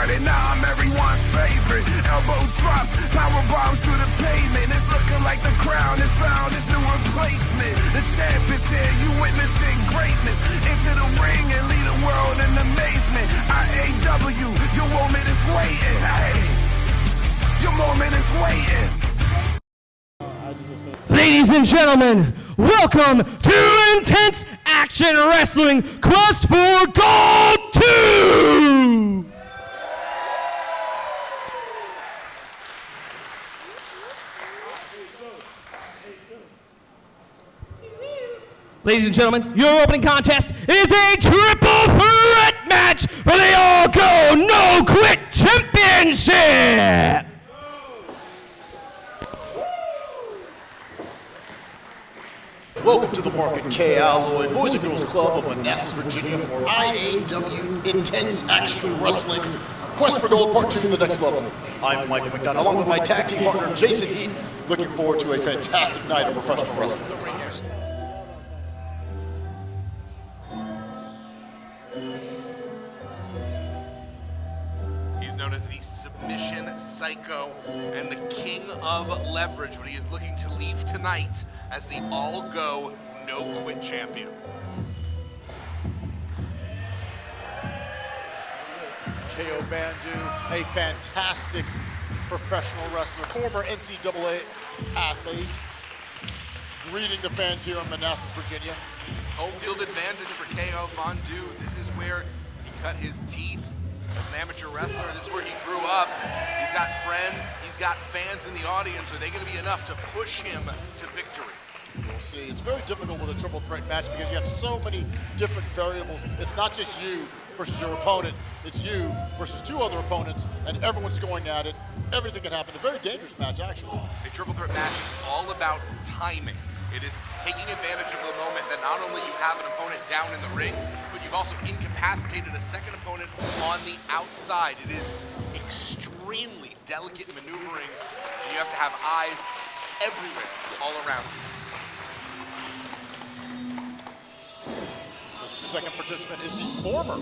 started, now I'm everyone's favorite. Elbow drops, power bombs through the pavement. It's looking like the crown has found its new replacement. The champ is here, you witnessing greatness. Into the ring and lead the world in amazement. IAW, your moment is waiting. Hey, your moment is waiting. Ladies and gentlemen, welcome to Intense Action Wrestling Quest for Gold 2! Ladies and gentlemen, your opening contest is a triple threat match for the All Go No Quit Championship! Welcome to the Market K Alloy Boys and Girls Club of Manassas, Virginia for IAW Intense Action Wrestling Quest for Gold Part 2 to the next level. I'm Michael McDonough, along with my tag team partner Jason Heat, looking forward to a fantastic night of professional wrestling. He's known as the Submission Psycho and the King of Leverage, but he is looking to leave tonight as the all-go, no-quit champion. K.O. Vandu, a fantastic professional wrestler, former NCAA athlete, greeting the fans here in Manassas, Virginia. Home field advantage for K.O. Vandu. This is where he cut his teeth as an amateur wrestler. This is where he grew up. He's got friends, he's got fans in the audience. Are they going to be enough to push him to victory? We'll see. It's very difficult with a triple threat match because you have so many different variables. It's not just you versus your opponent. It's you versus two other opponents, and everyone's going at it. Everything can happen. A very dangerous match, actually. A triple threat match is all about timing. It is taking advantage of the moment that not only you have an opponent down in the ring, but you've also incapacitated a second opponent on the outside. It is extremely delicate maneuvering, and you have to have eyes everywhere, all around you. The second participant is the former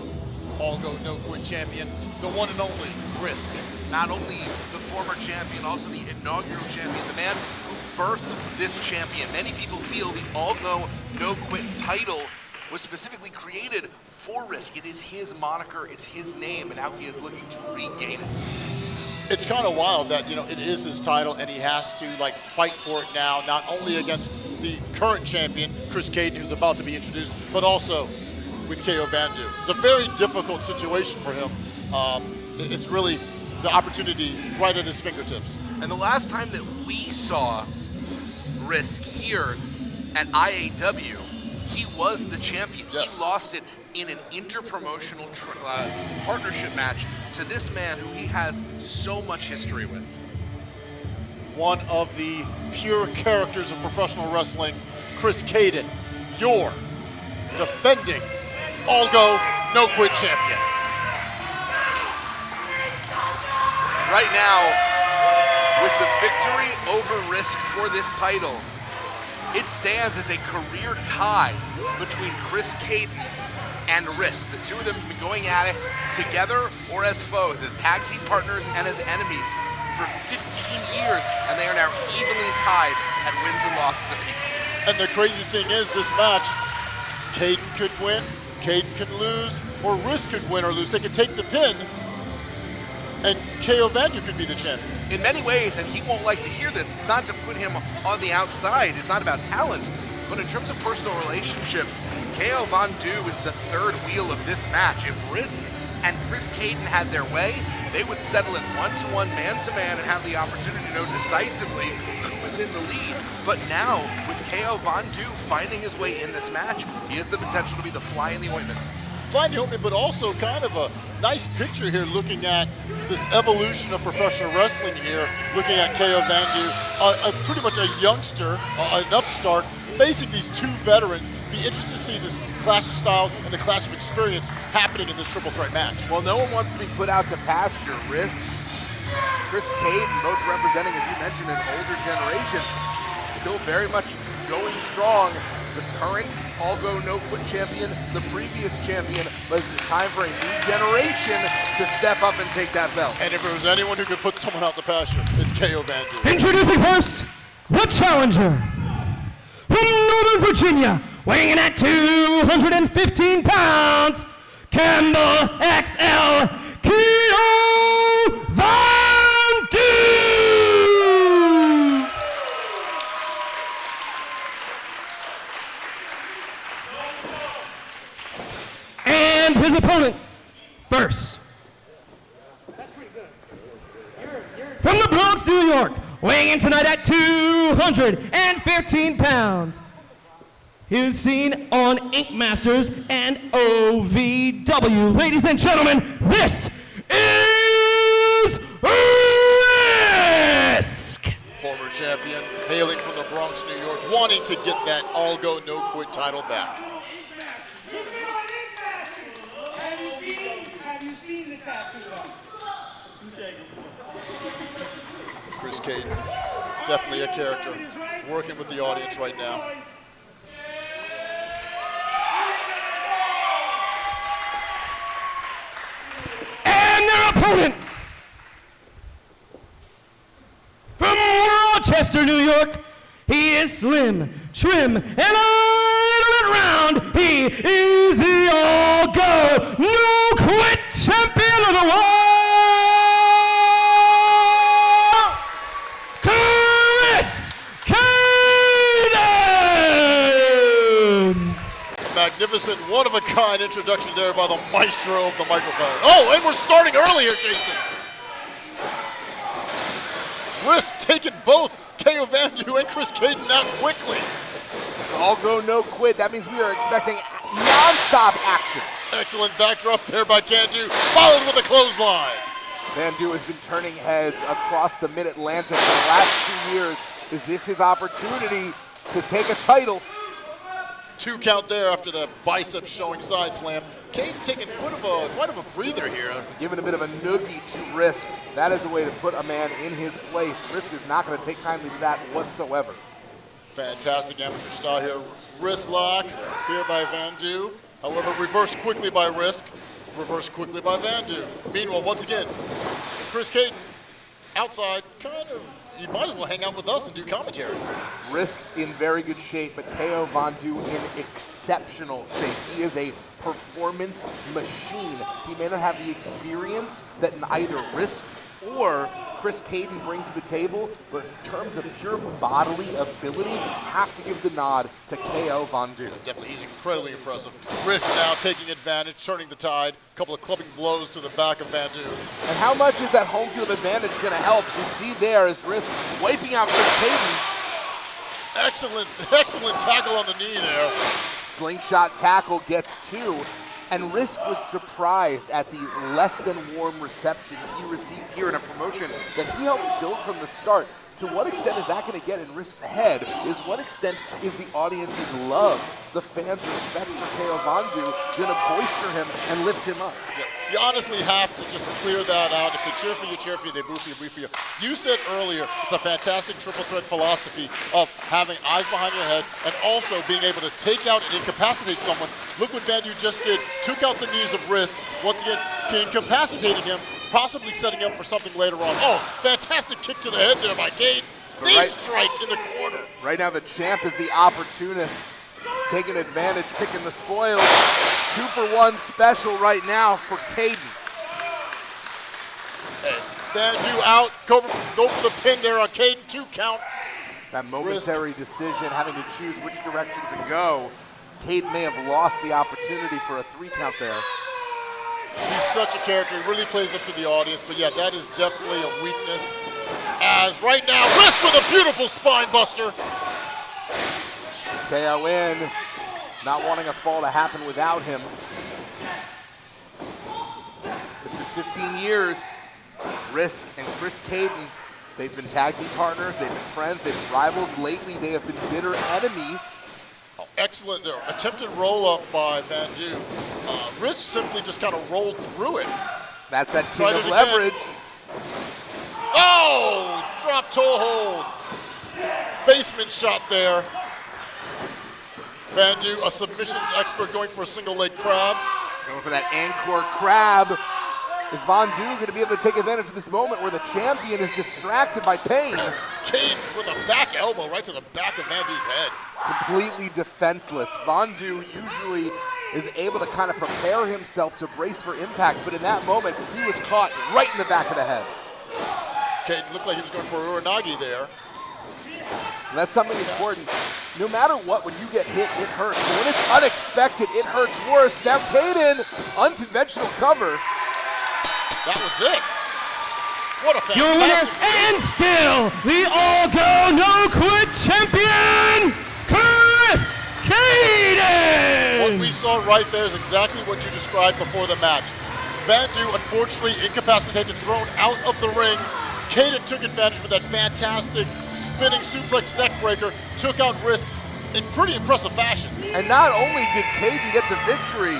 all-go no-quit champion, the one and only Risk. Not only the former champion, also the inaugural champion, the man who birthed this champion. Many people feel the all-go no-quit title was specifically created for Risk. It is his moniker, it's his name, and now he is looking to regain it. It's kind of wild that, you know, it is his title and he has to like fight for it now, not only against the current champion, Chris Caden, who's about to be introduced, but also with K.O. Vandu. It's a very difficult situation for him. It's really the opportunities right at his fingertips. And the last time that we saw Risk here at IAW, he was the champion. Yes. He lost it in an interpromotional partnership match to this man who he has so much history with. One of the pure characters of professional wrestling, Chris Caden, your defending all-go, no-quit champion. Right now, with the victory over Risk for this title, it stands as a career tie between Chris Caden and Risk. The two of them have been going at it together or as foes, as tag team partners and as enemies for 15 years, and they are now evenly tied at wins and losses apiece. And the crazy thing is, this match, Caden could win, Caden could lose, or Risk could win or lose. They could take the pin, and K.O. Vandu could be the champion. In many ways, and he won't like to hear this, it's not to put him on the outside, it's not about talent, but in terms of personal relationships, K.O. Vandu is the third wheel of this match. If Risk and Chris Caden had their way, they would settle it one-to-one, man-to-man, and have the opportunity to know decisively who was in the lead. But now, with K.O. Vandu finding his way in this match, he has the potential to be the fly in the ointment. Fly in the ointment, but also kind of a nice picture here looking at this evolution of professional wrestling here, looking at K.O. Vandu, pretty much a youngster, an upstart, facing these two veterans. Be interested to see this clash of styles and the clash of experience happening in this triple threat match. Well, no one wants to be put out to pasture. Risk, Chris Caden, both representing, as you mentioned, an older generation, still very much going strong. the current all-go, no-quit champion, the previous champion, but it's time for a new generation to step up and take that belt. And if there was anyone who could put someone out the pasture, it's KO Van Du. Introducing first, the challenger. From Northern Virginia, weighing in at 215 pounds, Campbell XL, KO Van Du! And his opponent, first. From the Bronx, New York, weighing in tonight at 215 pounds. He was seen on Ink Masters and OVW. Ladies and gentlemen, this is Risk! Former champion, hailing from the Bronx, New York, wanting to get that all-go, no-quit title back. Have you seen the tattoo? Chris Caden, definitely a character, working with the audience right now. And their opponent, from Rochester, New York, he is slim, trim, and a little bit round. He is the all-go, no-quit champion of the world, Chris Caden! Magnificent, one-of-a-kind introduction there by the maestro of the microphone. Oh, and we're starting early here, Jason. Risk taking both KO Van Du and Chris Caden out quickly. It's all go, no quit. That means we are expecting non-stop action. Excellent backdrop there by Van Du, followed with a clothesline. Van Du has been turning heads across the Mid-Atlantic for the last 2 years. Is this his opportunity to take a title? 2 count there after the bicep showing side slam. Caden taking quite of a breather here. Giving a bit of a noogie to Risk. That is a way to put a man in his place. Risk is not going to take kindly to that whatsoever. Fantastic amateur style here. Wrist lock here by Van Du. However, reversed quickly by Risk. Reversed quickly by Van Du. Meanwhile, once again, Chris Caden outside, kind of, you might as well hang out with us and do commentary. Risk in very good shape, but KO Van Du in exceptional shape. He is a performance machine. He may not have the experience that either Risk or Chris Caden bring to the table, but in terms of pure bodily ability, have to give the nod to KO Van Du. Definitely, he's incredibly impressive. Risk now taking advantage, turning the tide. A couple of clubbing blows to the back of Van Du. And how much is that home field advantage going to help? We see there is Risk wiping out Chris Caden. Excellent tackle on the knee there. Slingshot tackle gets 2. And Risk was surprised at the less than warm reception he received here in a promotion that he helped build from the start. To what extent is that going to get in Risk's head? Is what extent is the audience's love, the fans' respect for KO Van Du going to bolster him and lift him up? Yeah. You honestly have to just clear that out. If they cheer for you, they boo for you, boo for you. You said earlier, it's a fantastic triple threat philosophy of having eyes behind your head and also being able to take out and incapacitate someone. Look what Van Du just did. Took out the knees of Risk. Once again, incapacitating him, possibly setting up for something later on. Oh, fantastic kick to the head there by Caden. Knee strike in the corner. Right now, the champ is the opportunist, taking advantage, picking the spoils. 2-for-1 special right now for Caden. And Van Du out, go for the pin there on Caden, 2 count. That momentary decision, having to choose which direction to go. Caden may have lost the opportunity for a 3 count there. He's such a character, he really plays up to the audience, but yeah, that is definitely a weakness. As right now, Risk with a beautiful spine buster. KO in, not wanting a fall to happen without him. It's been 15 years. Risk and Chris Caden, they've been tag team partners, they've been friends, they've been rivals. Lately, they have been bitter enemies. Oh, excellent there. Attempted roll-up by Van Du. Risk simply just kind of rolled through it. That's that king of leverage. Oh, drop toe hold. Basement shot there. Vandu, a submissions expert, going for a single leg crab. Going for that Encore crab. Is Vandu going to be able to take advantage of this moment where the champion is distracted by pain? Kane with a back elbow right to the back of Vandu's head. Completely defenseless. Vandu usually is able to kind of prepare himself to brace for impact, but in that moment, he was caught right in the back of the head. Kane looked like he was going for a Uranagi there. And that's something important. No matter what, when you get hit, it hurts. But when it's unexpected, it hurts worse. Now Caden, unconventional cover. That was it. What a fantastic Your winner, and still the all-go, no-quit champion, Chris Caden! What we saw right there is exactly what you described before the match. Vandu, unfortunately, incapacitated, thrown out of the ring. Caden took advantage with that fantastic spinning suplex neckbreaker, took out Risk in pretty impressive fashion. And not only did Caden get the victory,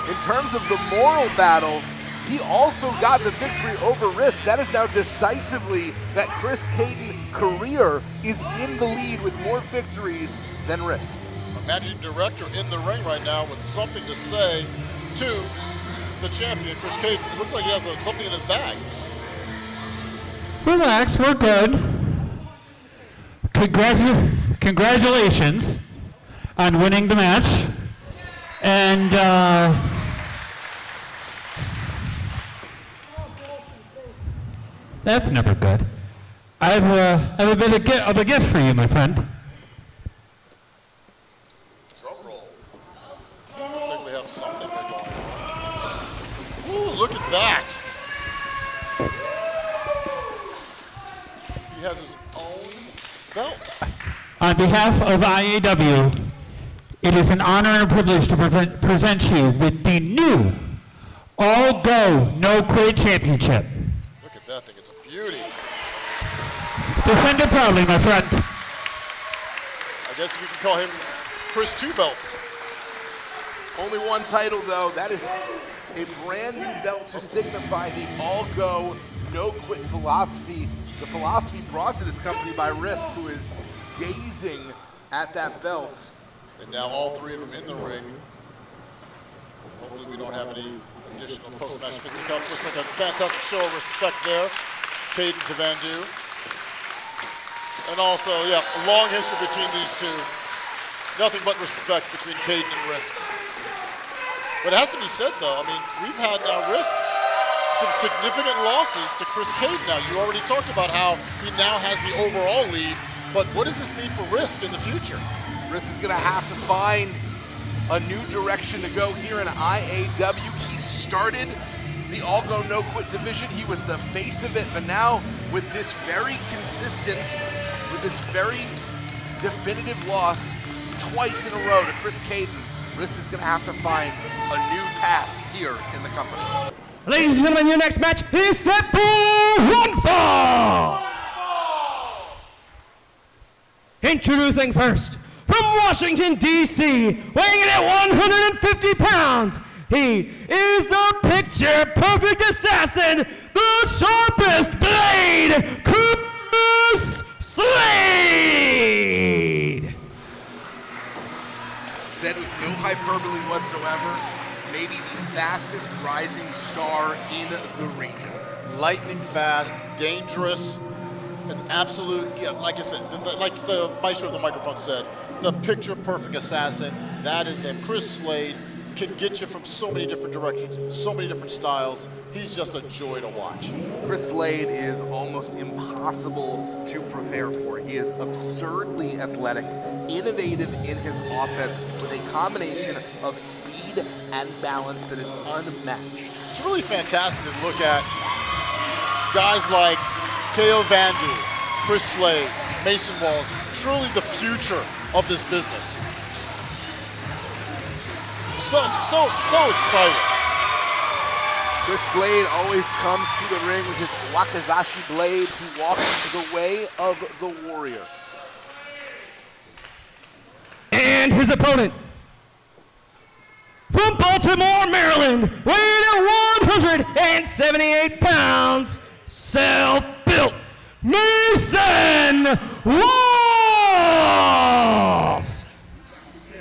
in terms of the moral battle, he also got the victory over Risk. That is now decisively that Chris Caden career is in the lead with more victories than Risk. A managing director in the ring right now with something to say to the champion, Chris Caden. It looks like he has something in his bag. Relax, we're good. Congratulations on winning the match. And that's never good. I have a bit of a gift for you, my friend. Drum roll. Looks like we have something going on. Ooh, look at that. He has his own belt. On behalf of IAW, it is an honor and a privilege to present you with the new All Go No Quit Championship. Look at that thing, it's a beauty. Defend it proudly, my friend. I guess we can call him Chris Two Belts. Only one title though, that is a brand new belt to signify the All Go No Quit philosophy. The philosophy brought to this company by Risk, who is gazing at that belt. And now all three of them in the ring. Hopefully we don't have any additional post-match fisticuffs. Looks like a fantastic show of respect there. Caden to Vandu. And also, yeah, a long history between these two. Nothing but respect between Caden and Risk. But it has to be said though, I mean, we've had now Risk some significant losses to Chris Caden now. You already talked about how he now has the overall lead, but what does this mean for Risk in the future? Risk is gonna have to find a new direction to go here in IAW. He started the All Go No Quit division. He was the face of it, but now with this very consistent, with this very definitive loss twice in a row to Chris Caden, Risk is gonna have to find a new path here in the company. Ladies and gentlemen, your next match is set for one fall. Introducing first, from Washington, D.C., weighing in at 150 pounds, he is the picture-perfect assassin, the sharpest blade, Chris Slade. Said with no hyperbole whatsoever, maybe the fastest rising star in the region. Lightning fast, dangerous, an absolute, yeah, like I said, like the maestro of the microphone said, the picture-perfect assassin, that is him. Chris Slade can get you from so many different directions, so many different styles. He's just a joy to watch. Chris Slade is almost impossible to prepare for. He is absurdly athletic, innovative in his offense with a combination of speed and balance that is unmatched. It's really fantastic to look at guys like K.O. Vandu, Chris Slade, Mason Walls, truly the future of this business. So excited. Chris Slade always comes to the ring with his wakizashi blade. He walks the way of the warrior. And his opponent, from Baltimore, Maryland, weighing at 178 pounds, self-built, Mason Walls.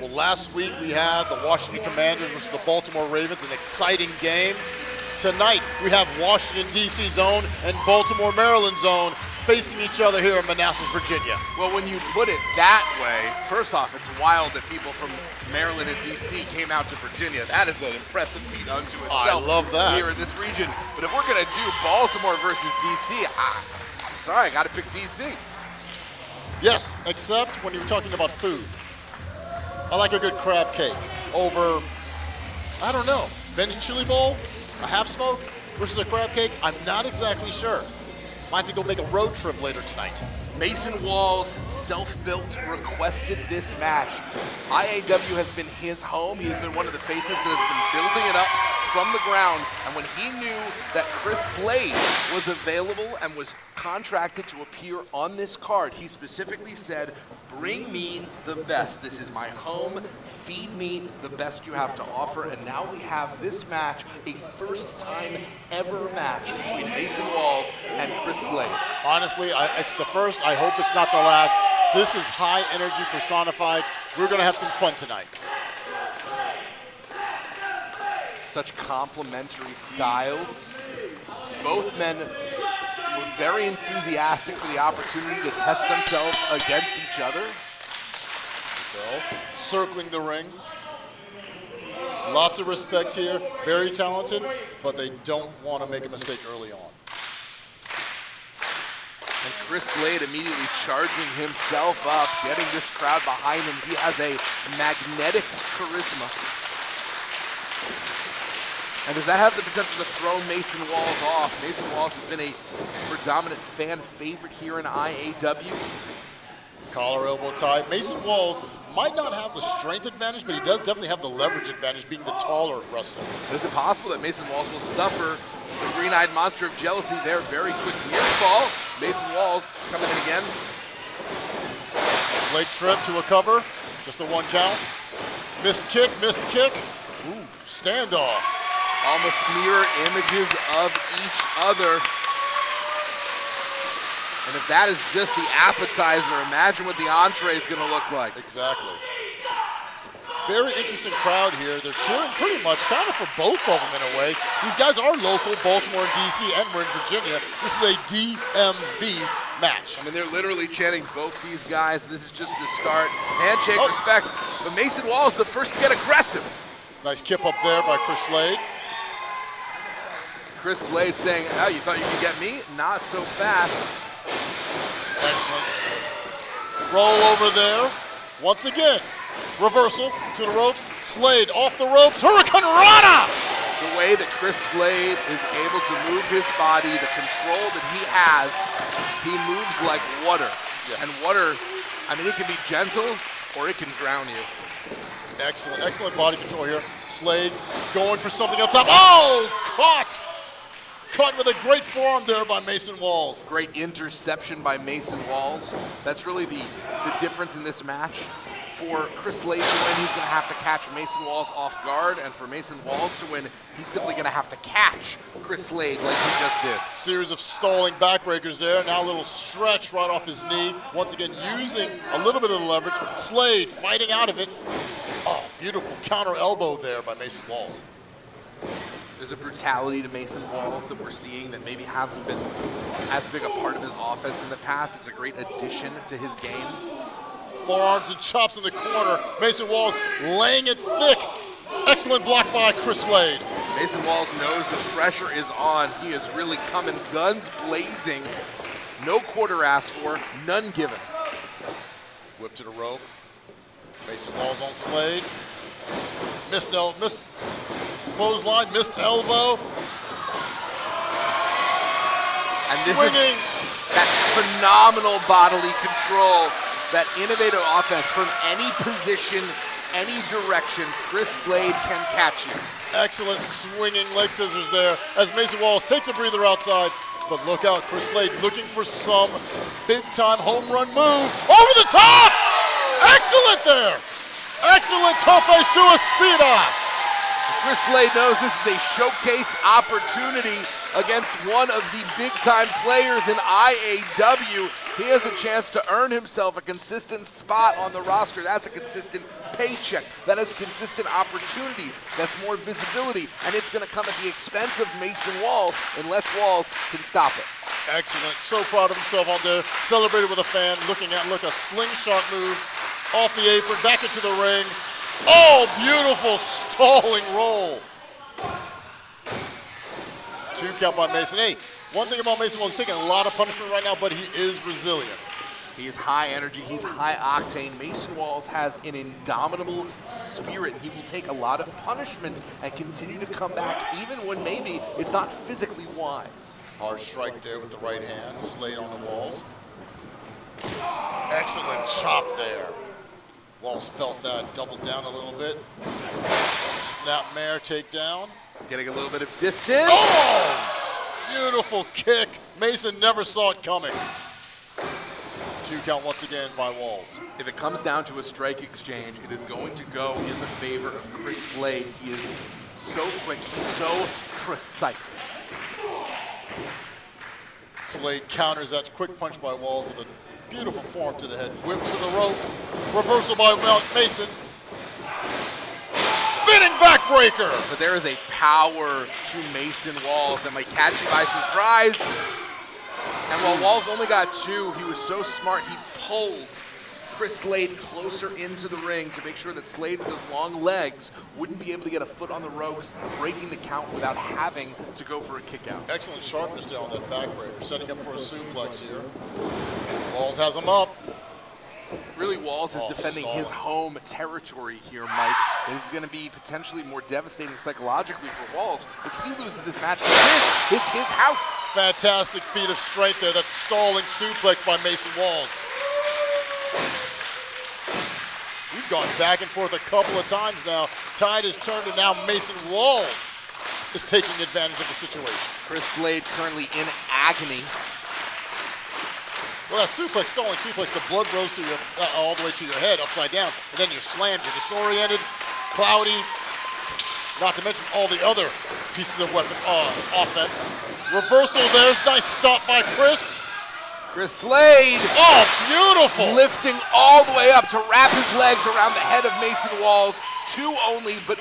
Well, last Last week we had the Washington Commanders versus the Baltimore Ravens, an exciting game. Tonight we have Washington, D.C. zone and Baltimore, Maryland zone facing each other here in Manassas, Virginia. Well, when you put it that way, first off, it's wild that people from Maryland and D.C. came out to Virginia. That is an impressive feat unto itself. I love that. Here in this region. But if we're going to do Baltimore versus D.C., I'm sorry, I got to pick D.C. Yes, except when you're talking about food. I like a good crab cake over, I don't know, Ben's chili bowl, a half smoke versus a crab cake. I'm not exactly sure. Might have to go make a road trip later tonight. Mason Walls, self-built, requested this match. IAW has been his home. He has been one of the faces that has been building it up from the ground. And when he knew that Chris Slade was available and was contracted to appear on this card, he specifically said, bring me the best. This is my home. Feed me the best you have to offer. And now we have this match, a first time ever match between Mason Walls and Chris Slade. Honestly, it's the first. I hope it's not the last. This is high energy personified. We're going to have some fun tonight. Such complementary styles. Both men were very enthusiastic for the opportunity to test themselves against each other. Circling the ring. Lots of respect here. Very talented, but they don't want to make a mistake early on. And Chris Slade immediately charging himself up, getting this crowd behind him. He has a magnetic charisma. And does that have the potential to throw Mason Walls off? Mason Walls has been a predominant fan favorite here in IAW. Collar elbow tie. Mason Walls might not have the strength advantage, but he does definitely have the leverage advantage, being the taller wrestler. Is it possible that Mason Walls will suffer the green-eyed monster of jealousy there? Very quick near fall. Mason Walls coming in again. Slade trip to a cover. Just a one count. Missed kick, missed kick. Ooh, standoff. Almost mirror images of each other. And if that is just the appetizer, imagine what the entree is going to look like. Exactly. Very interesting crowd here. They're cheering pretty much kind of for both of them in a way. These guys are local, Baltimore and D.C., and we're in Virginia. This is a DMV match. I mean, they're literally chanting both these guys. This is just the start. Handshake, respect. But Mason Walls the first to get aggressive. Nice kip up there by Chris Slade. Chris Slade saying, oh, you thought you could get me? Not so fast. Excellent. Roll over there. Once again, reversal to the ropes. Slade off the ropes. Hurricane Rana! The way that Chris Slade is able to move his body, the control that he has, he moves like water. Yeah. And water, I mean, it can be gentle or it can drown you. Excellent, excellent body control here. Slade going for something up top. Oh, caught! Caught with a great forearm there by Mason Walls. Great interception by Mason Walls. That's really the difference in this match. For Chris Slade to win, he's going to have to catch Mason Walls off guard, and for Mason Walls to win, he's simply going to have to catch Chris Slade like he just did. Series of stalling backbreakers there. Now a little stretch right off his knee. Once again, using a little bit of the leverage. Slade fighting out of it. Oh, beautiful counter elbow there by Mason Walls. There's a brutality to Mason Walls that we're seeing that maybe hasn't been as big a part of his offense in the past. It's a great addition to his game. Forearms and chops in the corner. Mason Walls laying it thick. Excellent block by Chris Slade. Mason Walls knows the pressure is on. He is really coming guns blazing. No quarter asked for, none given. Whip to the rope. Mason Walls on Slade. Missed clothesline, missed elbow. And this swinging. Is that phenomenal bodily control, that innovative offense from any position, any direction. Chris Slade can catch you. Excellent swinging leg scissors there as Mason Walls takes a breather outside. But look out, Chris Slade looking for some big-time home run move. Over the top! Excellent there! Excellent tope suicida! Chris Slade knows this is a showcase opportunity against one of the big-time players in IAW. He has a chance to earn himself a consistent spot on the roster. That's a consistent paycheck. That is consistent opportunities. That's more visibility. And it's going to come at the expense of Mason Walls unless Walls can stop it. Excellent. So proud of himself on there. Celebrated with a fan. Look, a slingshot move off the apron, back into the ring. Oh, beautiful stalling roll. 2 count by Mason. Hey, one thing about Mason Walls, he's taking a lot of punishment right now, but he is resilient. He is high energy, he's high octane. Mason Walls has an indomitable spirit. He will take a lot of punishment and continue to come back even when maybe it's not physically wise. Hard strike there with the right hand, Slade on the Walls. Excellent chop there. Walls felt that, doubled down a little bit. Snapmare takedown. Getting a little bit of distance. Oh! Beautiful kick. Mason never saw it coming. 2 count once again by Walls. If it comes down to a strike exchange, it is going to go in the favor of Chris Slade. He is so quick, he's so precise. Slade counters that quick punch by Walls with a beautiful forearm to the head. Whip to the rope. Reversal by Mason. Spinning backbreaker. But there is a power to Mason Walls that might catch you by surprise. And while Walls only got 2, he was so smart, he pulled Chris Slade closer into the ring to make sure that Slade with his long legs wouldn't be able to get a foot on the ropes, breaking the count without having to go for a kick out. Excellent sharpness there on that backbreaker, setting up for a suplex here. Walls has him up. Really, Walls is defending his home territory here, Mike. This is going to be potentially more devastating psychologically for Walls. If he loses this match, it's his house. Fantastic feat of strength there. That stalling suplex by Mason Walls. We've gone back and forth a couple of times now. Tide has turned, and now Mason Walls is taking advantage of the situation. Chris Slade currently in agony. Well, that suplex, stalling suplex, the blood rose to your, all the way to your head, upside down, and then you're slammed, you're disoriented, cloudy, not to mention all the other pieces of weapon offense. Reversal there's nice stop by Chris. Chris Slade. Oh, beautiful. Lifting all the way up to wrap his legs around the head of Mason Walls. 2 only, but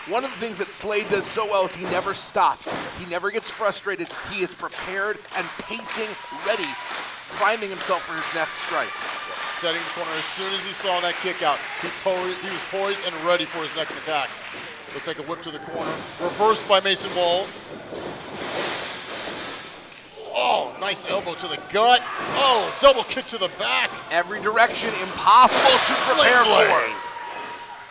one of the things that Slade does so well is he never stops. He never gets frustrated. He is prepared and pacing, ready, priming himself for his next strike. Setting the corner as soon as he saw that kick out. He was poised and ready for his next attack. He'll take a whip to the corner. Reversed by Mason Walls. Oh, nice elbow to the gut. Oh, double kick to the back. Every direction impossible to prepare for.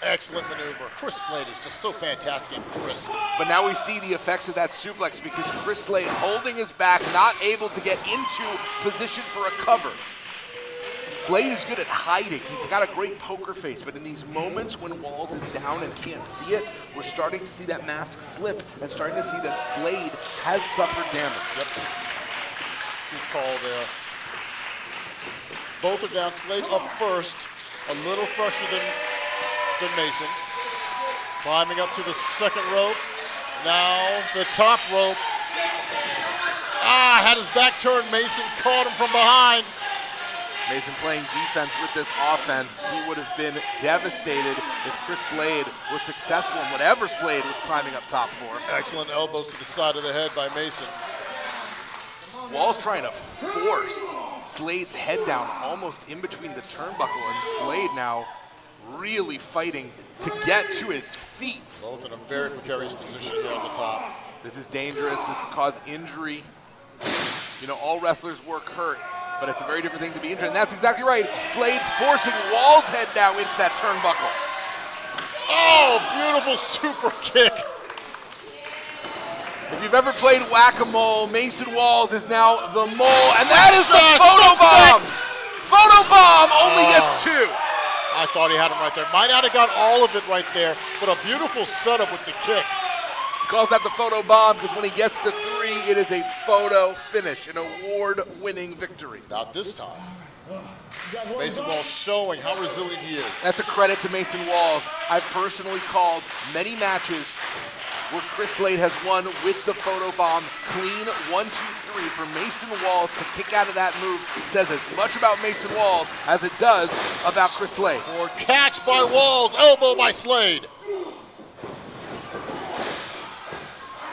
Excellent maneuver. Chris Slade is just so fantastic and crisp. But now we see the effects of that suplex because Chris Slade holding his back, not able to get into position for a cover. Slade is good at hiding. He's got a great poker face, but in these moments when Walls is down and can't see it, we're starting to see that mask slip and starting to see that Slade has suffered damage. Yep. Good call there. Both are down. Slade up first, a little fresher than Mason. Climbing up to the second rope. Now the top rope. Had his back turned. Mason caught him from behind. Mason playing defense with this offense. He would have been devastated if Chris Slade was successful in whatever Slade was climbing up top for. Excellent elbows to the side of the head by Mason. Walls trying to force Slade's head down almost in between the turnbuckle, and Slade now really fighting to get to his feet. Both in a very precarious position here at the top. This is dangerous. This can cause injury. You know, all wrestlers work hurt, but it's a very different thing to be injured, and that's exactly right. Slade forcing Walls' head down into that turnbuckle. Oh, beautiful super kick. If you've ever played whack-a-mole, Mason Walls is now the mole, and that is the photobomb. Photobomb only gets 2. I thought he had him right there. Might not have got all of it right there, but a beautiful setup with the kick. He calls that the photobomb because when he gets the 3, it is a photo finish, an award-winning victory. Not this time. Mason Walls showing how resilient he is. That's a credit to Mason Walls. I've personally called many matches where Chris Slade has won with the photobomb clean 1, 2, victory for Mason Walls to kick out of that move says as much about Mason Walls as it does about Chris Slade. Or catch by Walls, elbow by Slade.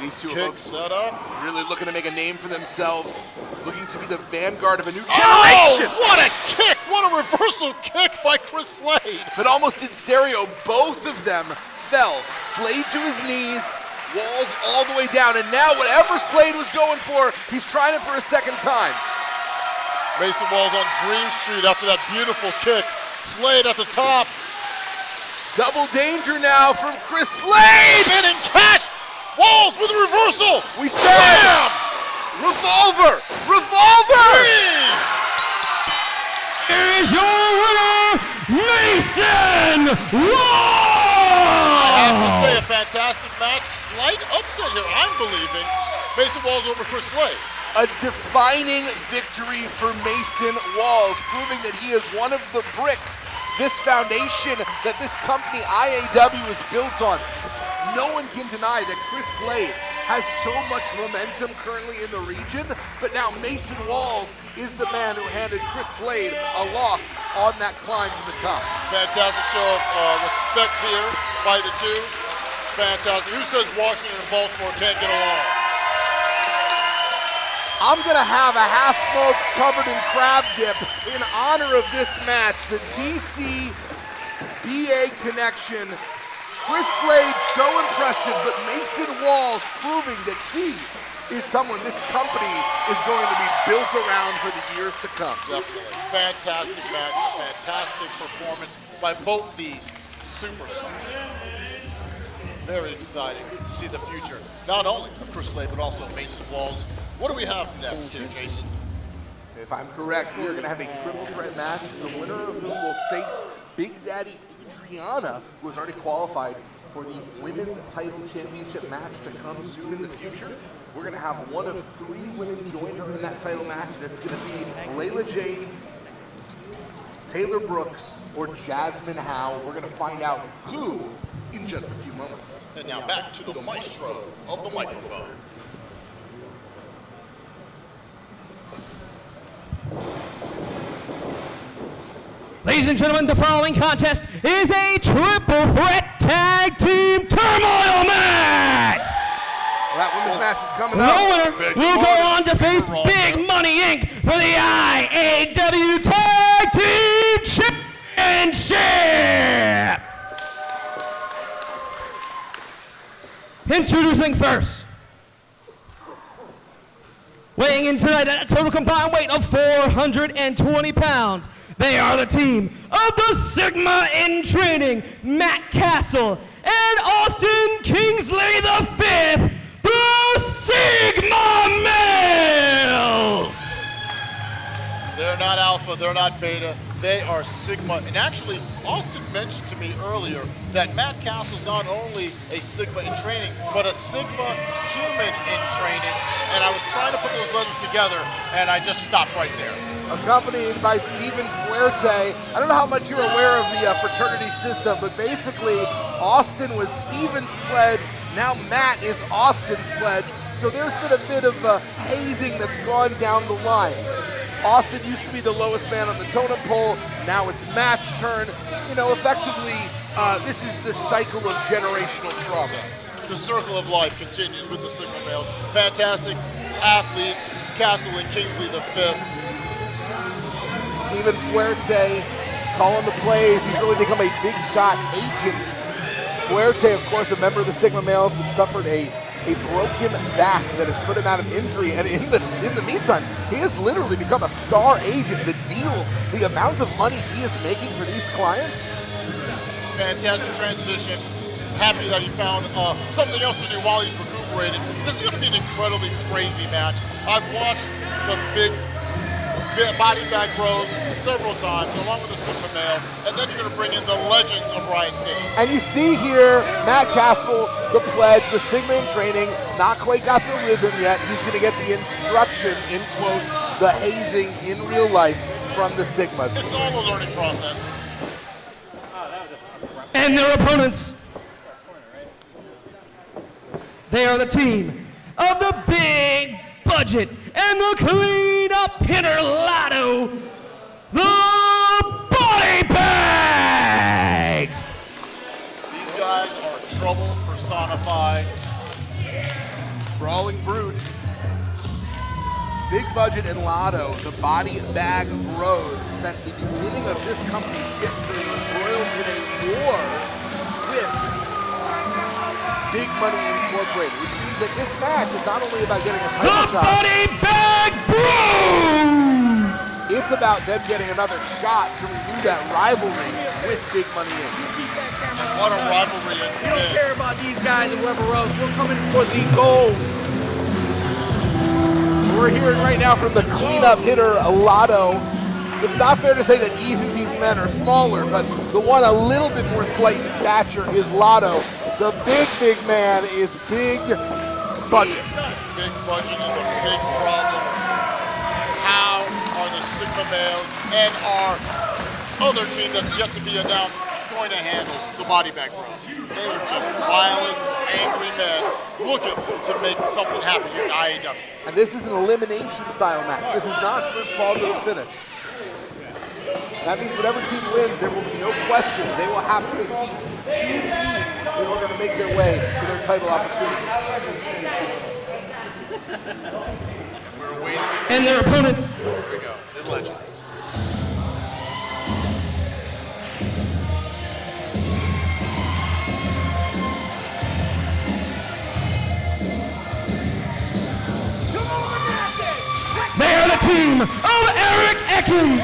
These two Kick are both set up. really looking to make a name for themselves, looking to be the vanguard of a new generation. Oh, what a kick! What a reversal kick by Chris Slade. But almost in stereo, both of them fell. Slade to his knees, Walls all the way down, and now whatever Slade was going for, he's trying it for a second time. Mason Walls on Dream Street after that beautiful kick. Slade at the top. Double danger now from Chris Slade! Spinning catch! Walls with a reversal! We said Bam! Revolver! Revolver! Here is your winner, Mason Walls! I have to say, a fantastic match. Slight upset here, I'm believing. Mason Walls over Chris Slade. A defining victory for Mason Walls, proving that he is one of the bricks, this foundation that this company IAW is built on. No one can deny that Chris Slade has so much momentum currently in the region, but now Mason Walls is the man who handed Chris Slade a loss on that climb to the top. Fantastic show of respect here by the two. Fantastic. Who says Washington and Baltimore can't get along? I'm gonna have a half smoke covered in crab dip in honor of this match. The DC BA connection. Chris Slade so impressive, but Mason Walls proving that he is someone this company is going to be built around for the years to come. Definitely. Fantastic match, a fantastic performance by both these superstars. Very exciting to see the future, not only of Chris Slade, but also Mason Walls. What do we have next here, Jason? If I'm correct, we are going to have a triple threat match, the winner of whom will face Big Daddy Adrianna, who has already qualified for the Women's Title Championship match to come soon in the future. We're going to have one of 3 women join her in that title match, and it's going to be Laylah James, Taylor Brooks, or Jazmyne Howe. We're going to find out who in just a few moments. And now back to the maestro of the microphone. Ladies and gentlemen, the following contest is a triple threat tag team turmoil match. That women's match is coming The up. winner Big will go money. on to face Big Money Inc. for the IAW Tag Team Championship. Introducing first, weighing in tonight at a total combined weight of 420 pounds. They are the team of the Sigma in Training, Matt Castle and Austin Kingsley V, the Sigma Males. They're not alpha, they're not beta, they are Sigma. And actually, Austin mentioned to me earlier that Matt Castle is not only a Sigma in training, but a Sigma human in training. And I was trying to put those letters together, and I just stopped right there. Accompanied by Stephen Fuerte. I don't know how much you're aware of the fraternity system, but basically Austin was Stephen's pledge, now Matt is Austin's pledge. So there's been a bit of hazing that's gone down the line. Austin used to be the lowest man on the totem pole, now it's Matt's turn. You know, effectively, this is the cycle of generational trauma. The circle of life continues with the Sigma males. Fantastic athletes, Castle and Kingsley V. Stephen Fuerte calling the plays. He's really become a big shot agent. Fuerte, of course, a member of the Sigma males, but suffered a broken back that has put him out of injury. And in the meantime, he has literally become a star agent. The deals, the amount of money he is making for these clients. Fantastic transition. Happy that he found something else to do while he's recuperating. This is going to be an incredibly crazy match. I've watched the big body bag bros several times, along with the Sigma males, and then you're going to bring in the legends of Riot City. And you see here, Matt Castle, the pledge, the Sigma in training, not quite got the rhythm yet. He's going to get the instruction, in quotes, the hazing in real life from the Sigmas. It's all a learning process. And their opponents, they are the team of the Big Budget, and the clean-up hitter, Lotto, the Body Bags! These guys are trouble personified. Brawling Brutes. Big Budget and Lotto, the Body Bag Bros, spent the beginning of this company's history embroiled in a war with Big Money Incorporated, which means that this match is not only about getting a title shot. The Body Bag Bros! It's about them getting another shot to renew that rivalry with Big Money Inc. And what a rivalry it's We don't been. care about these guys and whoever else. We're coming for the gold. We're hearing right now from the cleanup hitter, Lotto. It's not fair to say that either of these men are smaller, but the one a little bit more slight in stature is Lotto. The big man is Big Budget. Big Budget is a big problem. How are the Sigma males and our other team that's yet to be announced going to handle the Body Bag Bros? They are just violent, angry men looking to make something happen here in IAW. And this is an elimination style match. This is not first fall to the finish. That means whatever team wins, there will be no questions. They will have to defeat two teams in order to make their way to their title opportunity. We're waiting. And their opponents. Here we go. The Legends. They are the team of Eric Acton,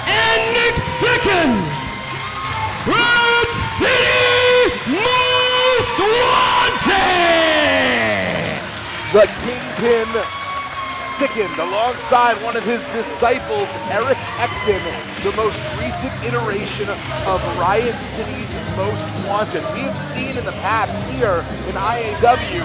and Nick Sicken. Riot City Most Wanted! The Kingpin sickened alongside one of his disciples, Eric Acton, the most recent iteration of Riot City's Most Wanted. We have seen in the past here in IAW,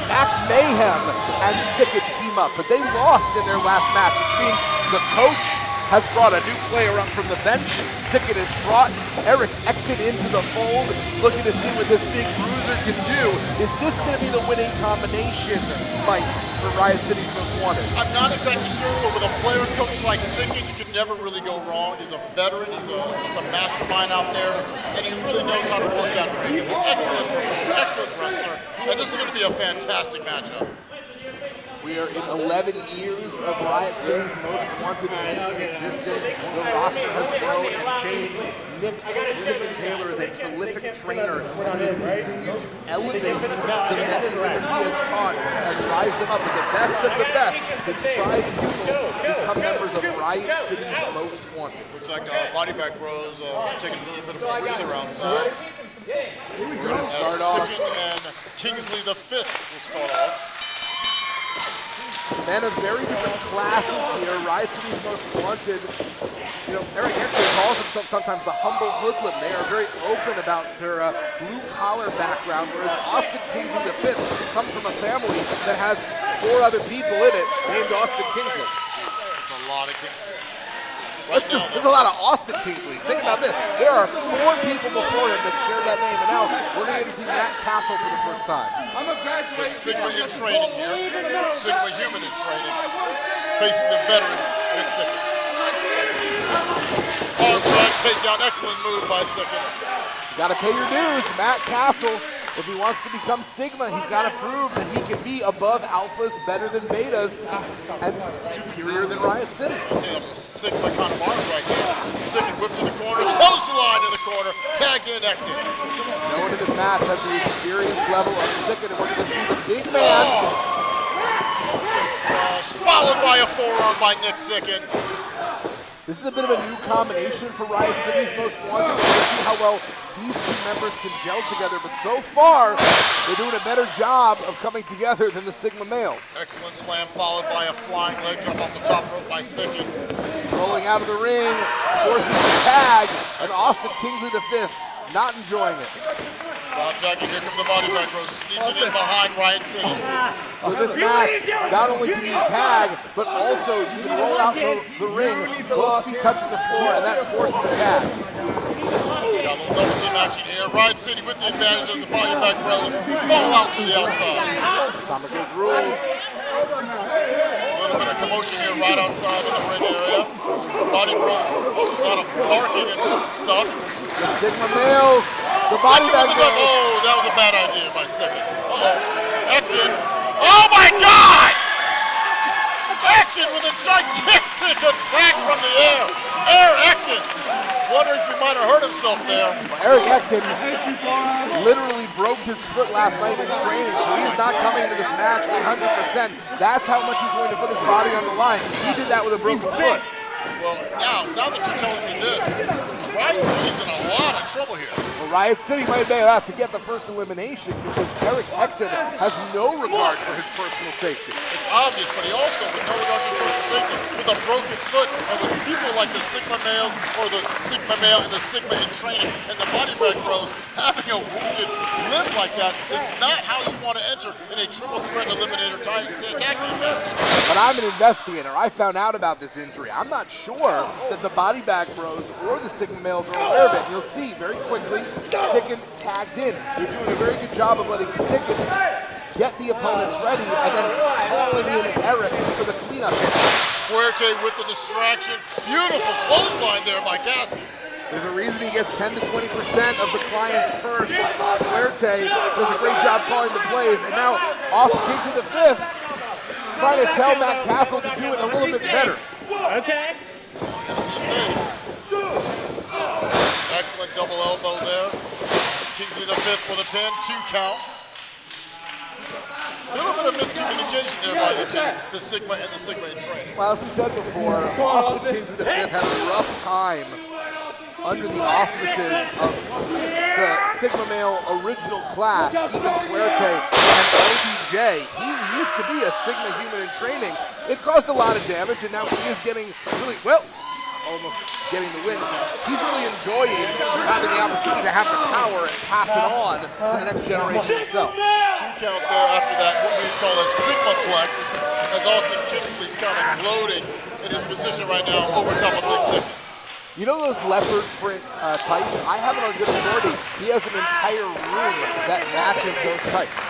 Mac Mayhem and Sicken team up, but they lost in their last match, which means the coach has brought a new player up from the bench. Sicken has brought Eric Acton into the fold, looking to see what this big bruiser can do. Is this going to be the winning combination, Mike, for Riot City's Most Wanted? I'm not exactly sure, but with a player coach like Sicken, you can never really go wrong. He's a veteran, he's just a mastermind out there, and he really knows how to work that ring. He's an excellent performer, excellent wrestler, and this is going to be a fantastic matchup. We are in 11 years of Riot City's Most Wanted being in existence. The roster has grown and changed. Nick Sicken Taylor is a prolific trainer, and he has continued to elevate the men and women he has taught and rise them up. And the best of the best, his prize pupils become members of Riot City's Most Wanted. Looks like Body Bag Bros taking a little bit of a breather outside. We're going to start off. Sicken and Kingsley the Fifth will start off. Men of very different classes here. Riot City's Most Wanted. You know, Eric Acton calls himself sometimes the humble hoodlum. They are very open about their blue-collar background, whereas Austin Kingsley V comes from a family that has 4 other people in it named Austin Kingsley. Jeez, it's a lot of Kingsleys. There's a lot of Austin Kingsleys. Think about this. There are 4 people before him that share that name, and now we're going to get to see Matt Castle for the first time. The Sigma in training here, Sigma human in training, facing the veteran Nick Sicken. Arm drag takedown, excellent move by Sicken. Got to pay your dues. Matt Castle, if he wants to become Sigma, he's got to prove that he can be above alphas, better than betas, and superior than Riot City. I'll say that was a Sigma kind of arm right there. Sicken whipped to the corner, close the line in the corner, tagged in Acton. No one in this match has the experience level of Sicken, and we're going to see the big man. Big splash, followed by a forearm by Nick Sicken. This is a bit of a new combination for Riot City's Most Wanted. We're going to see how well these two members can gel together, but so far, they're doing a better job of coming together than the Sigma males. Excellent slam followed by a flying leg drop off the top rope by Sicken. Rolling out of the ring, forces the tag, and Austin Kingsley V not enjoying it. Flop jacket, here come the Body Bag Bros sneaking in behind Riot City. So this match, not only can you tag, but also you can roll out the ring, both feet touching the floor, and that forces a tag. Got a little double team action here. Riot City with the advantage as the Body Bag Bros fall out to the outside. Atomic Rules. commotion here right outside of the ring area. Body bros, a lot of barking and stuff. The Sigma males, the body bag bros. Oh, that was a bad idea by Second. Uh-oh. Acton. Oh my God! Acton with a gigantic attack from the air. Acton. Wondering if he might have hurt himself there. Well, Eric Acton literally broke his foot last night in training, so he is not coming into this match 100%. That's how much he's willing to put his body on the line. He did that with a broken foot. Well, now that you're telling me this, Riot City's in a lot of trouble here. Well, Riot City might be about to get the first elimination because Eric Acton has no regard for his personal safety. It's obvious, but he also, with no regard to his personal safety, with a broken foot, and with people like the Sigma males or the Sigma male and the Sigma in training and the body bag bros having a wounded limb like that is not how you want to enter in a triple threat eliminator tag team match. But I'm an investigator. I found out about this injury. I'm not sure that the body bag bros or the Sigma males are aware of it. And you'll see very quickly, Sicken tagged in. They're doing a very good job of letting Sicken get the opponents ready and then calling in Eric for the cleanup hits. Fuerte with the distraction. Beautiful clothesline there by Cassie. There's a reason he gets 10 to 20% of the client's purse. Fuerte does a great job calling the plays, and now Austin Kingsley V trying to tell Matt Castle to do it a little bit better. Okay. Be safe. Excellent double elbow there. Kingsley V for the pin, 2 count. A little bit of miscommunication there by the two, the Sigma and the Sigma in training. Well, as we said before, Austin Kingsley V had a rough time under the auspices of the Sigma male original class, Stephen Fuerte and LDJ. He used to be a Sigma human in training. It caused a lot of damage, and now he is getting really, well, almost getting the win. He's really enjoying having the opportunity to have the power and pass it on to the next generation himself. 2 count there after that, what we call a Sigmaplex, as Austin Kingsley's kind of gloating in his position right now over top of Big Sigma. You know those leopard print tights? I have it on good authority. He has an entire room that matches those tights.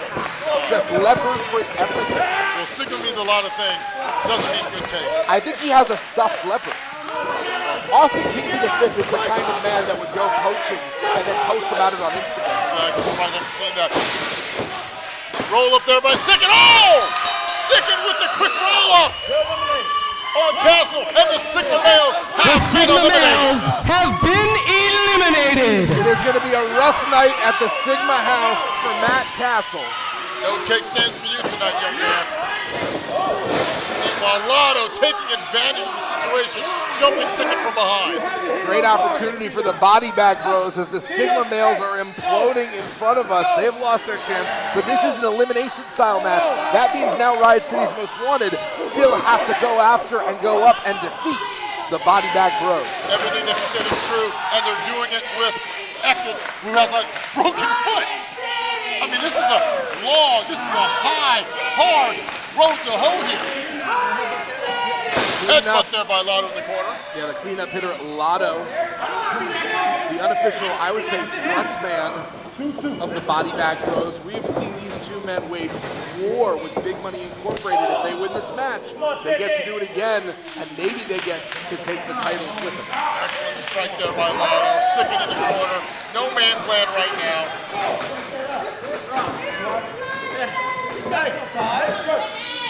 Just leopard print everything. Well, Sigma means a lot of things. Doesn't mean good taste. I think he has a stuffed leopard. Austin Kingsley V is the kind of man that would go poaching and then post about it on Instagram. Exactly. I'm surprised I haven't seen that. Roll up there by Sicken. Oh! Sicken with the quick roll up on Castle, and the Sigma males have been eliminated. It is going to be a rough night at the Sigma house for Matt Castle. No cake stands for you tonight, young man. Meanwhile, Lotto taking advantage of the situation, jumping Sicken from behind. Great opportunity for the body bag bros as the Sigma males are imploding in front of us. They have lost their chance, but this is an elimination style match. That means now Riot City's most wanted still have to go after and go up and defeat the body bag bros. Everything that you said is true, and they're doing it with Ekid, who has a broken foot. I mean, this is a high, hard road to hoe here. Headbutt there by Lotto in the corner. Yeah, the cleanup hitter, Lotto. The unofficial, I would say, front man of the body bag bros. We've seen these two men wage war with Big Money Incorporated. If they win this match, they get to do it again, and maybe they get to take the titles with them. Excellent strike there by Lotto. Sicken in the corner. No man's land right now.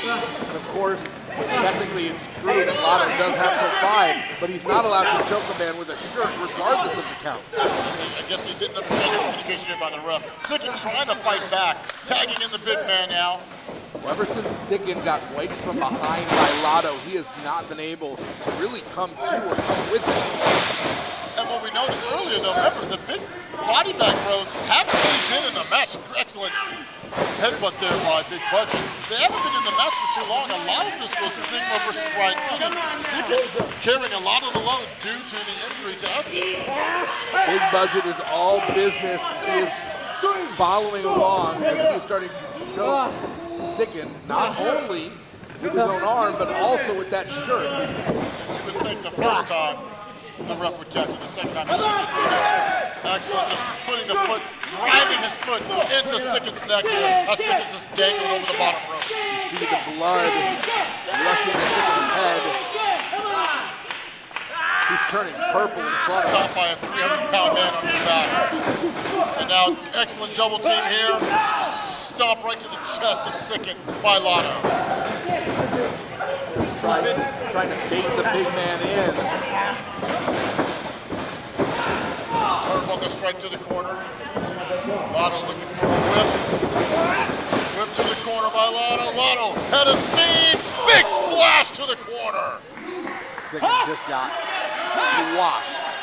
And of course, technically it's true that Lotto does have till 5, but he's not allowed to choke a man with a shirt regardless of the count. I guess he didn't understand the communication here by the ref. Sicken trying to fight back, tagging in the big man now. Well, ever since Sicken got wiped from behind by Lotto, he has not been able to really come to or come with him. And what we noticed earlier, though, remember, the big body bag bros haven't really been in the match. Excellent headbutt there by Big Budget. They haven't been in the match for too long. A lot of this was Sigma versus Riot City. Sicken carrying a lot of the load due to the injury to Upton. Big Budget is all business. He is following along as he is starting to choke Sicken, not only with his own arm, but also with that shirt. You would think the first time the ref would catch it, the second time he should get rid of those shirts. Excellent, just putting the foot, driving his foot into Sicken's neck here. As Sicken's just dangled over the bottom rope. You see the blood rushing to Sicken's head. He's turning purple in front of Stopped us. by a 300-pound man on your back. And now, excellent double team here. Stomp right to the chest of Sicken by Lotto. Trying to bait the big man in. Turnbuckle strike to the corner. Lotto looking for a whip. Whip to the corner by Lotto. Lotto, head of steam. Big splash to the corner. Sicken just got squashed.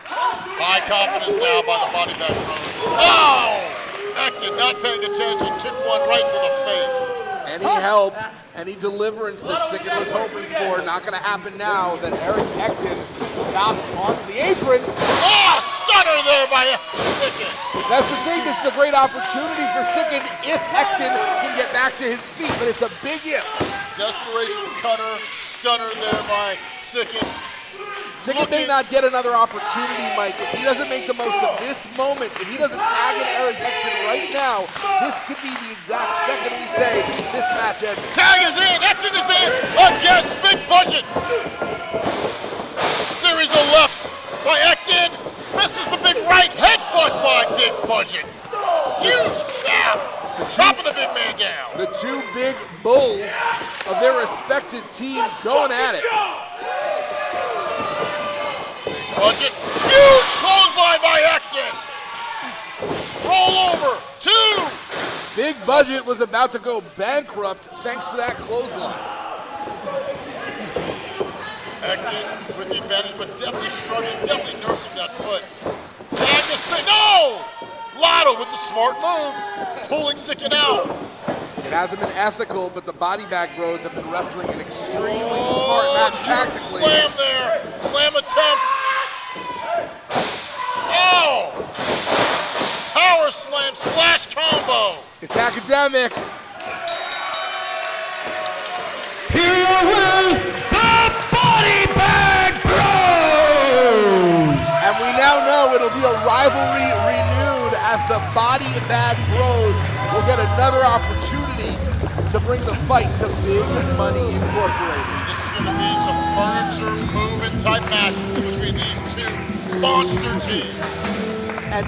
High confidence now by the body bag throws. Oh! Acton not paying attention, took one right to the face. Any help, any deliverance that Sicken was hoping for, not going to happen now that Eric Acton knocked onto the apron. Oh, stunner there by Sicken. That's the thing, this is a great opportunity for Sicken if Acton can get back to his feet, but it's a big if. Desperation cutter, stunner there by Sicken. Sicken may not get another opportunity, Mike. If he doesn't make the most of this moment, if he doesn't tag in Eric Acton right now, this could be the exact second we say this match ends. Tag is in, Acton is in, against Big Budget. Series of lefts by Acton, misses the big right, headbutt by Big Budget. Huge chop, chopping the big man down. The two big bulls of their respective teams going at it. Budget, huge clothesline by Acton. Roll over, 2. Big Budget was about to go bankrupt thanks to that clothesline. Acton with the advantage, but definitely struggling, definitely nursing that foot. Tag to Sicken, no! Lotto with the smart move, pulling Sicken out. It hasn't been ethical, but the body bag bros have been wrestling an extremely smart match tactically. Slam there, slam attempt. Oh! Power slam, splash combo. It's academic. Here are your winners, the Body Bag Bros! And we now know it'll be a rivalry renewed as the Body Bag Bros will get another opportunity to bring the fight to Big Money Incorporated. This is going to be some furniture moving type match between these two monster teams. And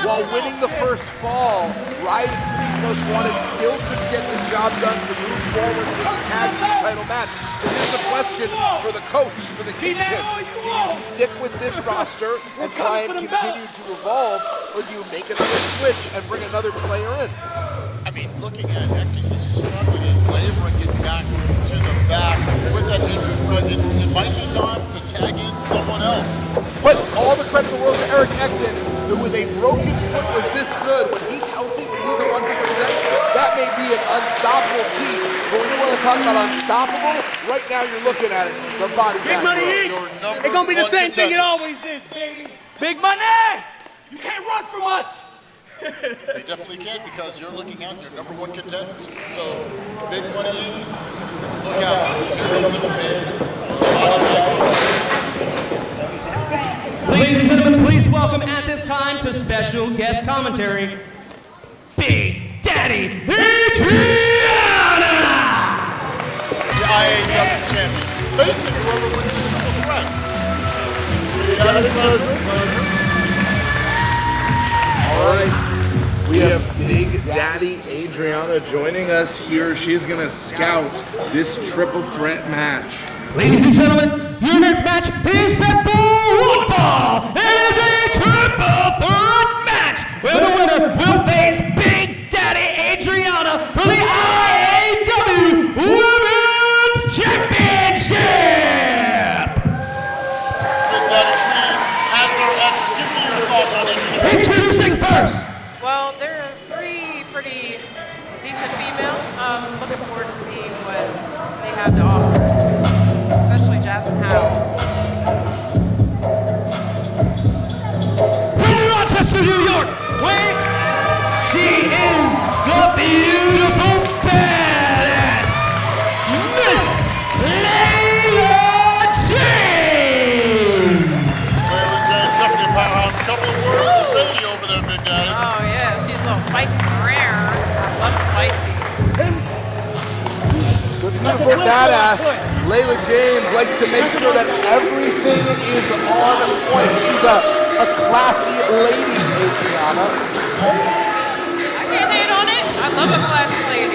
while winning the first fall, Riot City's Most Wanted still couldn't get the job done to move forward with the tag team title match. So here's the question for the coach, for the Kingpin. Do you stick with this roster and try and continue to evolve, or do you make another switch and bring another player in? I mean, looking at Acton, he's struggling, he's laboring, getting back to the back with that injured foot. It might be time to tag in someone else. But all the credit in the world to Eric Acton, who with a broken foot was this good. When he's healthy, when he's 100%, that may be an unstoppable team. But when you want to talk about unstoppable, right now you're looking at it, the Body Bag Big Money Bros. Inc. It's gonna be the same thing it always is, baby. Big Money! You can't run from us! They definitely can, because you're looking at your #1 contenders. So, Big Money Inc., look out. Here comes the big Body Bag Bros. Ladies and gentlemen, please welcome at this time to special guest commentary, Big Daddy Adrianna! The IAW champion, facing whoever wins this triple threat. Big Daddy pleasure. All right, we have Big Daddy Adrianna joining us here. She's going to scout this triple threat match. Ladies and gentlemen, your next match is set for one fall. It is a triple threat match where the winner will face Big Daddy Adrianna for the IAW Women's Championship. Big Daddy, please, as they're entering, give me your thoughts on each of them. Introducing first. Well, there are 3 pretty decent females. Looking forward to seeing what they have to offer, especially Jazmyne Howe. From Rochester, New York, where she is the beautiful badass, Miss Laylah James. Laylah James, definitely a powerhouse. A couple of words to say to you over there, Big Daddy. Oh yeah, she's a little feisty rare. I love the feisty. for Manassas. Laylah James likes to make sure that everything is on point. She's a classy lady, Adrianna. I can't hate on it. I love a classy lady.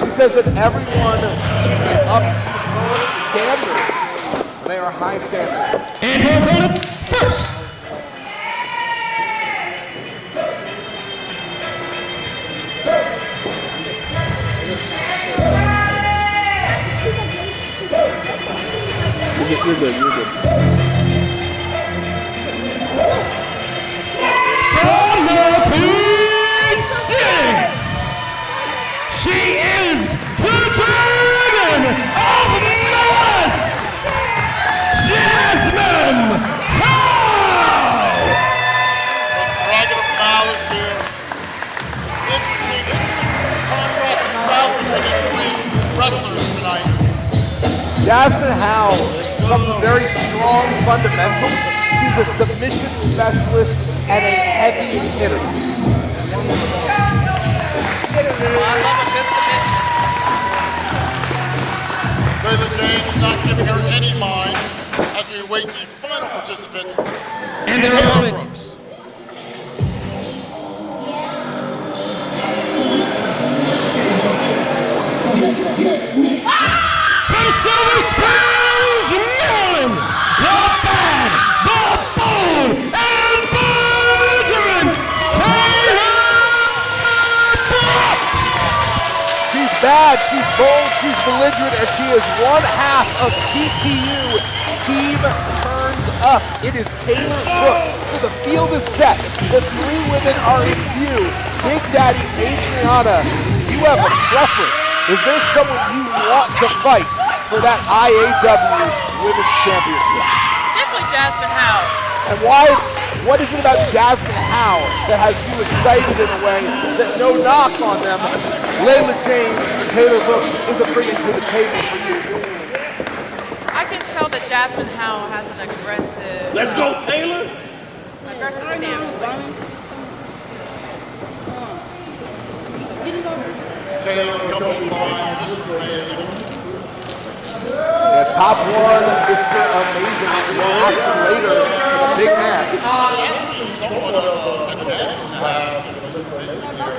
She says that everyone should be up to her standards. And they are high standards. And her opponents first. You're good, you're good. From the Pink City, she is the Dragon of Manassas, Jazmyne Howe! The Dragon of Malice here. Interesting contrast of styles between the three wrestlers tonight. Jazmyne Howe comes with very strong fundamentals. She's a submission specialist and a heavy hitter. Oh, I love a good submission. Laylah James not giving her any mind as we await the final participant, And their Taylor opponent. Brooks. From Silver Springs, Maryland, the bad, the bold, and belligerent Taylor Brooks! She's bad, she's bold, she's belligerent, and she is one half of TTU. Team turns up. It is Taylor Brooks. So the field is set. The three women are in view. Big Daddy Adrianna, do you have a preference? Is there someone you want to fight for that IAW Women's Championship? Definitely Jazmyne Howe. And why? What is it about Jazmyne Howe that has you excited in a way that no knock on them, Laylah James and Taylor Brooks isn't bringing to the table for you? I can tell that Jazmyne Howe has an aggressive. Let's go, Taylor. Aggressive standpoint. Taylor accompanied by Mr. Amazing. Yeah, top one, Mr. Amazing will be in action later in a big match. It has to be somewhat of an advantage to have Mr. Amazing here.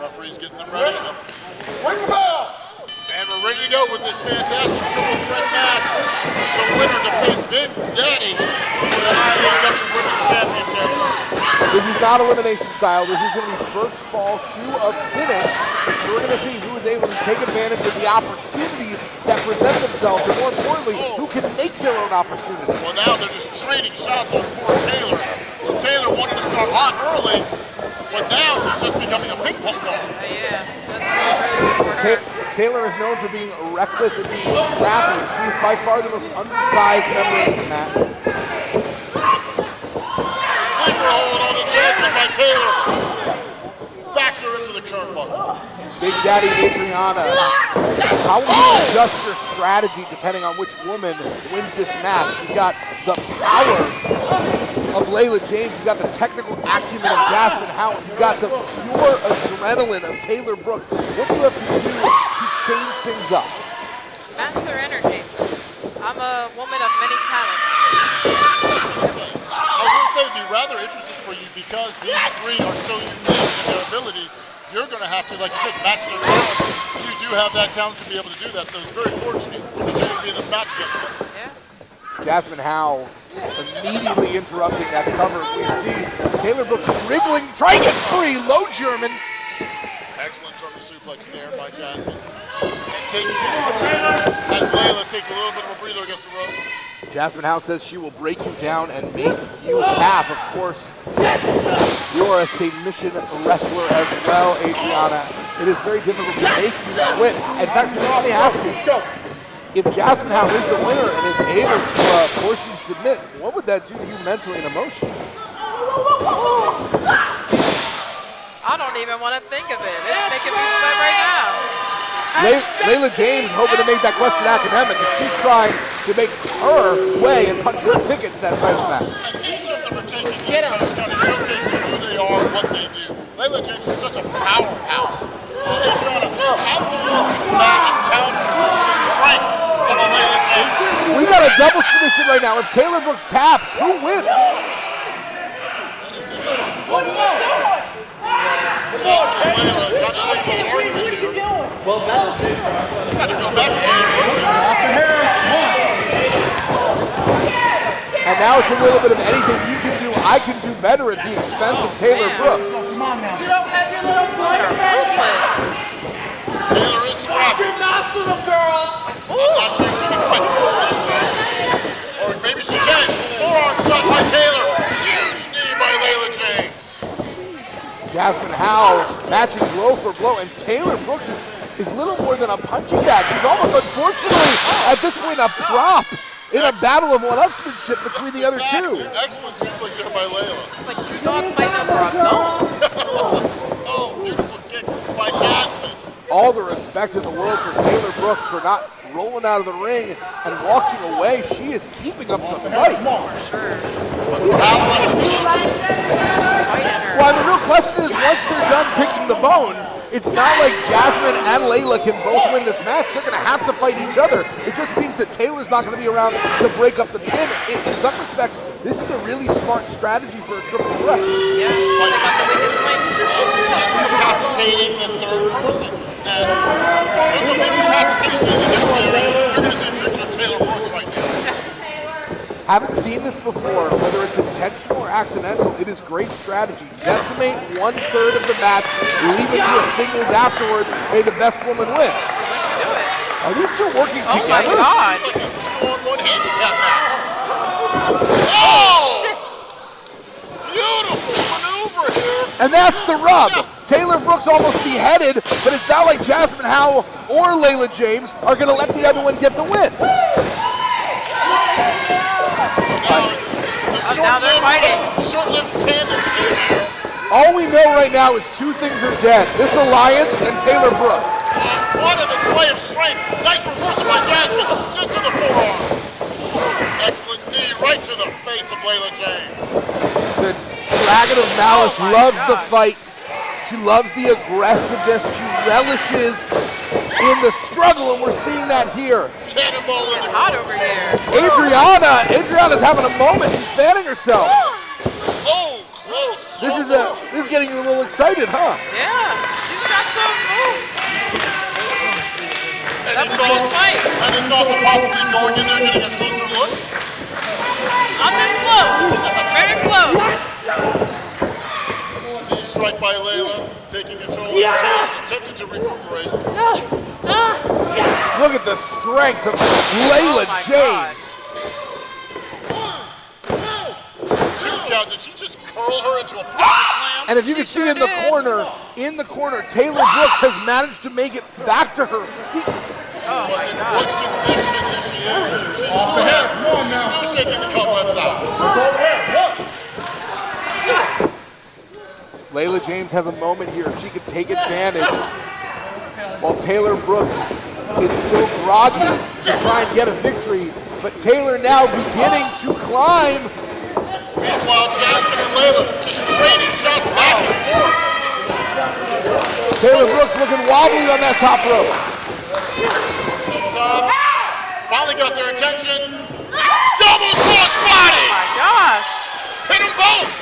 Referee's getting them ready. Ring the bell! And we're ready to go with this fantastic triple threat match. The winner to face Big Daddy for the IAW Women's Championship. This is not elimination style. This is going to be first fall to a finish. So we're going to see who is able to take advantage of the opportunities that present themselves, and more importantly, who can make their own opportunities. Well, now they're just trading shots on poor Taylor. Taylor wanted to start hot early, but now she's just becoming a ping pong ball. Yeah, that's really good for her. Taylor is known for being reckless and being scrappy, and she is by far the most undersized member of this match. Sleeper hold on the Jazmyne by Taylor. Backs her into the turnbuckle. Big Daddy Adrianna, how will you adjust your strategy depending on which woman wins this match? You've got the power of Laylah James, you've got the technical acumen of Jazmyne Howe, you've got the pure adrenaline of Taylor Brooks. What do you have to do to change things up? Match their energy. I'm a woman of many talents. I was going to say it'd be rather interesting for you because these three are so unique in their abilities. You're going to have to, like you said, match their talents. You do have that talent to be able to do that, so it's very fortunate that you're going to be in this match against them. Yeah. Jazmyne Howe immediately interrupting that cover. We see Taylor Brooks wriggling, trying to get free, low German. Excellent German suplex there by Jazmyne. And taking control as Laylah takes a little bit of a breather against the rope. Jazmyne Howe says she will break you down and make you tap. Of course, you are a submission wrestler as well, Adrianna. It is very difficult to make you quit. In fact, let me ask you, if Jazmyne Howe is the winner and is able to force you to submit, what would that do to you mentally and emotionally? I don't even want to think of it. It's making me sweat right now. Laylah James hoping to make that question academic as she's trying to make her way and punch her ticket to that title match. And each of them are taking their turns, kind of showcasing who they are, what they do. Laylah James is such a powerhouse. Adrianna, how do you combat and counter the strength of a Laylah James? We got a double submission right now. If Taylor Brooks taps, who wins? That is interesting. Jazmyne and Laylah kind of like a little argument here. Got to feel bad for Taylor Brooks here. And now it's a little bit of anything you can do, I can do better at the expense of Taylor Brooks. You don't have your little brother. Ruthless. Taylor is scrappy. You're not little girl. I'm not sure she can fight both these though. Or maybe she can. Forearm shot by Taylor. Huge knee by Laylah James. Jazmyne Howe matching blow for blow, and Taylor Brooks is little more than a punching bag. She's almost, unfortunately, at this point, a prop in a battle of one-upsmanship between the other two. Excellent suplex here by Laylah. It's like two dogs fighting over a bone. Oh, beautiful kick by Jazmyne. All the respect in the world for Taylor Brooks for not rolling out of the ring and walking away. She is keeping up the fight. Sure. But for how much Well, the real question is, once they're done picking the bones, it's not like Jazmyne and Laylah can both win this match. They're going to have to fight each other. It just means that Taylor's not going to be around to break up the pin. In some respects, this is a really smart strategy for a triple threat. Yeah. Like you said, Check out the weakest link. incapacitating the third person. And look up incapacitation in the dictionary. You're going to see a picture of Taylor Brooks right now. Haven't seen this before, whether it's intentional or accidental. It is great strategy. Decimate 1/3 of the match, leave it to a singles afterwards, may the best woman win. Let's do it. Are these two working Oh together? my God. It's like a 2-on-1 handicap match. Oh! Beautiful maneuver here. And that's the rub. Taylor Brooks almost beheaded, but it's not like Jazmyne Howe or Laylah James are going to let the other one get the win. Now they're fighting. The short-lived tandem team here. All we know right now is two things are dead. This alliance and Taylor Brooks. What a display of strength. Nice reversal by Jazmyne. Into the forearms. Excellent knee right to the face of Laylah James. The Dragon of Malice Oh my loves the God. fight. She loves the aggressiveness. She relishes in the struggle, and we're seeing that here. Cannonball in the Hot over here. Adrianna's having a moment. She's fanning herself. Oh, close. This is getting you a little excited, huh? Yeah. She's got some moves. Any That was a good thoughts? fight. Any thoughts of possibly going in there and getting a closer look? I'm this close. Very close. Knee strike by Laylah, taking control as Taylor's attempted to recuperate. Look at the strength of Laylah my James. Two count. Did she just curl her into a power slam? And if you can see in the corner, Taylor Brooks has managed to make it back to her feet. Oh my In God. what condition is she in? She's still shaking the cobwebs out. Laylah James has a moment here. If she could take advantage while Taylor Brooks is still groggy to try and get a victory. But Taylor now beginning to climb. Meanwhile, Jazmyne and Laylah just trading shots back and forth. Taylor Brooks looking wobbly on that top rope. Up top, finally got their attention. Double crossbody! Oh my gosh. Pin them both!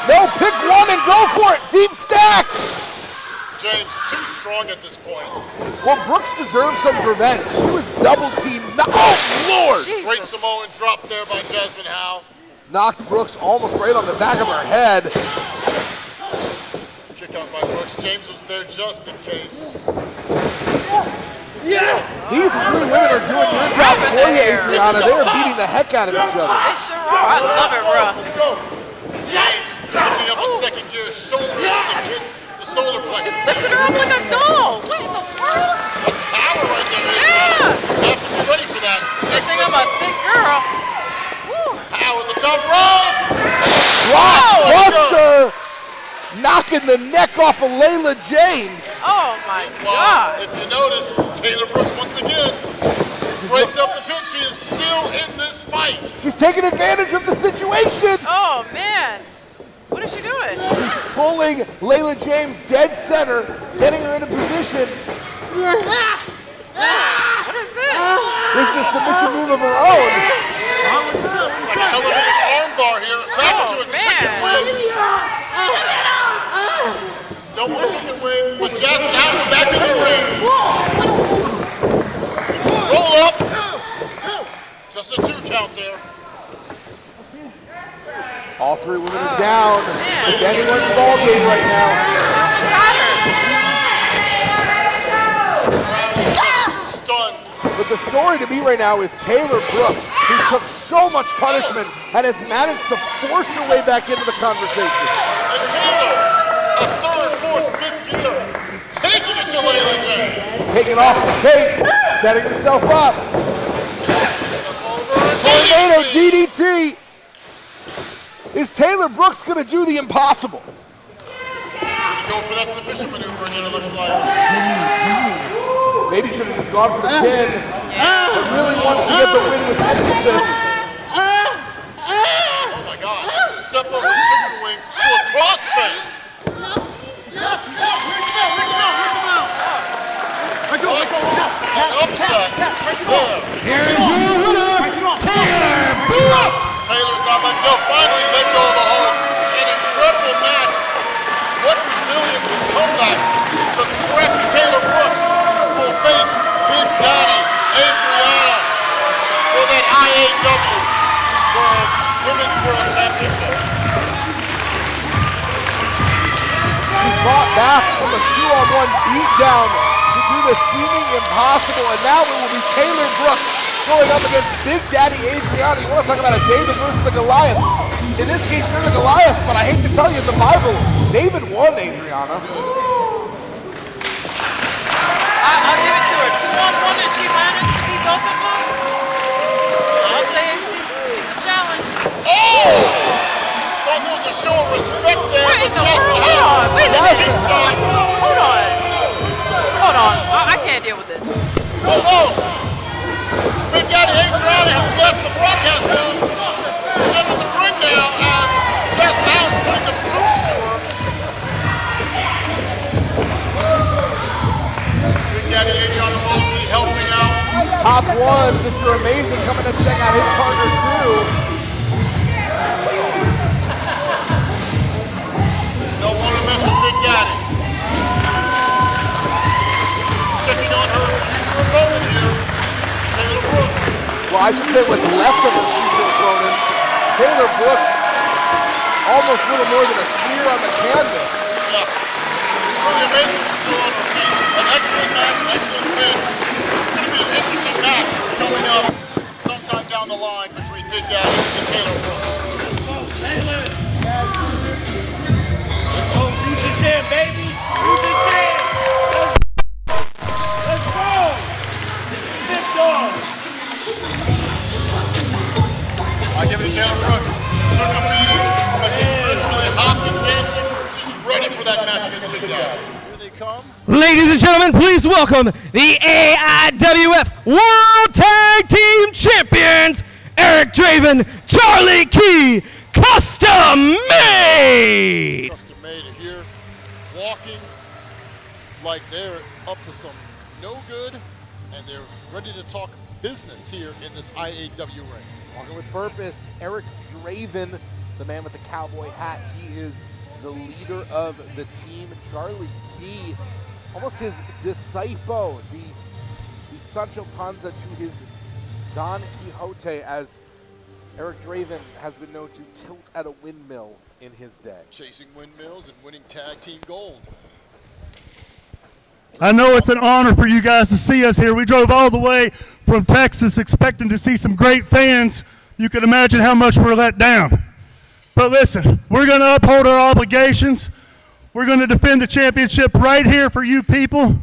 No, pick one and go for it. Deep stack. James too strong at this point. Well, Brooks deserves some revenge. She was double teamed. Oh, Lord. Jesus. Great Samoan drop there by Jazmyne Howe. Knocked Brooks almost right on the back of her head. Kick out by Brooks. James was there just in case. These three women are doing your job for you, Adrianna. They are beating the heck out of each other. They sure are. I love it, bro. James picking up a second gear, shoulder to the solar plexus. Lifted her up like a doll. What in the world? That's power right there. Yeah. You have to be ready for that. Good thing I'm a thick girl. Woo. Howe at the top rope. Blockbuster! knocking the neck off of Laylah James. Oh my God. If you notice, Taylor Brooks once again breaks up the pin. She is still in this fight. She's taking advantage of the situation. Oh man. What is she doing? She's pulling Laylah James dead center, getting her in a position. What is this? This is a submission move of her own. It's like an elevated armbar here. Back into a chicken wing. Double chicken wing with Jazmyne House back in the ring. Roll up. Just a 2 count there. All 3 women are down. It's anyone's ball game right now. Stunned. But the story to me right now is Taylor Brooks, who took so much punishment and has managed to force her way back into the conversation. And Taylor, a 3rd, 4th, 5th gear, taking it to Laylah James. Taking off the tape, setting herself up. Tornado DDT. Is Taylor Brooks going to do the impossible? Gonna go for that submission maneuver again, it looks like. Maybe should have just gone for the pin, but really wants to get the win with emphasis. Oh my God, just step over chicken wing to a crossface. What's an upset there? Here's your winner, Taylor Brooks. Taylor's not letting go, finally let go of the hold. An incredible match. What resilience and comeback. The scrappy Taylor Brooks will face Big Daddy Adrianna for that IAW Women's World Championship. She fought back from a 2-on-1 beatdown to do the seeming impossible, and now it will be Taylor Brooks going up against Big Daddy Adrianna. You want to talk about a David versus a Goliath. In this case, you're the Goliath, but I hate to tell you, in the Bible, David won Adrianna. I'll give it to her. 2-on-1 and she managed to beat both of them. I'll say she's a challenge. Oh! Thought there was a show of respect there. Wait a minute. Wait a minute. Shot. Hold on. Hold on. I can't deal with this. Oh no! Big Daddy Adrianna has left the broadcast booth. She's under the ring now as Jazmyne House putting the boots to her. Big Daddy Adrianna Mosley helping out. Top 1, Mr. Amazing coming to check out his partner too. Don't want to mess with Big Daddy. Checking on her future opponent here, Taylor Brooks. Well, I should say what's left of her future opponent. Taylor Brooks, almost little more than a smear on the canvas. Yeah. It's really amazing she's still on her feet. An excellent match, an excellent win. It's going to be an interesting match coming up sometime down the line between Big Daddy and Taylor Brooks. Taylor! Oh, who's the champ, baby? Who's the champ? Let's go! Big dog! I give it to Taylor Brooks. Took a beating, but she's literally hopping, dancing. She's ready for that match against Big Daddy. Here they come. Ladies and gentlemen, please welcome the AIWF World Tag Team Champions, Eric Draven, Charlie Key, Custom Made. Custom Made are here, walking like they're up to some no good, and they're ready to talk business here in this IAW ring. Walking with purpose, Eric Draven, the man with the cowboy hat. He is the leader of the team. Charlie Key, almost his disciple, the Sancho Panza to his Don Quixote, as Eric Draven has been known to tilt at a windmill in his day. Chasing windmills and winning tag team gold. I know it's an honor for you guys to see us here. We drove all the way from Texas expecting to see some great fans. You can imagine how much we're let down. But listen, we're going to uphold our obligations. We're going to defend the championship right here for you people.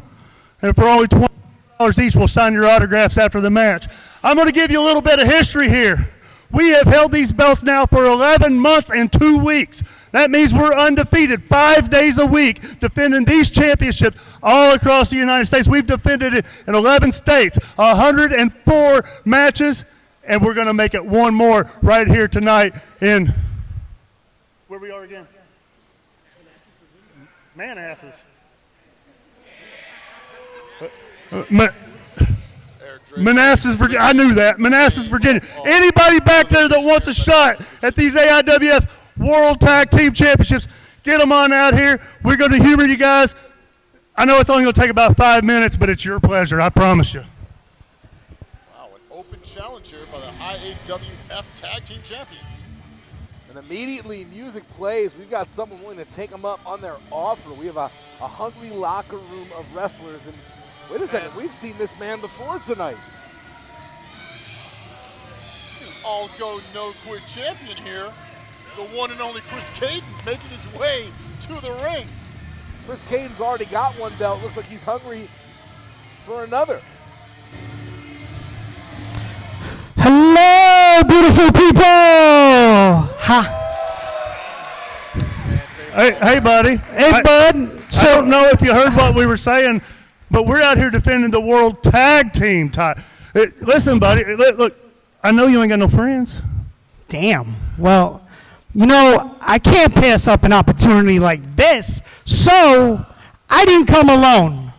And for only $20 each, we'll sign your autographs after the match. I'm going to give you a little bit of history here. We have held these belts now for 11 months and 2 weeks. That means we're undefeated 5 days a week defending these championships all across the United States. We've defended it in 11 states, 104 matches, and we're going to make it one more right here tonight in where we are again? Manassas. Manassas, Virginia. I knew that. Manassas, Virginia. Anybody back there that wants a shot at these AIWF World Tag Team Championships, get them on out here. We're going to humor you guys. I know it's only going to take about 5 minutes, but it's your pleasure. I promise you. Wow, an open challenge here by the IAWF Tag Team Champions. And immediately music plays. We've got someone willing to take them up on their offer. We have a hungry locker room of wrestlers. And wait a second, we've seen this man before tonight. All go no quit champion here. The one and only Chris Caden making his way to the ring. Chris Caden's already got one belt. Looks like he's hungry for another. Hello, beautiful people. Ha. Hey, buddy. Hey, bud. So, I don't know if you heard what we were saying, but we're out here defending the World Tag Team title. Listen, buddy. Look, I know you ain't got no friends. Damn. Well, you know, I can't pass up an opportunity like this, so I didn't come alone.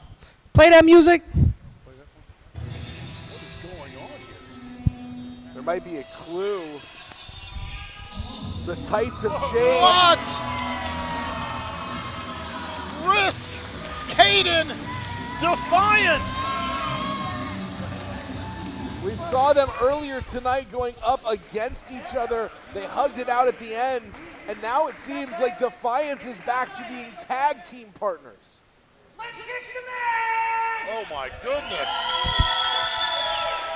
Play that music. What is going on here? There might be a clue. The tights have changed. What? Risk, Caden, Defiance. We saw them earlier tonight going up against each other. They hugged it out at the end, and now it seems like Defiance is back to being tag team partners. Oh my goodness.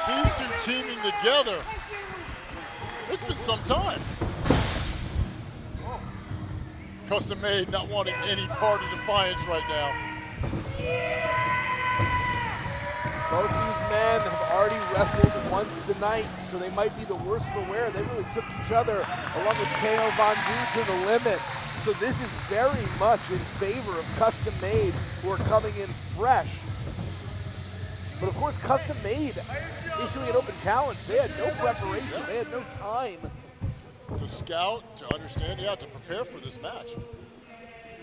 These two teaming together. It's been some time. Custom Made not wanting any part of Defiance right now. Both these men have already wrestled once tonight, so they might be the worse for wear. They really took each other, along with KO Von Du, to the limit. So this is very much in favor of Custom Made, who are coming in fresh. But of course, Custom Made issuing an open challenge. They had no preparation. They had no time to scout, to understand, to prepare for this match.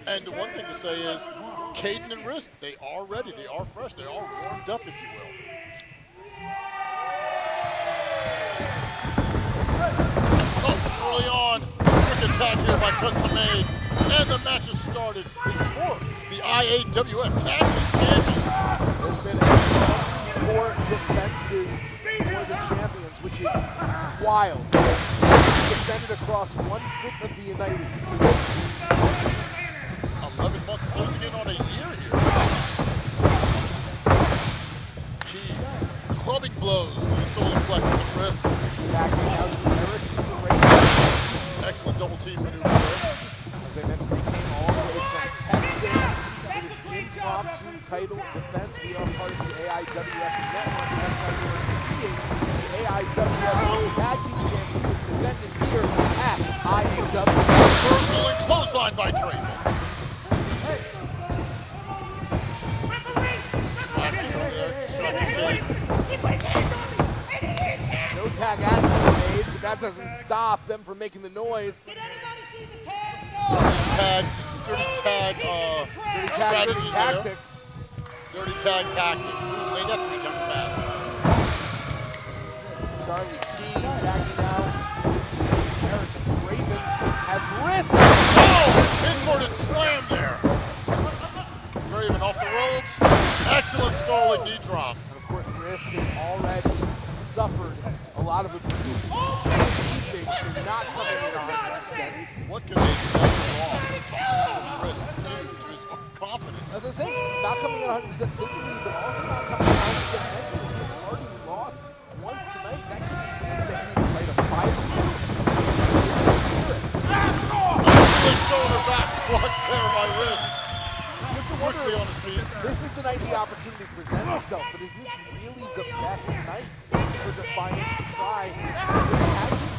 And the one thing to say is, Caden and Risk, they are ready, they are fresh, they are warmed up, if you will. Oh, early on, quick attack here by Custom Made, and the match has started. This is for the IAWF Tag Team Champions. There's been 4 defenses for the champions, which is wild. Defended across 1/5 of the United States. 11 months closing in on a year here. Key clubbing blows to the solar plexus of Risk. Tackling out to Eric Drake. Excellent double team maneuver there. As they mentioned, they came all the way from Texas with this impromptu title defense. We are part of the AIWF network, and that's why you are seeing the AIWF Tag Team Championship defended here at IAW. Reversal and clothesline by Draven. Distracting over there, distracting Cade. No tag actually made, but that doesn't stop them from making the noise. Dirty tag tactics. Dirty tag tactics. Ooh, say that 3 times fast. Charlie Key tagging out. Eric Draven has Risk. Oh! Inverted slam there. Draven off the ropes. Excellent stalling knee drop. And of course, Risk has already suffered a lot of abuse this evening, so not coming in 100%. What can make that loss from Risk do to his own confidence? As I say, not coming in 100% physically, but also not coming in 100% mentally. He's already lost once tonight. That could mean that he can light a fire here and continue spirits. Excellent shoulder back block there by Risk. You have to wonder, quickly on his feet. This is the night the opportunity presented itself, but is this really the best night for Defiance to try and win tag team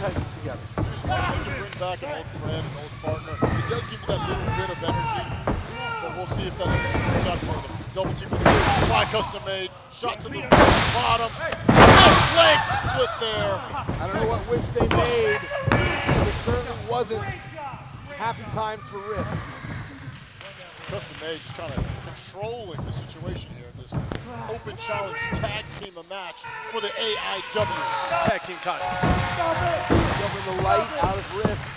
together. There's one thing to bring back an old friend, an old partner. It does give you that little bit of energy, but we'll see if that energy works out for them. Double team by Custom Made. Shot to the bottom. Split leg split there. I don't know what wish they made, but it certainly wasn't happy times for Risk. Custom Made just kind of controlling the situation here in this open challenge tag team match for the AIW tag team titles. Shoving the light out of Risk.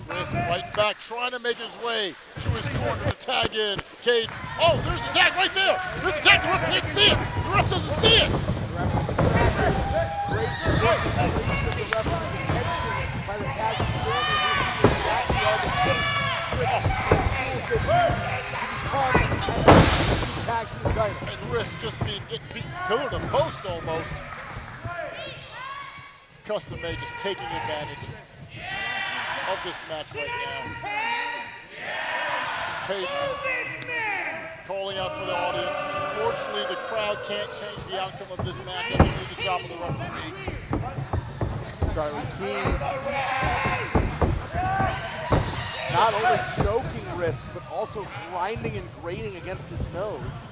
Risk fighting back, trying to make his way to his corner to tag in Cade. Oh, there's the tag right there. There's the tag. The ref can't see it. The ref doesn't see it. The ref is distracted. Great orchestration of the referee's attention by the tag team champions who are seeing exactly all the tips, tricks, and tools they use to become and win these tag team titles. And Risk just getting beaten pillar to post almost. Custom Made just taking advantage of this match right now. Caden calling out for the audience. Unfortunately, the crowd can't change the outcome of this match. That's only the job of the referee. Charlie Key not only choking Risk, but also grinding and grating against his nose.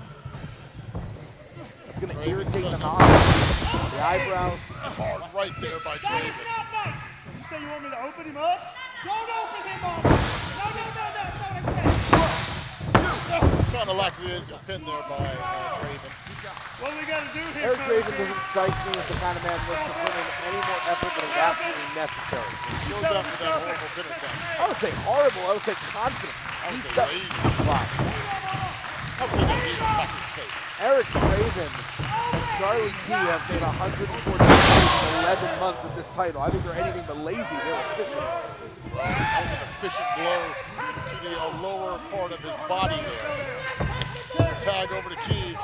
That's going to irritate the nostrils, the eyebrows. Hard right there by Draven. You say you want me to open him up? Don't open him up! No, that's not what I said. Kind of lacks the pin there by Draven. What we got to do here? Eric Draven doesn't strike me as the kind of man who looks to put in any more effort than is absolutely necessary. Showed up with that horrible pin attack. I would say horrible. I would say confident. I would say lazy. Wow. I would say that he back to his face. Eric Draven and Charlie Key have made 140 in 11 months of this title. I think they're anything but lazy. They're efficient. That was an efficient blow to the lower part of his body there. Tag over to Key.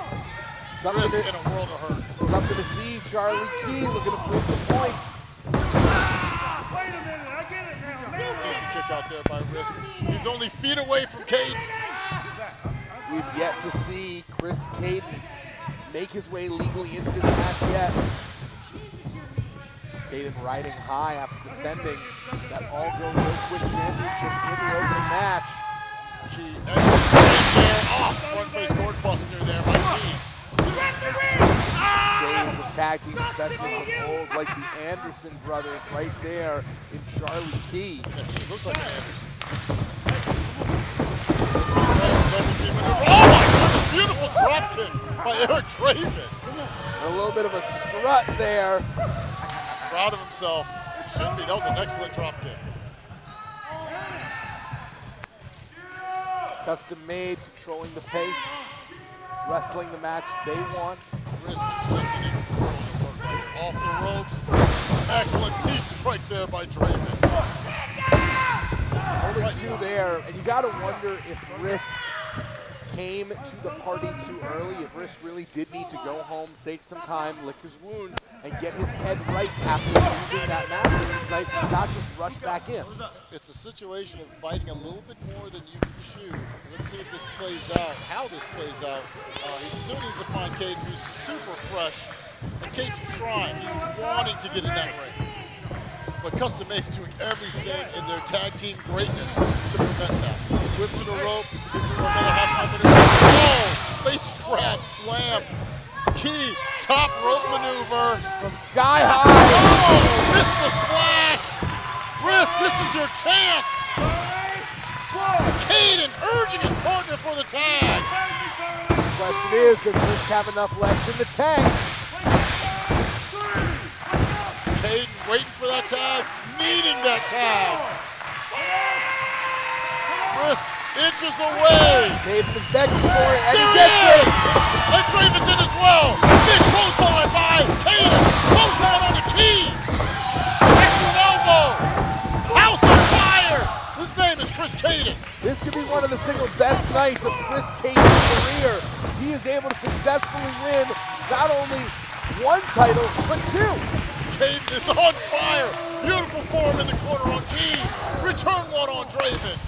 Risk in a world of hurt. Something to see. Charlie Key looking to prove the point. Wait a minute, I get it now. Decent kick out there by Risk. He's only feet away from Caden. We've yet to see Chris Caden make his way legally into this match yet. Caden riding high after defending that all-go no-quit championship in the opening match. Key, excellent right there. Off front face gourd buster there by Key. Shades of tag team specialists of old, like the Anderson brothers right there in Charlie Key. Yeah, he looks like an Anderson. Double team maneuver. Oh my goodness, beautiful drop kick by Eric Draven. A little bit of a strut there. Proud of himself. Should be. That was an excellent drop kick. Custom Made, controlling the pace, wrestling the match they want. Risk is just an incredible effort. Off the ropes. Excellent knee strike there by Draven. Only two there, and you got to wonder if Risk came to the party too early, if Risk really did need to go home, take some time, lick his wounds, and get his head right after losing that match tonight, not just rush back in. It's a situation of biting a little bit more than you can chew. Let's see if this plays out, how this plays out. He still needs to find Caden, who's super fresh, and Caden's trying. He's wanting to get in that ring. But Custom Made's doing everything in their tag team greatness to prevent that. Whip to the rope, looking for another half minute. Oh, face grab, slam. Key, top rope maneuver. From sky high. Oh, missed the splash. Risk, this is your chance. Caden urging his partner for the tag. The question is, does Risk have enough left in the tank? Caden waiting for that tag, needing that tag. Risk inches away. Caden is begging for it, and There he gets is! it. And Draven's in as well. Big clothesline by Caden. Clothesline on the Key. Excellent elbow. House of fire. His name is Chris Caden. This could be one of the single best nights of Chris Caden's career. He is able to successfully win not only one title, but two. Caden is on fire. Beautiful form in the corner on Key. Return one on Draven.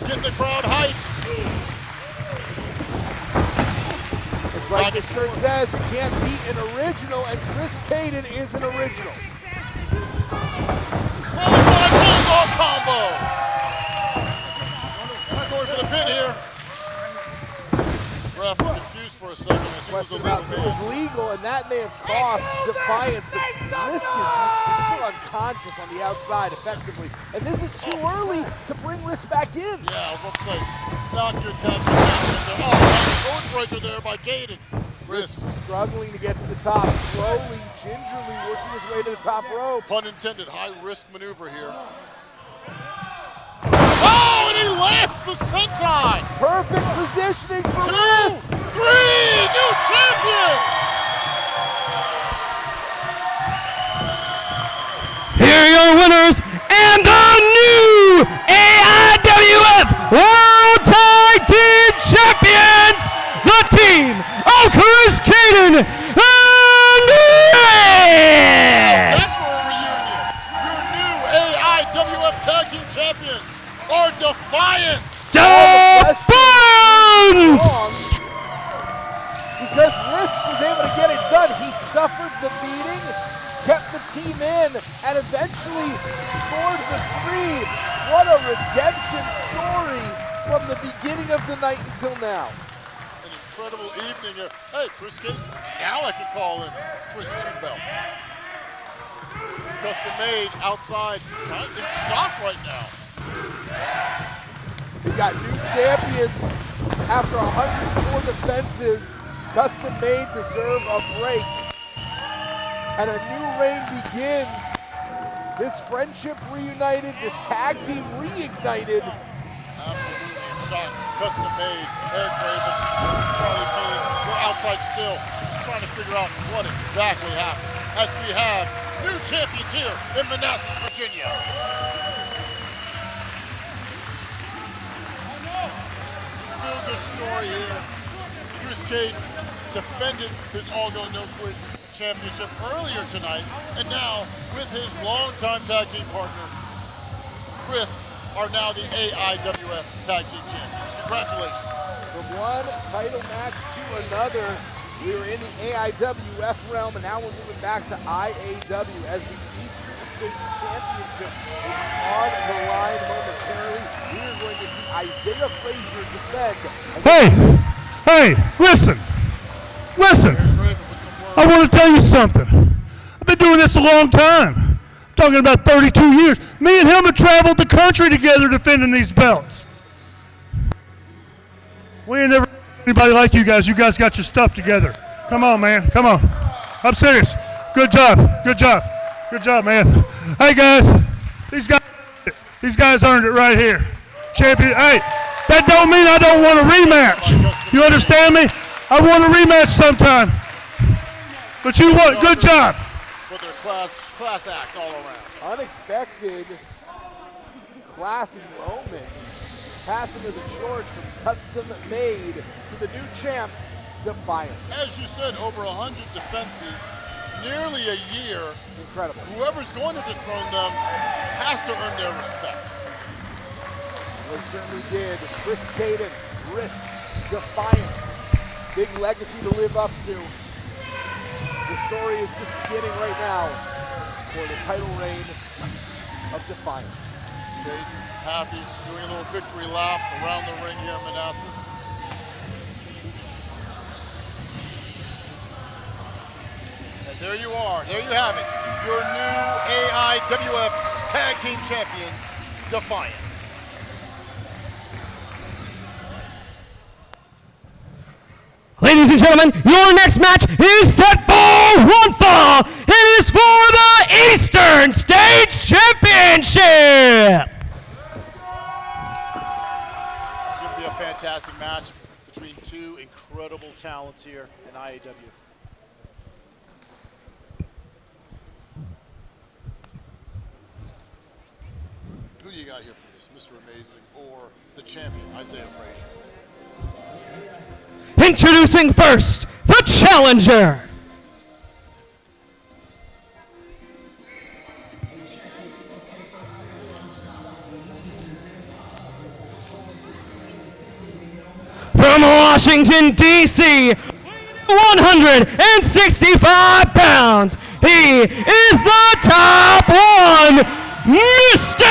Getting the crowd hyped. It's like the shirt says, you can't beat an original, and Chris Caden is an original. Clothesline bulldog combo. Going for the pin here. Ref confused for a second. Question about who was legal, and that may have cost Defiance, but Risk is still unconscious on the outside effectively. And this is too early to bring Risk back in. Yeah, I was about to say, knock your tag team match in there. Oh, that's a road breaker there by Caden. Risk struggling to get to the top, slowly, gingerly working his way to the top rope. Pun intended, high risk maneuver here. Oh, and he lands the senton. Perfect positioning for 2, Risk. 3, new champions. Here are your winners and the new AIWF World Tag Team Champions, the team of Chris Caden and Risk. That's for a reunion. Your new AIWF Tag Team Champions are Defiance. Defiance! Because Risk was able to get it done. He suffered the beating, kept the team in, and eventually scored the 3. What a redemption story from the beginning of the night until now. An incredible evening here. Hey, Chris Caden, now I can call him Chris Two Belts. Custom made outside, kind of in shock right now. We got new champions after 104 defenses. Custom made deserve a break. And a new reign begins. This friendship reunited, this tag team reignited. Absolutely in shock. Custom made, Eric Draven, Charlie Keys, we're outside still, just trying to figure out what exactly happened. As we have new champions here in Manassas, Virginia. Feel-good story here. Chris Caden defended his All Go No Quit championship earlier tonight, and now with his longtime tag team partner, Risk, are now the AIWF Tag Team Champions. Congratulations. From one title match to another, we were in the AIWF realm, and now we're moving back to IAW as the Eastern States Championship will be on the line momentarily. We are going to see Isaiah Frazier defend. Hey, listen. I want to tell you something. I've been doing this a long time. I'm talking about 32 years. Me and him have traveled the country together defending these belts. We ain't never anybody like you guys. You guys got your stuff together. Come on, man. Come on. I'm serious. Good job, man. Hey, guys. These guys earned it right here. Champion. Hey, that don't mean I don't want a rematch. You understand me? I want a rematch sometime. But you what? Good job. With their class acts all around. Unexpected, classy moment. Passing of the torch from Custom Made to the new champs, Defiance. As you said, over 100 defenses, nearly a year. Incredible. Whoever's going to dethrone them has to earn their respect. They certainly did. Chris Caden, Risk, Defiance. Big legacy to live up to. The story is just beginning right now for the title reign of Defiance. Caden, happy, doing a little victory lap around the ring here in Manassas. And there you are, there you have it. Your new AIWF Tag Team Champions, Defiance. Ladies and gentlemen, your next match is set for one fall. It is for the Eastern States Championship. It's going to be a fantastic match between two incredible talents here in IAW. Who do you got here for this, Mr. Amazing or the champion, Isaiah Frazier? Introducing first, the challenger. From Washington, D.C., 165 pounds. He is the top one, Mr.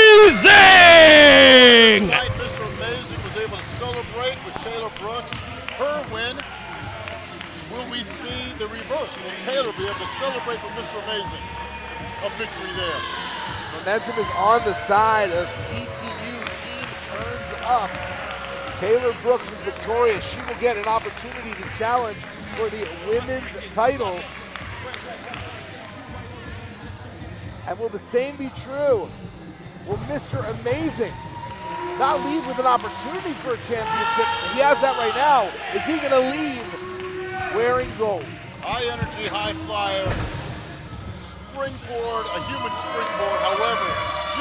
Amazing! Tonight, Mr. Amazing was able to celebrate with Taylor Brooks. Her win. Will we see the reverse? Will Taylor be able to celebrate with Mr. Amazing? A victory there. Momentum is on the side of TTU. Team turns up. Taylor Brooks is victorious. She will get an opportunity to challenge for the women's title. And will the same be true? Will Mr. Amazing not leave with an opportunity for a championship? He has that right now. Is he going to leave wearing gold? High energy, high flyer, springboard, a human springboard. However,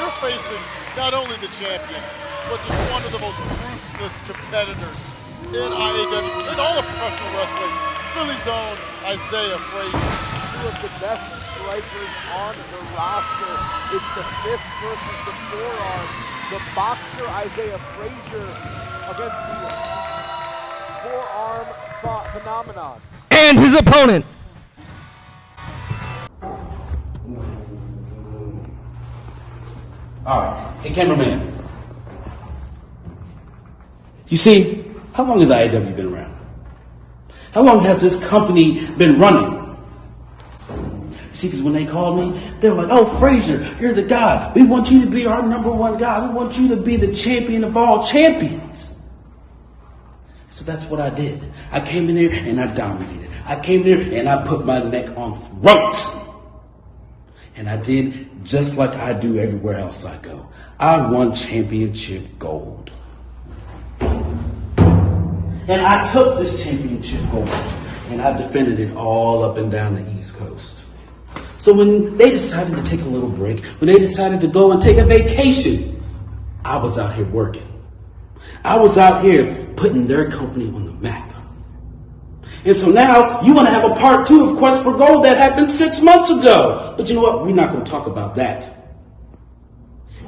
you're facing not only the champion, but just one of the most ruthless competitors in IAW, in all of professional wrestling, Philly's own Isaiah Frazier. Two of the best strikers on the roster. It's the fist versus the forearm. The boxer Isaiah Frazier against the forearm phenomenon. And his opponent. All right, hey cameraman. You see, how long has IAW been around? How long has this company been running? You see, because when they called me, they were like, oh, Frazier, you're the guy. We want you to be our #1 guy. We want you to be the champion of all champions. So that's what I did. I came in there and I dominated. I came there and I put my neck on throats. And I did just like I do everywhere else I go. I won championship gold. And I took this championship gold and I defended it all up and down the East Coast. So when they decided to take a little break, when they decided to go and take a vacation, I was out here working. I was out here putting their company on the map. And so now you want to have a part 2 of Quest for Gold that happened 6 months ago. But you know what? We're not going to talk about that.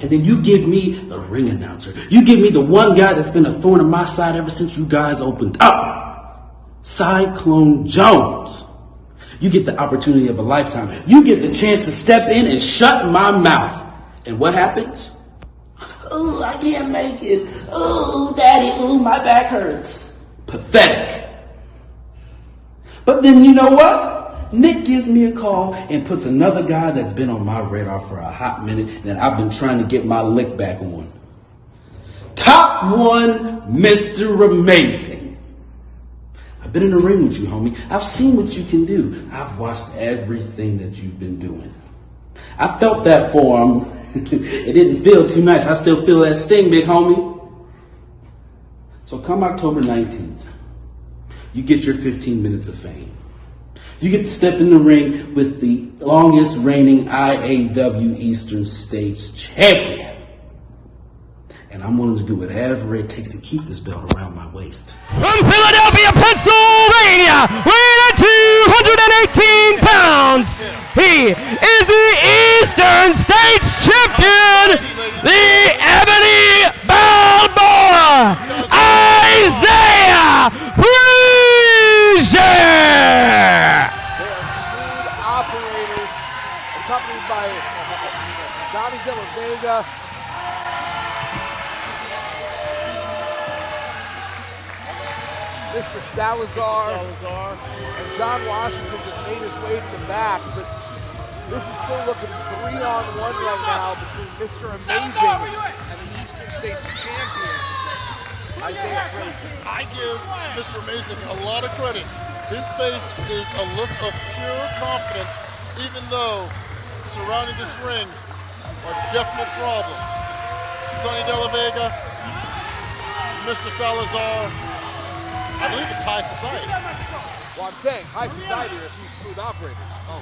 And then you give me the ring announcer. You give me the one guy that's been a thorn in my side ever since you guys opened up. Cyclone Jones. You get the opportunity of a lifetime. You get the chance to step in and shut my mouth. And what happens? Oh, I can't make it. Oh, daddy, oh, my back hurts. Pathetic. But then you know what? Nick gives me a call and puts another guy that's been on my radar for a hot minute that I've been trying to get my lick back on. Top 1, Mr. Amazing. I've been in the ring with you, homie. I've seen what you can do. I've watched everything that you've been doing. I felt that forearm. It didn't feel too nice. I still feel that sting, big homie. So come October 19th, you get your 15 minutes of fame. You get to step in the ring with the longest reigning IAW Eastern States champion. And I'm willing to do whatever it takes to keep this belt around my waist. From Philadelphia, Pennsylvania, weighing at 218 pounds, he is the Eastern States champion, the Ebony Balboa, Isaiah Frazier. They are smooth operators, accompanied by Johnny De La Vega. Mr. Salazar, and John Washington just made his way to the back, but this is still looking 3-on-1 right now between Mr. Amazing and the Eastern States champion, Isaiah Frazier. I give Mr. Amazing a lot of credit. His face is a look of pure confidence, even though surrounding this ring are definite problems. Sonny De La Vega, Mr. Salazar, I believe it's high society. Well, I'm saying high society are a few smooth operators. Oh,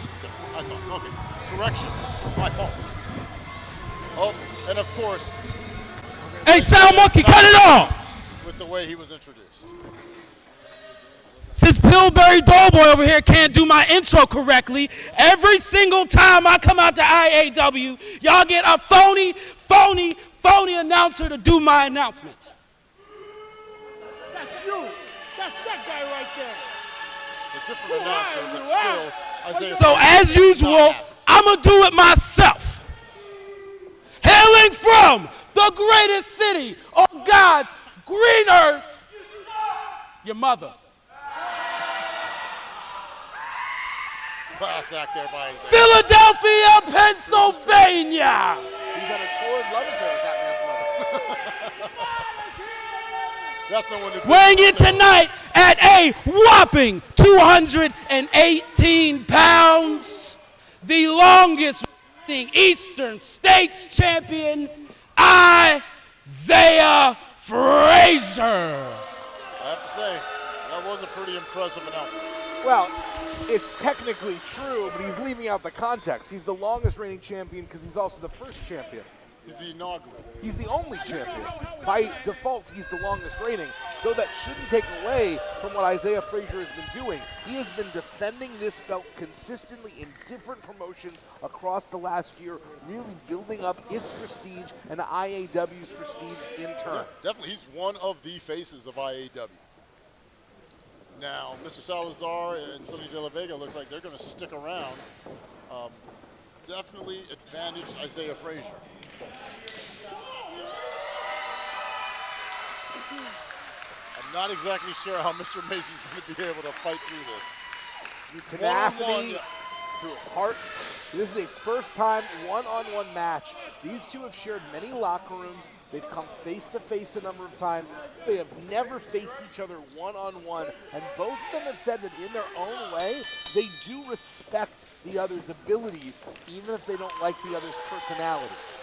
I thought, okay. Correction, my fault. Oh, and of course. Hey, Sound Monkey, cut it off! With the way he was introduced. Since Pillsbury Doughboy over here can't do my intro correctly, every single time I come out to IAW, y'all get a phony announcer to do my announcement. right there. It's a different announcer, but still, Isaiah. So as usual, I'm going to do it myself. Hailing from the greatest city on God's green earth, your mother. Class act there by Isaiah. Philadelphia, Pennsylvania. He's on a torrid love affair with that man's mother. That's no one to Weighing in tonight at a whopping 218 pounds, the longest reigning Eastern States champion, Isaiah Frazier. I have to say, that was a pretty impressive announcement. Well, it's technically true, but he's leaving out the context. He's the longest reigning champion because he's also the first champion. He's the inaugural. He's the only champion. By default, he's the longest reigning, though that shouldn't take away from what Isaiah Frazier has been doing. He has been defending this belt consistently in different promotions across the last year, really building up its prestige and the IAW's prestige in turn. Yeah, definitely, he's one of the faces of IAW. Now, Mr. Salazar and Sonny De La Vega looks like they're going to stick around. Definitely advantage Isaiah Frazier. I'm not exactly sure how Mr. Mason's going to be able to fight through this. Through tenacity, through heart. This is a first-time one-on-one match. These two have shared many locker rooms. They've come face-to-face a number of times. They have never faced each other one-on-one, and both of them have said that in their own way, they do respect the other's abilities, even if they don't like the other's personalities.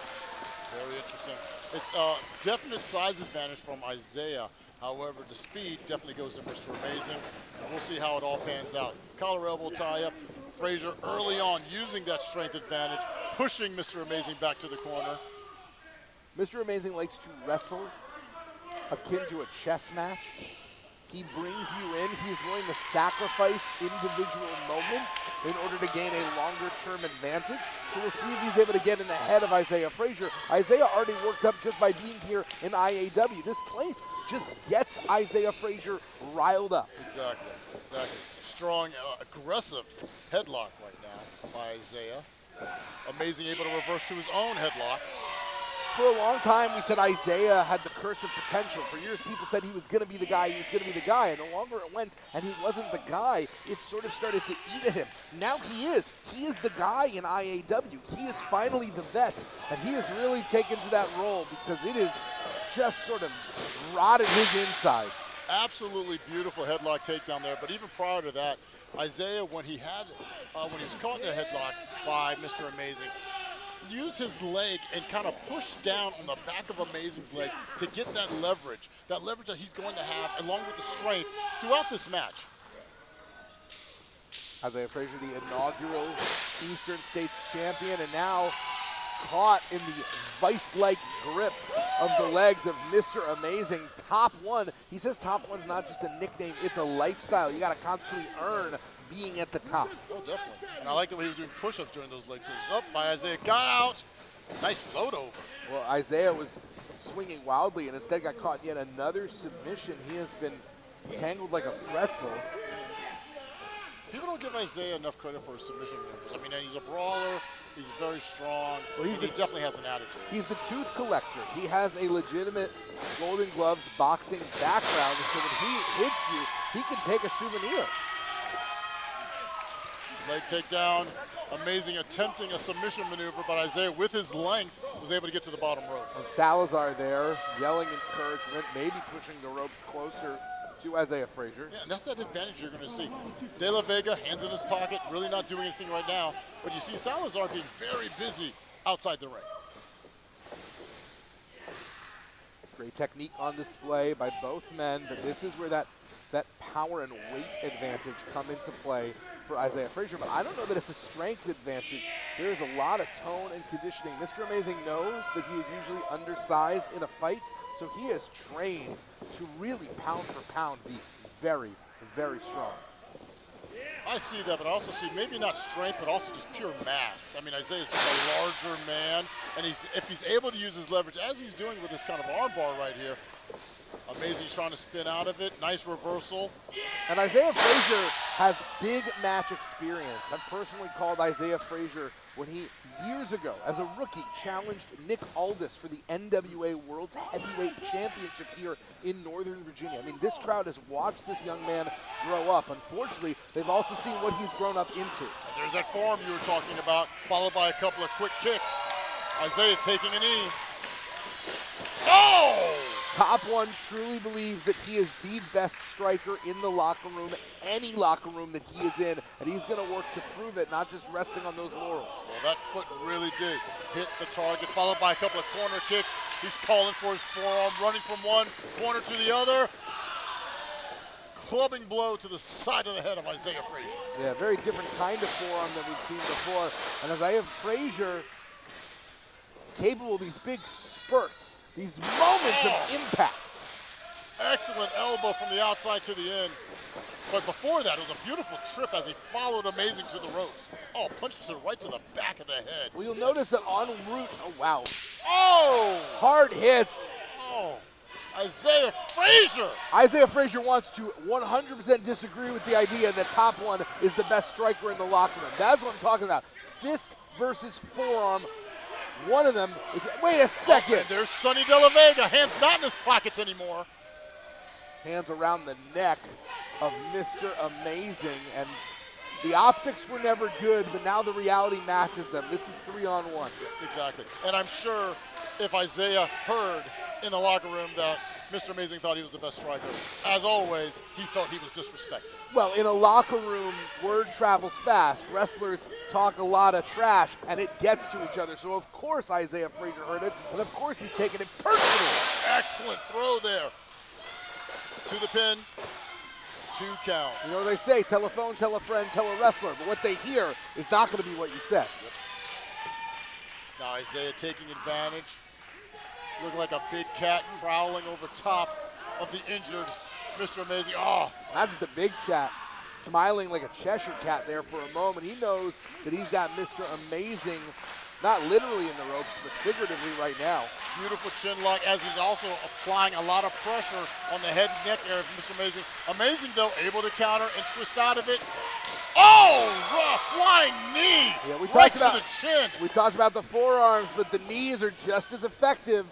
Very interesting. It's a definite size advantage from Isaiah. However, the speed definitely goes to Mr. Amazing. We'll see how it all pans out. Collar elbow tie-up. Frazier early on using that strength advantage, pushing Mr. Amazing back to the corner. Mr. Amazing likes to wrestle akin to a chess match. He brings you in. He's willing to sacrifice individual moments in order to gain a longer-term advantage. So we'll see if he's able to get in the head of Isaiah Frazier. Isaiah already worked up just by being here in IAW. This place just gets Isaiah Frazier riled up. Exactly. Strong, aggressive headlock right now by Isaiah. Amazing, able to reverse to his own headlock. For a long time, we said Isaiah had the curse of potential. For years, people said he was going to be the guy, and the longer it went and he wasn't the guy, it sort of started to eat at him. Now he is. He is the guy in IAW. He is finally the vet, and he has really taken to that role because it is just sort of rotted his insides. Absolutely beautiful headlock takedown there, but even prior to that, Isaiah, when he was caught in a headlock by Mr. Amazing, used his leg and kind of pushed down on the back of Amazing's leg to get that leverage that he's going to have along with the strength throughout this match. Isaiah Frazier, the inaugural Eastern States champion, and now caught in the vice-like grip of the legs of Mr. Amazing. Top one. He says top one's not just a nickname, it's a lifestyle. You got to constantly earn being at the top. Oh, definitely. And I like the way he was doing push-ups during those leg switches. Up by Isaiah, got out. Nice float over. Well, Isaiah was swinging wildly and instead got caught in yet another submission. He has been tangled like a pretzel. People don't give Isaiah enough credit for his submission moves. I mean, he's a brawler. He's very strong. Well, he definitely has an attitude. He's the tooth collector. He has a legitimate Golden Gloves boxing background, and so when he hits you, he can take a souvenir. Leg takedown. Amazing, attempting a submission maneuver, but Isaiah, with his length, was able to get to the bottom rope. And Salazar there, yelling encouragement, maybe pushing the ropes closer to Isaiah Frazier. Yeah, and that's that advantage you're going to see. De La Vega, hands in his pocket, really not doing anything right now. But you see Salazar being very busy outside the ring. Great technique on display by both men, but this is where that power and weight advantage come into play for Isaiah Frazier. But I don't know that it's a strength advantage. There is a lot of tone and conditioning. Mr. Amazing knows that he is usually undersized in a fight, so he has trained to really pound for pound be very, very strong. I see that, but I also see maybe not strength, but also just pure mass. I mean, Isaiah's just a larger man, and if he's able to use his leverage, as he's doing with this kind of armbar right here, Amazing trying to spin out of it. Nice reversal. And Isaiah Frazier has big match experience. I've personally called Isaiah Frazier when he, years ago, as a rookie, challenged Nick Aldis for the NWA World's Heavyweight Championship here in Northern Virginia. I mean, this crowd has watched this young man grow up. Unfortunately, they've also seen what he's grown up into. There's that forearm you were talking about, followed by a couple of quick kicks. Isaiah taking a knee. Oh! Top One truly believes that he is the best striker in the locker room, any locker room that he is in, and he's going to work to prove it, not just resting on those laurels. Well, that foot really did hit the target, followed by a couple of corner kicks. He's calling for his forearm, running from one corner to the other. Clubbing blow to the side of the head of Isaiah Frazier. Yeah, very different kind of forearm than we've seen before. And Isaiah Frazier, capable of these big spurts, these moments of impact. Excellent elbow from the outside to the end. But before that, it was a beautiful trip as he followed Amazing to the ropes. Oh, punch right to the back of the head. Well, you'll notice that en route, oh wow. Oh! Hard hits. Oh, Isaiah Frazier. Isaiah Frazier wants to 100% disagree with the idea that Top One is the best striker in the locker room. That's what I'm talking about. Fist versus forearm. One of them is, wait a second. Oh, there's Sonny De La Vega, hands not in his pockets anymore. Hands around the neck of Mr. Amazing, and the optics were never good, but now the reality matches them. This is 3-on-1. Yeah, exactly, and I'm sure if Isaiah heard in the locker room that Mr. Amazing thought he was the best striker, as always, he felt he was disrespected. Well, in a locker room, word travels fast. Wrestlers talk a lot of trash, and it gets to each other. So, of course, Isaiah Frazier heard it, and of course he's taking it personally. Excellent throw there. To the pin. 2 count. You know what they say, tell a phone, tell a friend, tell a wrestler. But what they hear is not going to be what you said. Yep. Now Isaiah taking advantage. Looking like a big cat prowling over top of the injured Mr. Amazing. Oh! That's the big chat, smiling like a Cheshire cat there for a moment. He knows that he's got Mr. Amazing, not literally in the ropes, but figuratively right now. Beautiful chin lock as he's also applying a lot of pressure on the head and neck area of Mr. Amazing. Amazing, though, able to counter and twist out of it. Oh, flying knee right to the chin. We talked about the forearms, but the knees are just as effective.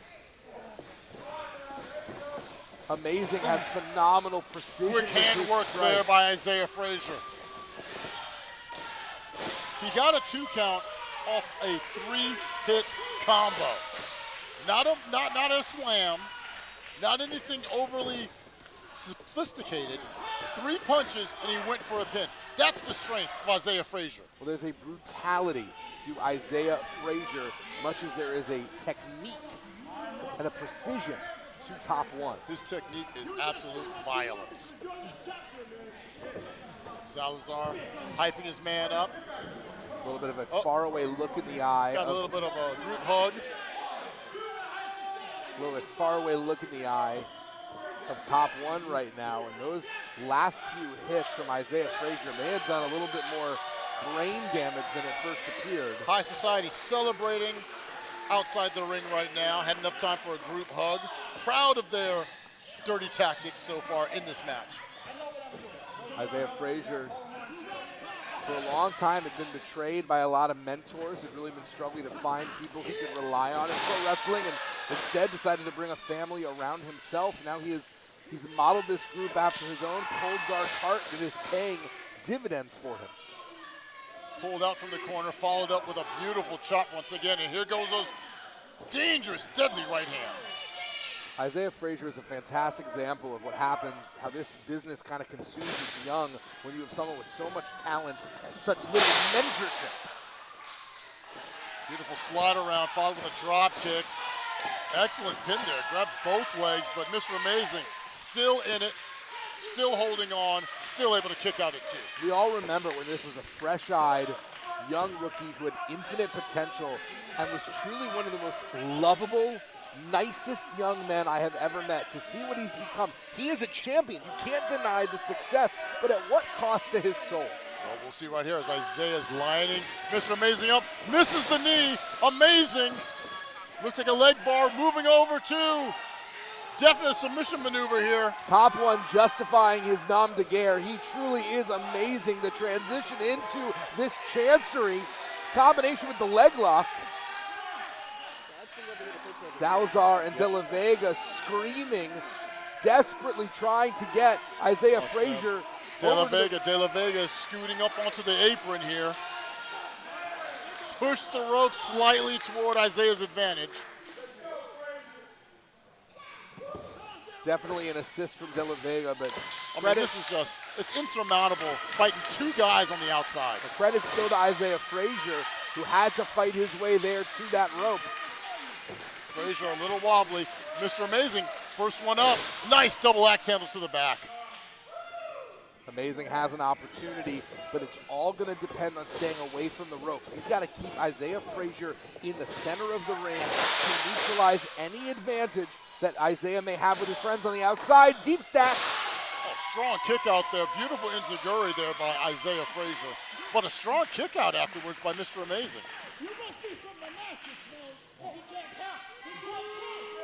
Amazing has phenomenal precision. Quick handwork there by Isaiah Frazier. He got a 2 count off a 3-hit combo. Not a slam, not anything overly sophisticated. 3 punches and he went for a pin. That's the strength of Isaiah Frazier. Well, there's a brutality to Isaiah Frazier, much as there is a technique and a precision to Top One. His technique is absolute violence. Salazar hyping his man up. A little bit of a faraway look in the eye. Got a little bit of a group hug. A little bit faraway look in the eye of Top One right now. And those last few hits from Isaiah Frazier may have done a little bit more brain damage than it first appeared. High Society celebrating outside the ring right now. Had enough time for a group hug. Proud of their dirty tactics so far in this match. Isaiah Frazier, for a long time, had been betrayed by a lot of mentors. Had really been struggling to find people he could rely on in pro wrestling, and instead decided to bring a family around himself. Now he's modeled this group after his own cold, dark heart that is paying dividends for him. Pulled out from the corner, followed up with a beautiful chop once again, and here goes those dangerous, deadly right hands. Isaiah Frazier is a fantastic example of what happens, how this business kind of consumes its young when you have someone with so much talent and such little mentorship. Beautiful slide around, followed with a drop kick. Excellent pin there, grabbed both legs, but Mr. Amazing still in it, still holding on, still able to kick out at 2. We all remember when this was a fresh-eyed young rookie who had infinite potential and was truly one of the most lovable, nicest young men I have ever met. To see what he's become. He is a champion. You can't deny the success, but at what cost to his soul? Well, we'll see right here as Isaiah's lining Mr. Amazing up, misses the knee. Amazing. Looks like a leg bar moving over to Definite submission maneuver here. Top one justifying his nom de guerre. He truly is amazing. The transition into this chancery combination with the leg lock. Salazar and De La Vega screaming, desperately trying to get Isaiah Frazier. De La Vega is scooting up onto the apron here. Push the rope slightly toward Isaiah's advantage. Definitely an assist from De La Vega, but this is just, it's insurmountable, fighting two guys on the outside. The credit still to Isaiah Frazier, who had to fight his way there to that rope. Frazier a little wobbly. Mr. Amazing, first one up. Nice double axe handle to the back. Amazing has an opportunity, but it's all going to depend on staying away from the ropes. He's got to keep Isaiah Frazier in the center of the ring to neutralize any advantage that Isaiah may have with his friends on the outside. Deep stack. Oh, strong kick out there. Beautiful enziguri there by Isaiah Frazier. But a strong kick out afterwards by Mr. Amazing.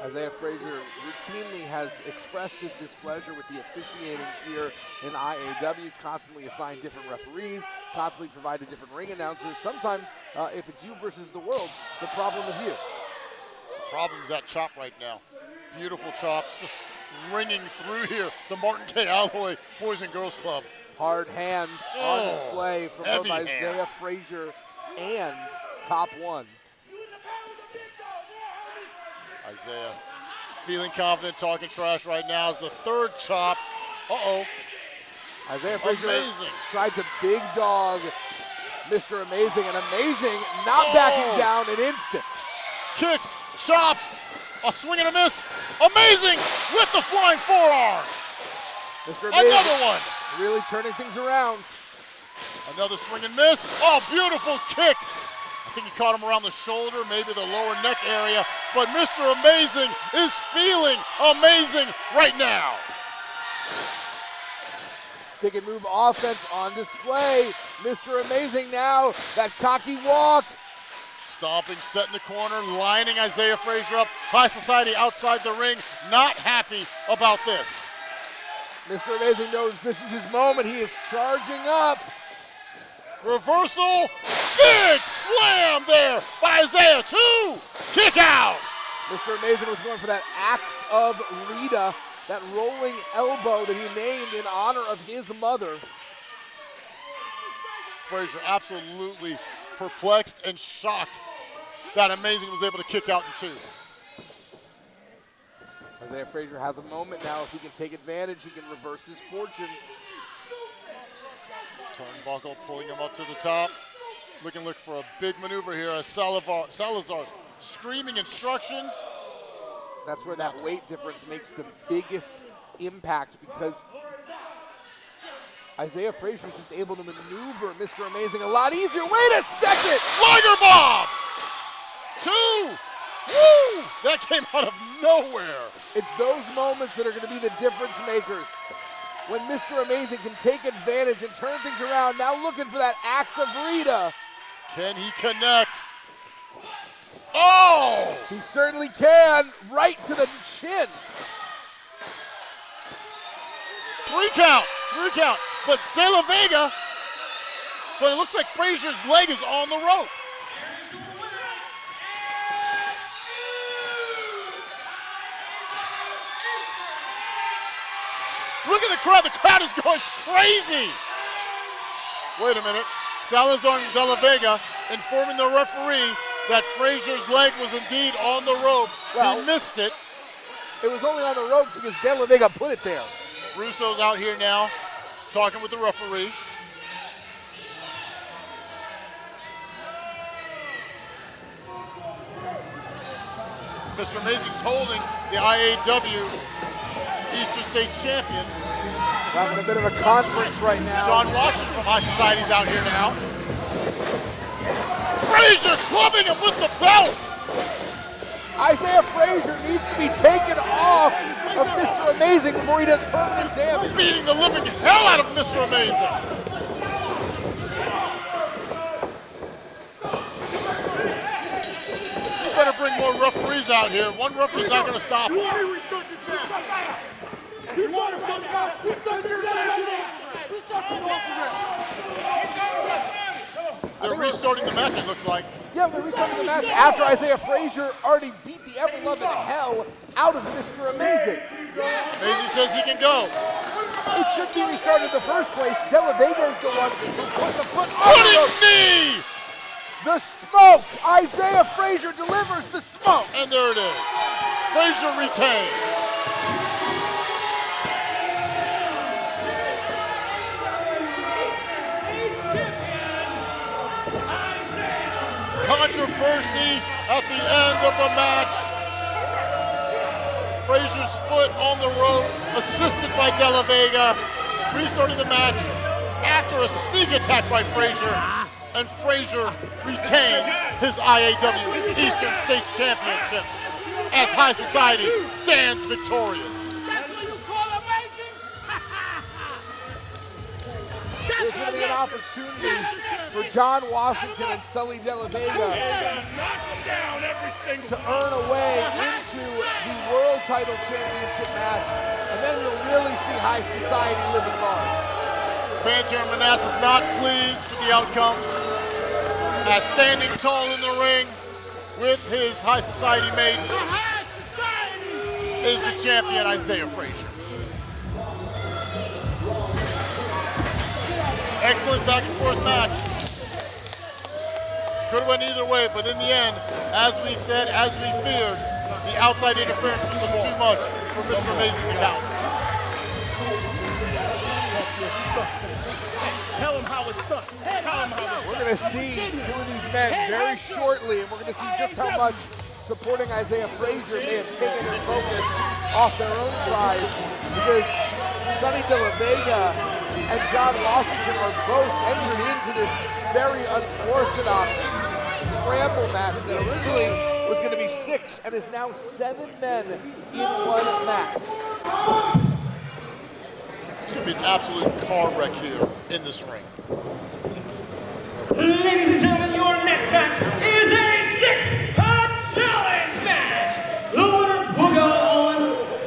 Isaiah Frazier routinely has expressed his displeasure with the officiating here in IAW, constantly assigned different referees, constantly provided different ring announcers. Sometimes, if it's you versus the world, the problem is you. The problem is that chop right now. Beautiful chops, just ringing through here. The Martin K. Alloy Boys and Girls Club. Hard hands on display from both Isaiah Frazier and Top One. Isaiah feeling confident, talking trash right now as the third chop. Isaiah Frazier tried to big dog Mr. Amazing, and Amazing not backing down an instant. Kicks, chops, a swing and a miss. Amazing with the flying forearm. Mr. Amazing, another one. Really turning things around. Another swing and miss. Oh, beautiful kick. I think he caught him around the shoulder, maybe the lower neck area. But Mr. Amazing is feeling amazing right now. Stick and move offense on display. Mr. Amazing now, that cocky walk. Stomping, set in the corner, lining Isaiah Frazier up. High Society outside the ring, not happy about this. Mr. Amazing knows this is his moment. He is charging up. Reversal, big slam there by Isaiah, 2, kick out. Mr. Amazing was going for that axe of Rita, that rolling elbow that he named in honor of his mother. Frazier absolutely perplexed and shocked that Amazing was able to kick out in 2. Isaiah Frazier has a moment now. If he can take advantage, he can reverse his fortunes. Turnbuckle pulling him up to the top. Look for a big maneuver here as Salazar's screaming instructions. That's where that weight difference makes the biggest impact, because Isaiah Frazier is just able to maneuver Mr. Amazing a lot easier. Wait a second! Liger bomb! 2! Woo! That came out of nowhere. It's those moments that are going to be the difference makers. When Mr. Amazing can take advantage and turn things around. Now looking for that axe of Rita. Can he connect? Oh! He certainly can. Right to the chin. 3 count. But De La Vega, but it looks like Frazier's leg is on the rope. Look at the crowd. The crowd is going crazy. Wait a minute. Salazar and De La Vega informing the referee that Frazier's leg was indeed on the rope. Well, he missed it. It was only on the ropes because De La Vega put it there. Russo's out here now, talking with the referee. Mr. Amazing's holding the IAW Eastern States champion. We're having a bit of a conference right now. John Washington from High Society's out here now. Frazier clubbing him with the belt. Isaiah Frazier needs to be taken off of Mr. Amazing before he does permanent damage. Beating the living hell out of Mr. Amazing. You better bring more referees out here. One referee's not going to stop him. They're restarting the match, it looks like. Yeah, they're restarting the match after Isaiah Frazier already beat the ever-loving hell out of Mr. Amazing. Amazing says he can go. It should be restarted in the first place. De La Vega is the one who put the foot on the Running ropes. knee! The smoke! Isaiah Frazier delivers the smoke! And there it is. Frazier retains. Controversy at the end of the match. Frazier's foot on the ropes, assisted by De La Vega. Restarting the match after a sneak attack by Frazier. And Frazier retains his IAW Eastern States Championship as High Society stands victorious. There's going to be an opportunity for John Washington and Sully De La Vega to earn a way into the World Title Championship match, and then you'll really see High Society living large. Fans here in Manassas not pleased with the outcome, as standing tall in the ring with his High Society mates is the champion, Isaiah Frazier. Excellent back and forth match. Could have went either way, but in the end, as we said, as we feared, the outside interference was just too much for Mr. Amazing to count. Tell him how it's done. We're going to see two of these men very shortly, and we're going to see just how much supporting Isaiah Frazier may have taken their focus off their own prize, because Sonny De La Vega and John Washington are both entered into this very unorthodox scramble match that originally was going to be 6 and is now 7 men in one match. It's going to be an absolute car wreck here in this ring. Ladies and gentlemen, your next match is a 6-part challenge match. The winner will go on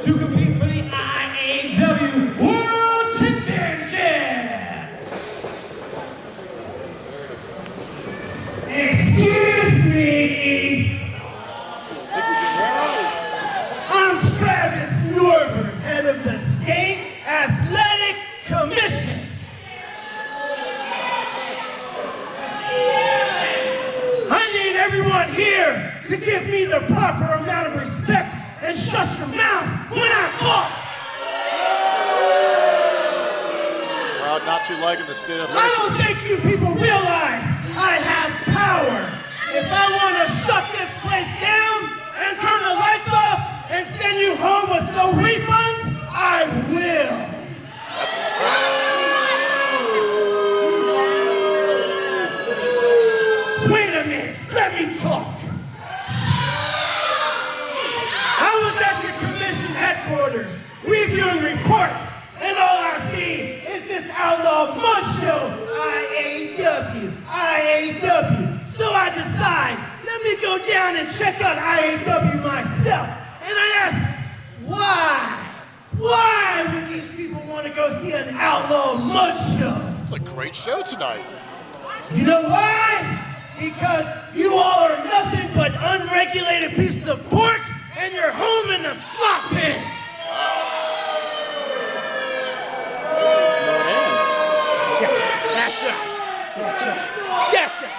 to compete for the IAW World Championship. Excuse me. I'm Travis Norbert, head of the State Athletic Commission. I need everyone here to give me the proper amount of respect and shut your mouth when I talk. Crowd not too liking the State I Athletic don't Commission. think you people realize I have power. If I want to shut this place down and turn the lights off and send you home with no refunds, I will. That's it. Wait a minute, let me talk. I was at the commission headquarters reviewing reports, and all I see is this outlaw mud show, IAW. So I decide, let me go down and check out IAW myself. And I ask, why? Why would these people want to go see an outlaw mud show? It's a great show tonight. You know why? Because you all are nothing but unregulated pieces of pork, and you're home in the slop pen. That's right.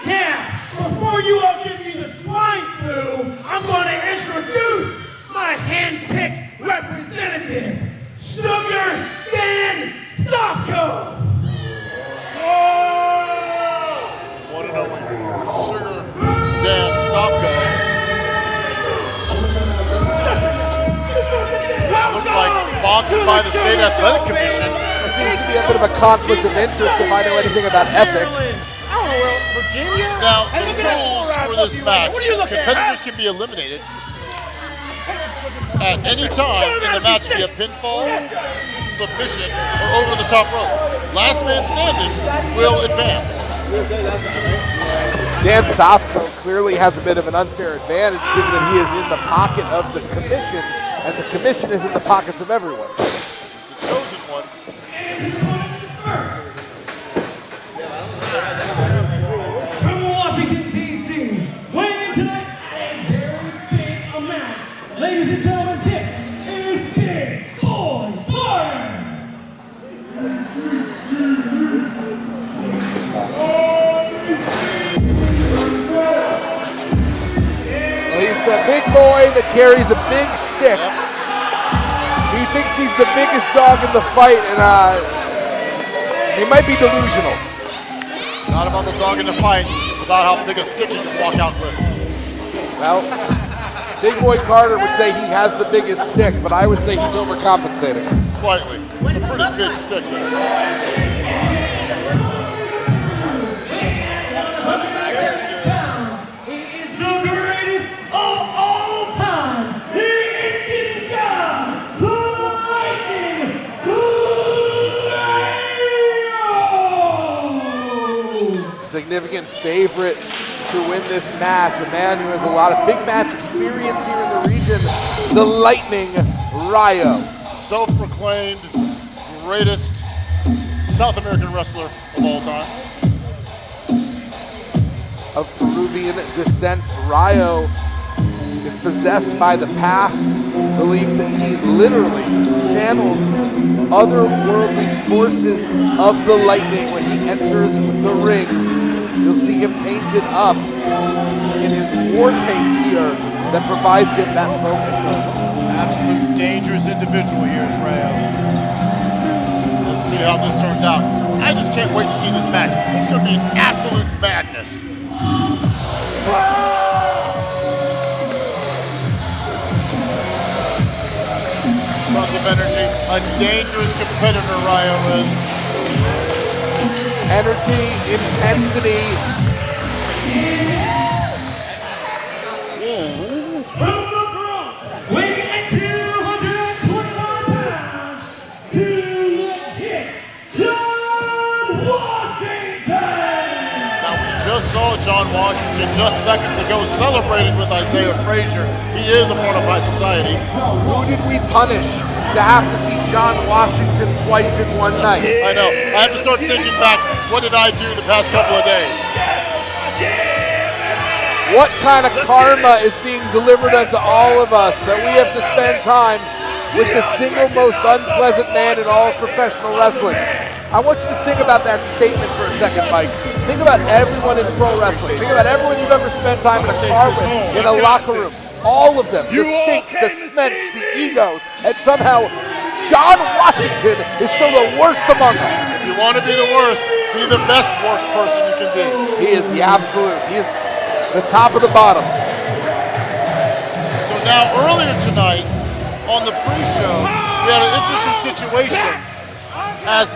Now, before you all give me the swine flu, I'm going to introduce my hand-picked representative, Sugar Dan Stofko. One and only Sugar Dan Stofko. Looks like sponsored by the State Athletic Commission. That seems to be a bit of a conflict of interest if I know anything about ethics. Now, the rules for this match, competitors can be eliminated at any time in the match via pinfall, submission, or over the top rope. Last man standing will advance. Dan Stofko clearly has a bit of an unfair advantage given that he is in the pocket of the commission and the commission is in the pockets of everyone. He's the chosen one. From Washington, D.C., weighing tonight a very big amount. Ladies and gentlemen, this is Big Boy Fire! He's the big boy that carries a big stick. He thinks he's the biggest dog in the fight, and he might be delusional. It's not about the dog in the fight. It's about how big a stick he can walk out with. Well, Big Boy Carter would say he has the biggest stick, but I would say he's overcompensating. Slightly. It's a pretty big stick there. Significant favorite to win this match, a man who has a lot of big match experience here in the region, the Lightning Rayo. Self-proclaimed greatest South American wrestler of all time. Of Peruvian descent, Rayo is possessed by the past, believes that he literally channels otherworldly forces of the Lightning when he enters the ring. You'll see him painted up in his war paint here that provides him that focus. Absolute dangerous individual here is Rayo. Let's see how this turns out. I just can't wait to see this match. It's going to be absolute madness. Tons of energy. A dangerous competitor, Rayo is. Energy, intensity. From the Bronx, weighing at 221 pounds, to the chick, John Washington! Now we just saw John Washington just seconds ago celebrating with Isaiah Frazier. He is a part of high society. Who did we punish to have to see John Washington twice in one night? I know. I have to start thinking back, what did I do the past couple of days? What kind of karma is being delivered unto all of us that we have to spend time with the single most unpleasant man in all of professional wrestling? I want you to think about that statement for a second, Mike. Think about everyone in pro wrestling. Think about everyone you've ever spent time in a car with, in a locker room. All of them, the stink, the stench, the egos, and somehow John Washington is still the worst among them. If you want to be the worst, be the best worst person you can be. He is the absolute. He is the top of the bottom. So now, earlier tonight, on the pre-show, we had an interesting situation as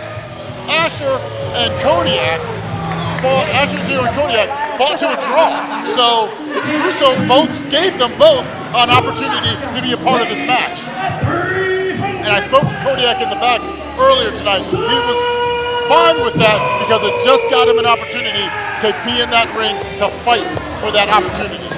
Asher and Kodiak fought, Asher Zero and Kodiak fought to a draw. So Russo gave them both an opportunity to be a part of this match. And I spoke with Kodiak in the back earlier tonight. He was fine with that because it just got him an opportunity to be in that ring to fight for that opportunity.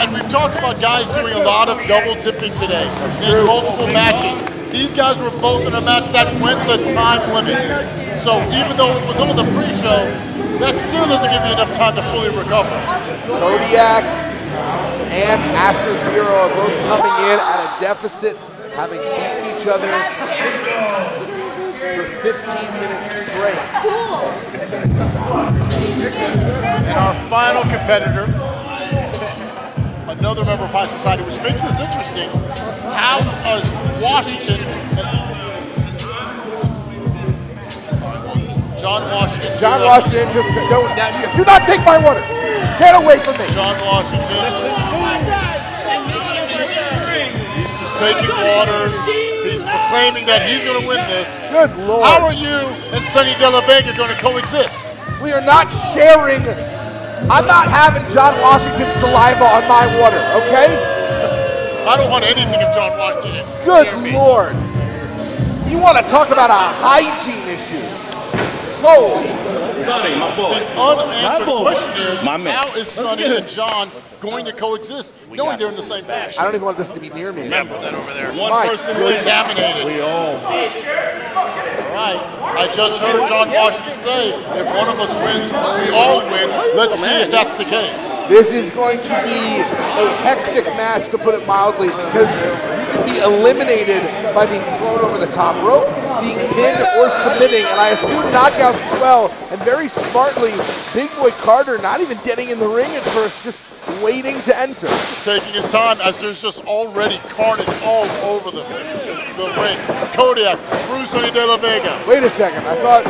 And we've talked about guys doing a lot of double dipping today in multiple matches. These guys were both in a match that went the time limit. So even though it was on the pre-show, that still doesn't give you enough time to fully recover. Kodiak and Asher Zero are both coming in at a deficit, having beaten each other for 15 minutes straight. And our final competitor, another member of High Society, which makes this interesting. How does Washington, John Washington just do not take my water. Get away from me. John Washington. He's just taking waters. He's proclaiming that he's going to win this. Good Lord. How are you and Sonny De La Vega going to coexist? We are not sharing. I'm not having John Washington's saliva on my water, okay? I don't want anything of John Washington. Good Lord. You want to talk about a hygiene issue? Holy Sonny, my boy. The unanswered question is, My man. how is Sonny and John going to coexist, knowing they're in the same faction? I don't even want this to be near me. Yeah, put that over there. One Mike, person It's contaminated. We all. All right. I just heard John Washington say, if one of us wins, we all win. Let's see if that's the case. This is going to be a hectic match, to put it mildly, because you can be eliminated by being thrown over the top rope, being pinned, or submitting, and I assume knockouts as well. And very smartly, Big Boy Carter not even getting in the ring at first, just waiting to enter. He's taking his time as there's just already carnage all over the ring. Kodiak through Sonny De La Vega. Wait a second, I thought...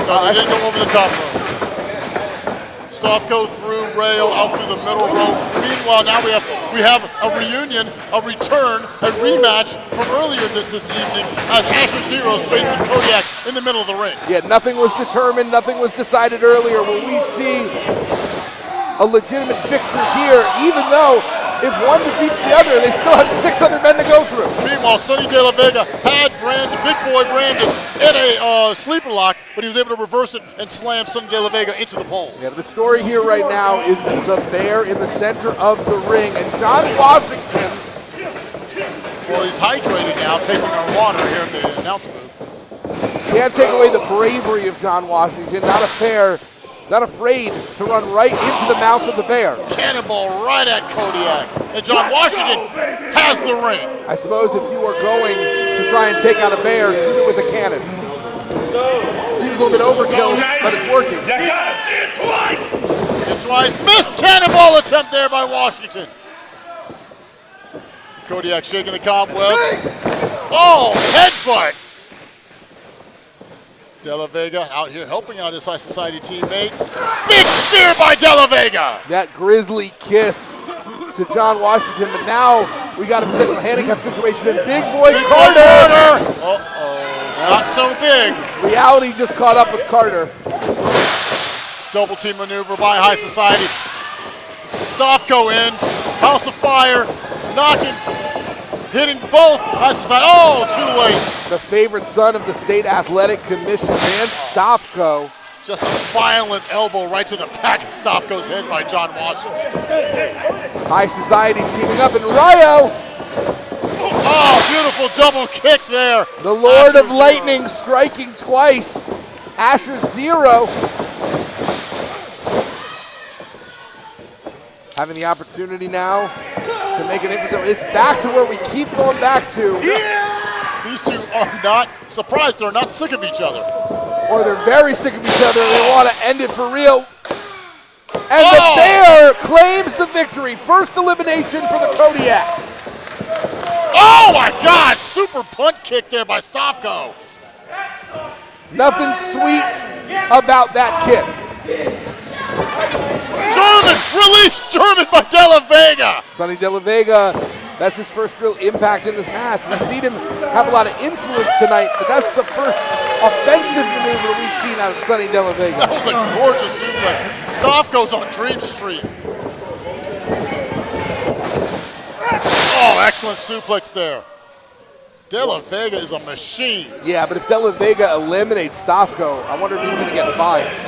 No, they didn't go over the top rope. Stofko through Rayo out through the middle row. Meanwhile, now we have a reunion, a return, a rematch from earlier this evening as Asher Zero is facing Kodiak in the middle of the ring. Yeah, nothing was determined, nothing was decided earlier. Will we see a legitimate victory here, even though if one defeats the other, they still have 6 other men to go through? Meanwhile, Sonny De La Vega had Big Boy Brandon in a sleeper lock, but he was able to reverse it and slam Sonny De La Vega into the pole. Yeah, the story here right now is the bear in the center of the ring, and John Washington. Well, he's hydrated now, taking our water here at the announce booth. Can't take away the bravery of John Washington. Not afraid to run right into the mouth of the bear. Cannonball right at Kodiak. And John Washington has the ring. I suppose if you are going to try and take out a bear, shoot it with a cannon. Seems a little bit overkill, but it's working. You gotta see it twice. And twice. Missed cannonball attempt there by Washington. Kodiak shaking the cobwebs. Oh, headbutt. De La Vega out here helping out his High Society teammate. Big spear by De La Vega. That grisly kiss to John Washington, but now we got a potential handicap situation in Big Boy Carter. Uh-oh, not so big. Reality just caught up with Carter. Double team maneuver by High Society. Stofko in, House of Fire, knocking, hitting both High Society. Oh, too late. The favorite son of the State Athletic Commission, man, Stofko. Just a violent elbow right to the back of Stofko's head by John Washington. High Society teaming up in Rayo. Oh, beautiful double kick there. The Lord Asher of Lightning striking twice. Asher Zero. Having the opportunity now to make an influence. It's back to where we keep going back to. Yeah. These two are not surprised. They're not sick of each other. Or they're very sick of each other. They want to end it for real. And the bear claims the victory. First elimination for the Kodiak. Oh my God! Super punt kick there by Stofko. Nothing sweet about that kick. German! Release German by De La Vega! Sonny De La Vega, that's his first real impact in this match. We've seen him have a lot of influence tonight, but that's the first offensive maneuver we've seen out of Sonny De La Vega. That was a gorgeous suplex. Stofko's on Dream Street. Oh, excellent suplex there. De La Vega is a machine. Yeah, but if De La Vega eliminates Stofko, I wonder if he's going to get fined.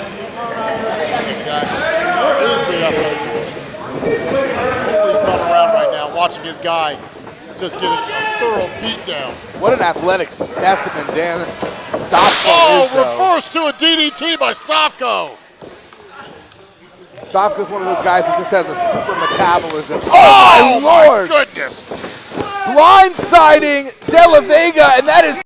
Exactly. Where is the athletic commissioner? Hopefully he's not around right now watching his guy just getting a thorough beatdown. What an athletic specimen Dan Stofko is, though. Reverse to a DDT by Stofko. Stofko's one of those guys that just has a super metabolism. Oh, my Lord! My goodness. Blindsiding De La Vega, and that is...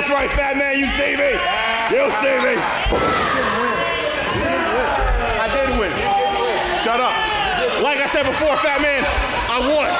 That's right, fat man, you see me. You see me. I didn't win. Shut up. Like I said before, fat man, I won.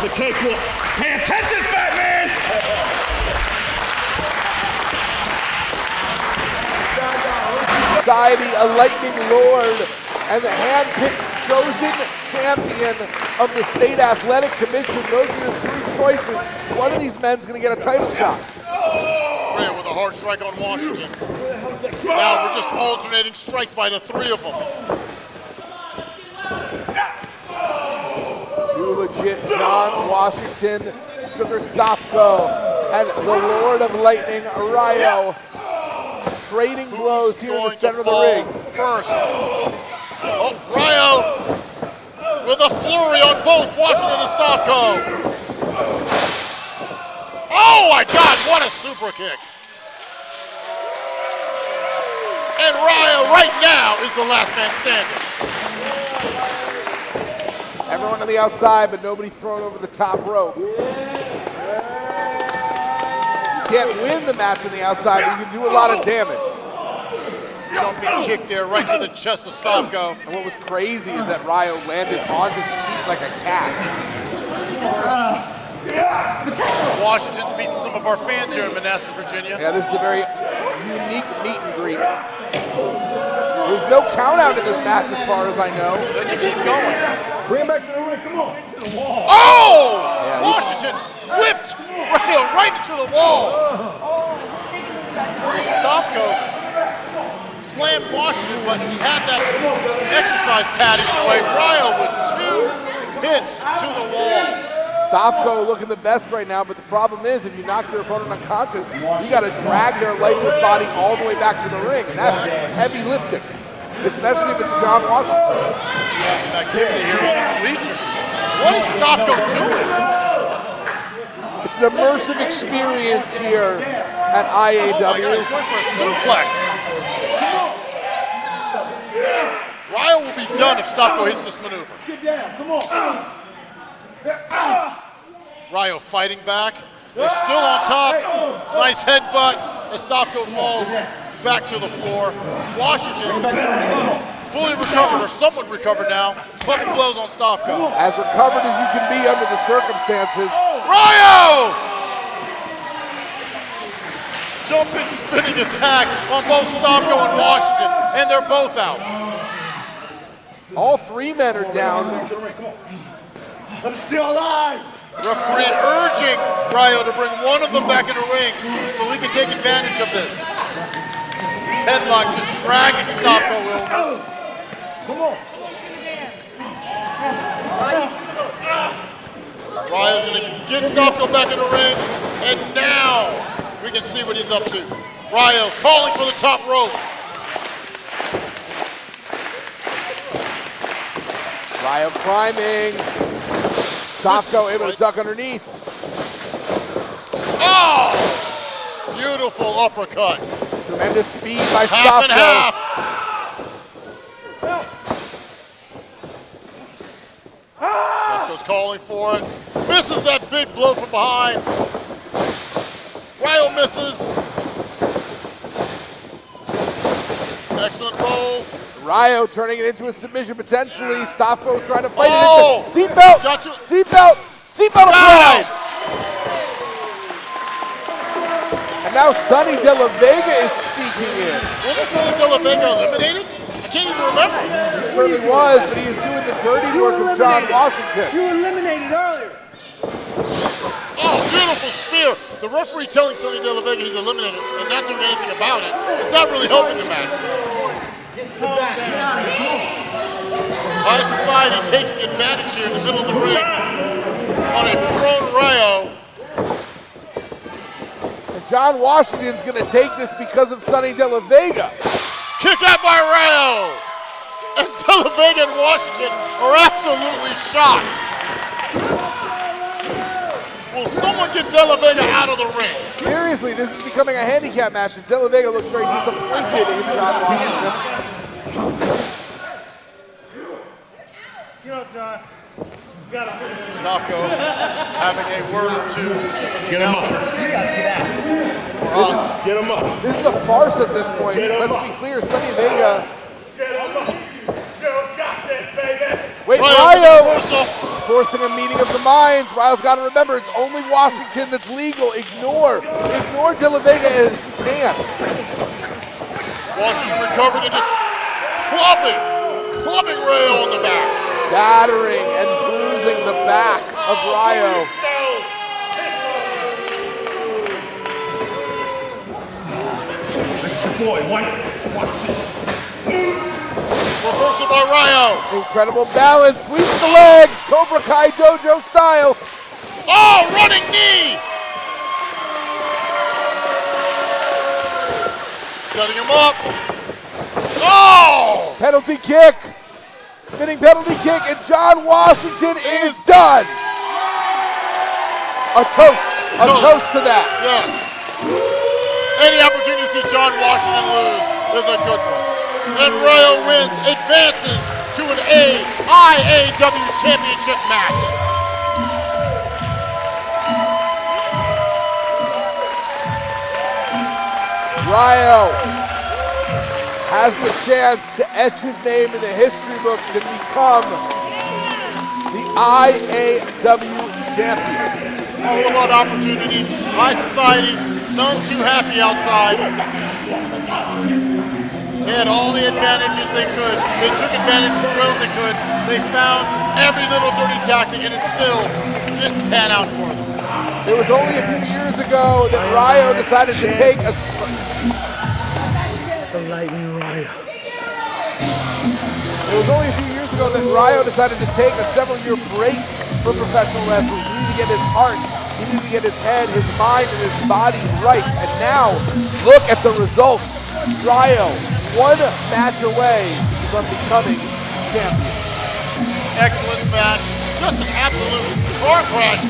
The cakewalk. Pay attention, fat man! Society, a lightning lord, and the hand-picked chosen champion of the State Athletic Commission. Those are your three choices. One of these men's gonna get a title shot. Rayo with a hard strike on Washington. Now we're just alternating strikes by the three of them. Too legit, John Washington, Sugar Stofko, and the Lord of Lightning, Rayo, trading blows here in the center of the ring. First, oh, Rayo with a flurry on both Washington and Stofko. Oh my God, what a super kick. And Rayo right now is the last man standing. Everyone on the outside, but nobody thrown over the top rope. You can't win the match on the outside, but you can do a lot of damage. Jumping kick there right to the chest of Stofko. And what was crazy is that Rayo landed on his feet like a cat. Washington's meeting some of our fans here in Manassas, Virginia. Yeah, this is a very unique meet and greet. There's no count out in this match as far as I know. Then you keep going. Bring him back to the ring, come on. To the wall. Oh! Yeah, Washington whipped Rayo right into the wall. Stofko slammed Washington, but he had that exercise padding in the way. Rayo with 2 hits to the wall. Stofko looking the best right now, but the problem is if you knock your opponent unconscious, you got to drag their lifeless body all the way back to the ring, and that's heavy lifting, especially if it's John Washington. We have some activity here on the bleachers. What is Stofko doing? It's an immersive experience here at IAW. Oh my God, he's going for a suplex. Rayo will be done if Stofko hits this maneuver. Get down, come on. Rayo fighting back. They're still on top. Nice headbutt as Stofko falls back to the floor. Washington fully recovered, or somewhat recovered now. Clubbing blows on Stofko. As recovered as you can be under the circumstances. Rayo! Jumping, spinning attack on both Stofko and Washington, and they're both out. All three men are down. I'm still alive. Referee urging Rayo to bring one of them back in the ring so he can take advantage of this. Headlock just dragging Stofko over. Come on. Rayo's going to get Stofko back in the ring, and now we can see what he's up to. Rayo calling for the top rope. Rayo climbing. Stofko able to duck underneath. Oh! Beautiful uppercut. Tremendous speed by Stofko. Half and half. Stofko's calling for it. Misses that big blow from behind. Rayo misses. Excellent roll. Rayo turning it into a submission potentially. Stofko's trying to fight Oh! it into seatbelt. Got to- Seatbelt. Seatbelt applied. And now Sonny De La Vega is speaking in. Wasn't Sonny De La Vega eliminated? I can't even remember. He certainly was, but he is doing the dirty work of John Washington. You were eliminated earlier. Oh, beautiful spear. The referee telling Sonny De La Vega he's eliminated and not doing anything about it is not really helping the matters. High Society taking advantage here in the middle of the ring on a prone Rayo. And John Washington's going to take this because of Sonny De La Vega. Kick out by Rayo. And De La Vega and Washington are absolutely shocked. Will someone get De La Vega out of the ring? Seriously, this is becoming a handicap match, and De La Vega looks very disappointed in John Washington. Stofko having a word or two with the announcer. For us. Get him up. This is a farce at this point. Let's be clear, Sonny Vega. Wait, Rayo forcing a meeting of the minds. Rayo's got to remember, it's only Washington that's legal. Ignore De La Vega if you can. Washington recovering and just clubbing Rayo on the back. Battering and bruising the back of Rayo. Boy, watch this. Reversal by Rayo. Incredible balance, sweeps the leg, Cobra Kai Dojo style. Oh, running knee. Setting him up. Oh! Penalty kick. Spinning penalty kick, and John Washington is done. A toast to that. Yes. Any opportunity to see John Washington lose is a good one. And Rayo wins, advances to an IAW Championship match. Rayo has the chance to etch his name in the history books and become the IAW champion. It's all about opportunity. High Society, none too happy outside. They had all the advantages they could. They took advantage as well as they could. They found every little dirty tactic, and it still didn't pan out for them. It was only a few years ago that Rayo decided to take a... The Lightning Rayo. It was only a few years ago that Rayo decided to take a several-year break from professional wrestling. He needed to get his heart, he needed to get his head, his mind, and his body right. And now, look at the results. Rayo, one match away from becoming champion. Excellent match. Just an absolute car crash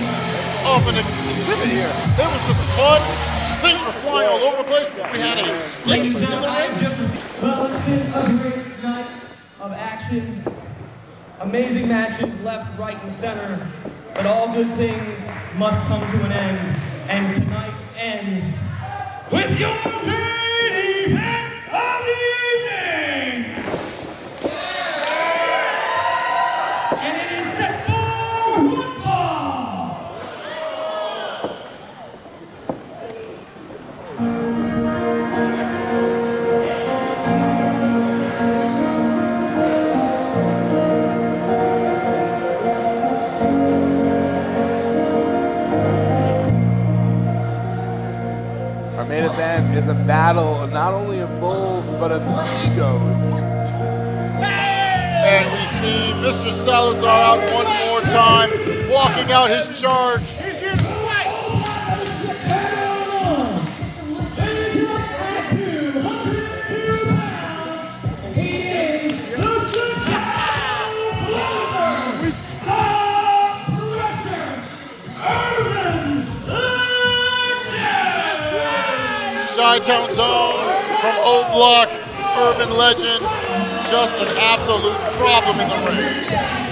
of an exhibit here. It was just fun. Things were flying all over the place. We had a stick in the ring. Well, it's been a great night of action. Amazing matches left, right, and center. But all good things must come to an end. And tonight ends with your main event of the evening. And it is set for football. Our main event is a battle not only of bulls, but of egos. And we see Mr. Salazar out one more time, walking out his charge. He's here to fight. Chi-Town Zone from O Block, Urban Legend, just an absolute problem in the ring.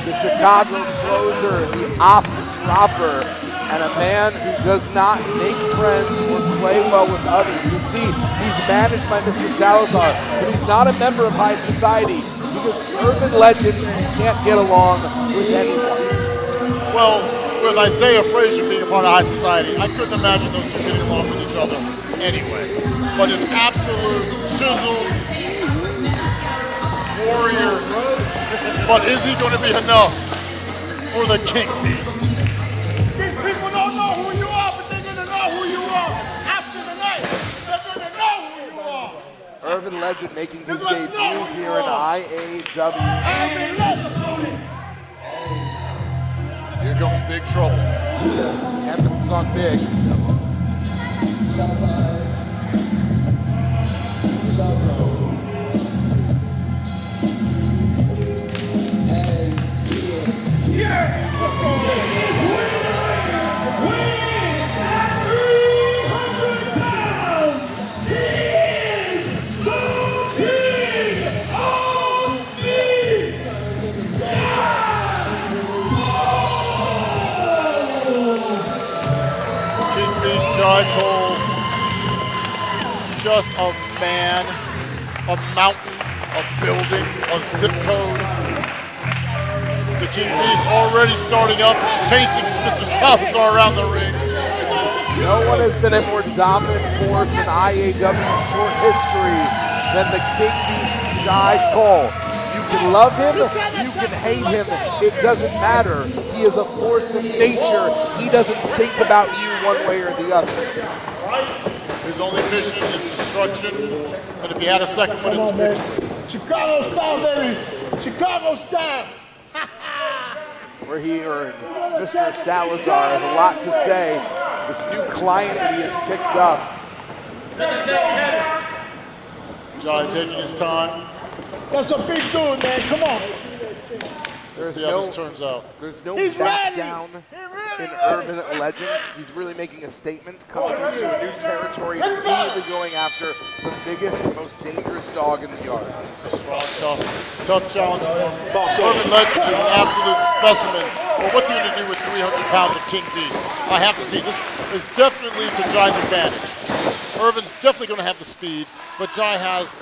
The Chicago closer, the op dropper, and a man who does not make friends or play well with others. You see, he's managed by Mr. Salazar, but he's not a member of High Society because Urban Legend can't get along with anyone. Well, with Isaiah Frazier being a part of High Society, I couldn't imagine those two getting along with each other anyway. But an absolute chiseled warrior. But is he going to be enough for the King Beast? These people don't know who you are. Irvin Legend making his debut here in IAW. Here comes Big Trouble. Emphasis on big. Jai Cole, just a man, a mountain, a building, a zip code. The King Beast already starting up, chasing Mr. Salazar around the ring. No one has been a more dominant force in IAW short history than the King Beast Jai Cole. You can love him, you can hate him, it doesn't matter. He is a force of nature. He doesn't think about you one way or the other. His only mission is destruction, and if he had a second one, it's victory. Chicago style, baby. Chicago style. We're here, and Mr. Salazar has a lot to say. This new client that he has picked up. Jai taking his time. That's a big dude, man. Come on. Let's see how this turns out. There's no back down in Irvin Legend. He's really making a statement, coming into a new territory, and immediately going after the biggest and most dangerous dog in the yard. It's a strong, tough challenge for him. Irvin Legend is an absolute specimen. Well, what's he going to do with 300 pounds of King Beast? I have to see. This is definitely to Jai's advantage. Irvin's definitely going to have the speed, but Jai has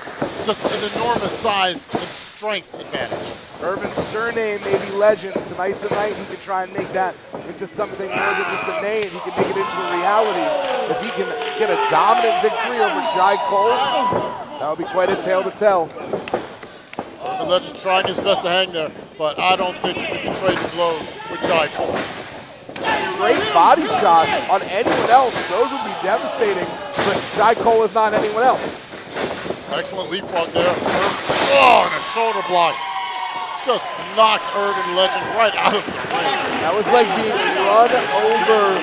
just an enormous size and strength advantage. Irvin's surname may be Legend. Tonight's a night he can try and make that into something more than just a name. He can make it into a reality. If he can get a dominant victory over Jai Cole, that would be quite a tale to tell. Irvin Legend's trying his best to hang there, but I don't think he can be trading blows with Jai Cole. Great body shots on anyone else. Those would be devastating, but Jai Cole is not anyone else. Excellent leapfrog there. Oh, and a shoulder block. Just knocks Irvin Legend right out of the ring. That was like being run over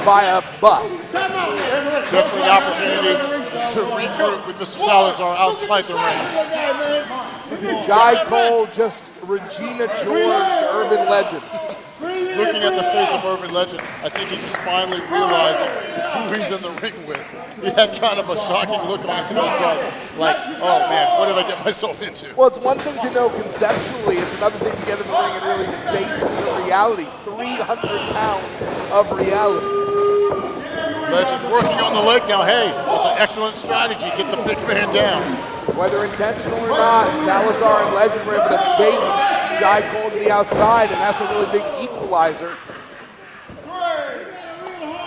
by a bus. Definitely an opportunity to regroup with Mr. Salazar outside the ring. Jai Cole just Regina George Irvin Legend. Looking at the face of Irvin Legend, I think he's just finally realizing who he's in the ring with. He had kind of a shocking look on his face like, oh man, what did I get myself into? Well, it's one thing to know conceptually, it's another thing to get in the ring and really face the reality. 300 pounds of reality. Legend working on the leg now. Hey, that's an excellent strategy. Get the big man down. Whether intentional or not, Salazar and Legend were able to bait Jai Cole to the outside, and that's a really big equalizer.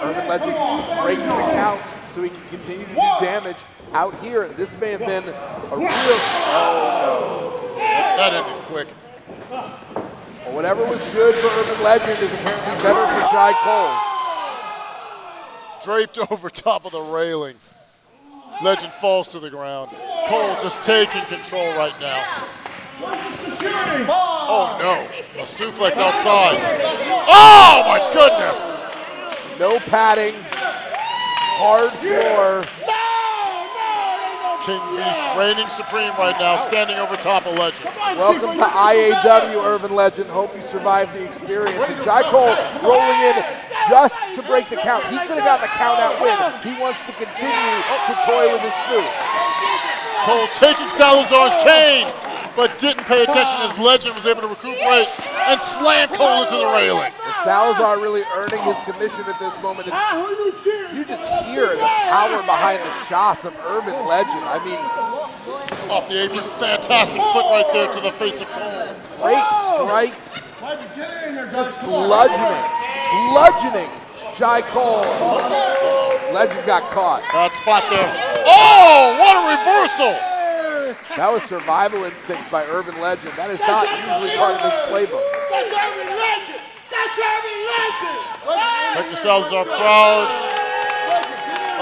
Irvin Legend breaking the count so he can continue to do damage out here. This may have been a real... Oh, no. That ended quick. Well, whatever was good for Irvin Legend is apparently better for Jai Cole. Draped over top of the railing. Legend falls to the ground. Cole just taking control right now. Oh no, a suplex outside. Oh my goodness! No padding, hard floor. King Beast reigning supreme right now, standing over top of Legend. Welcome to IAW, Irvin Legend. Hope you survived the experience. And Jai Cole rolling in just to break the count. He could have gotten a count out win. He wants to continue to toy with his food. Cole taking Salazar's cane, but didn't pay attention as Legend was able to recuperate and slam Cole into the railing. Salazar really earning his commission at this moment. And you just hear the power behind the shots of Irvin Legend. I mean, off the apron, fantastic foot right there to the face of Cole. Great strikes, just bludgeoning Jai Cole. Legend got caught. That spot there. Oh, what a reversal! That was survival instincts by Irvin Legend. That is not usually part of this playbook. That's Irvin Legend! That's Irvin Legend! Hector Salazar proud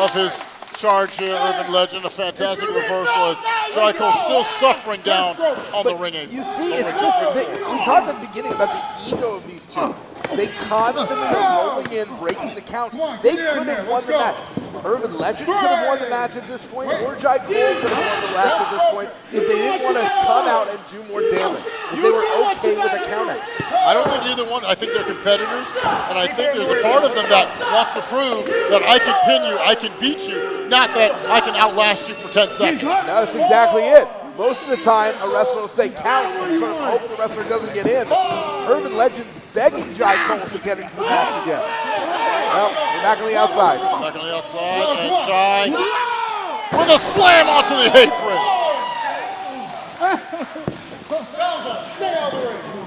of his charge here, Urban Legend, a fantastic reversal as Jai Cole still suffering down on the ring apron. You see, it's just, we talked at the beginning about the ego of these two. They constantly are rolling in, breaking the count. They could have won the match. Urban Legend could have won the match at this point, or Jai Cole could have won the match at this point if they didn't want to come out and do more damage, if they were okay with a count out. I don't think either one. I think they're competitors, and I think there's a part of them that wants to prove that I can pin you, I can beat you, not that I can outlast you for 10 seconds. No, that's exactly it. Most of the time, a wrestler will say count and sort of hope the wrestler doesn't get in. Urban Legend's begging Jai Cole to get into the match again. Well, we're back on the outside. Back on the outside, and Jai with a slam onto the apron.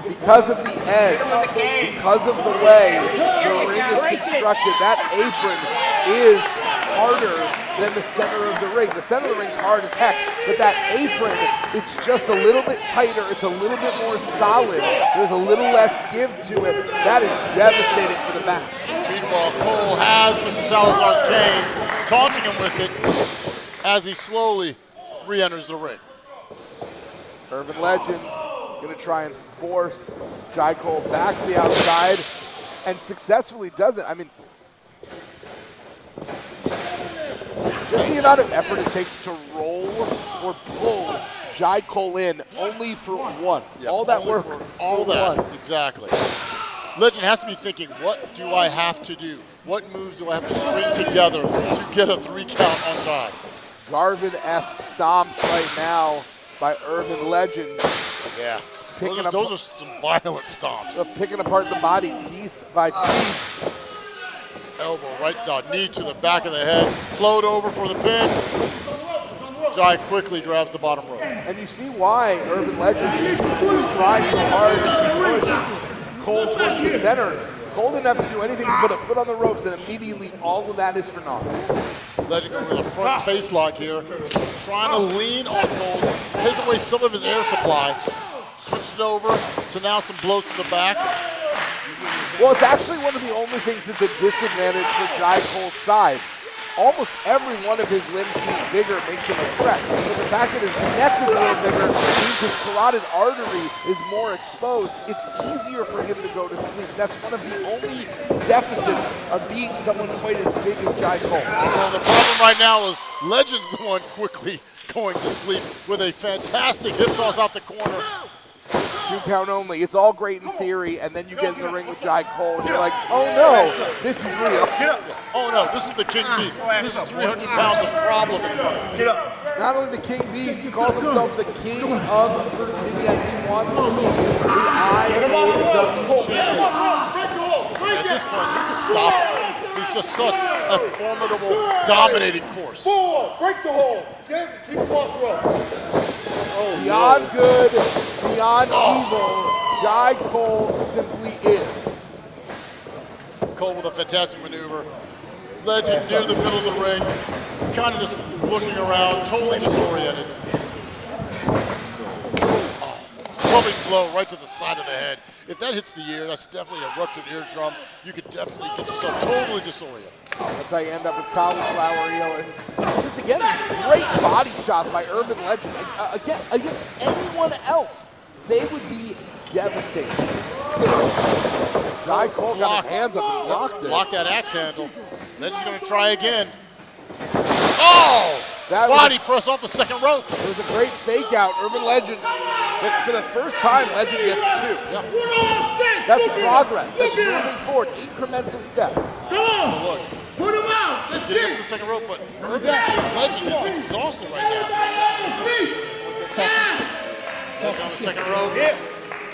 Because of the edge, because of the way the ring is constructed, that apron is harder than the center of the ring. The center of the ring's hard as heck, but that apron, it's just a little bit tighter, it's a little bit more solid, there's a little less give to it. That is devastating for the back. Meanwhile, Cole has Mr. Salazar's cane, taunting him with it as he slowly re-enters the ring. Urban Legend gonna try and force Jai Cole back to the outside, and successfully does it. I mean, just the amount of effort it takes to roll or pull Jai Cole in only for one. Yeah, all that work, all for that, one. exactly. Legend has to be thinking, what do I have to do? What moves do I have to string together to get a 3 count on Jai? Garvin-esque stomps right now by Urban Legend. Yeah, those are some violent stomps. Picking apart the body piece by piece. Elbow right down, knee to the back of the head, float over for the pin. Jai quickly grabs the bottom rope. And you see why Urban Legend is trying so hard to push Cole towards the center. Cole didn't have to do anything but put a foot on the ropes, and immediately all of that is for naught. Legend going with a front face lock here, trying to lean on Cole, take away some of his air supply. Switched over to now some blows to the back. Well, it's actually one of the only things that's a disadvantage for Jai Cole's size. Almost every one of his limbs being bigger makes him a threat. But the fact that his neck is a little bigger means his carotid artery is more exposed. It's easier for him to go to sleep. That's one of the only deficits of being someone quite as big as Jai Cole. Well, the problem right now is Legend's the one quickly going to sleep with a fantastic hip toss out the corner. 2 count only. It's all great in theory, and then you get in the ring with Jai Cole, and you're like, oh no, this is real. Oh no, this is the King Beast. This is 300 pounds of problem in front of me. Not only the King Beast, he calls himself the King of Virginia. He wants to be the IAW Champion. At this point, you can stop him. He's just such a formidable, dominating force. Break the hold. Keep off rope. Beyond good, beyond evil, Jai Cole simply is. Cole with a fantastic maneuver. Legend near the middle of the ring, kind of just looking around, totally disoriented. Clubbing blow right to the side of the head. If that hits the ear, that's definitely a ruptured eardrum. You could definitely get yourself totally disoriented. That's how you end up with cauliflower heel. And just again, these great body shots by Urban Legend. Again, against anyone else, they would be devastating. Jai Cole got his hands up and blocked it. Blocked that axe handle. Legend's going to try again. Oh! That body press off the second rope. It was a great fake out. Urban Legend, but for the first time, Legend gets 2. Yeah. That's progress. That's moving forward. Incremental steps. Come on. Look. Put him out. He's getting up to the second rope, but Urban Legend is exhausted right now. Legend on the second rope.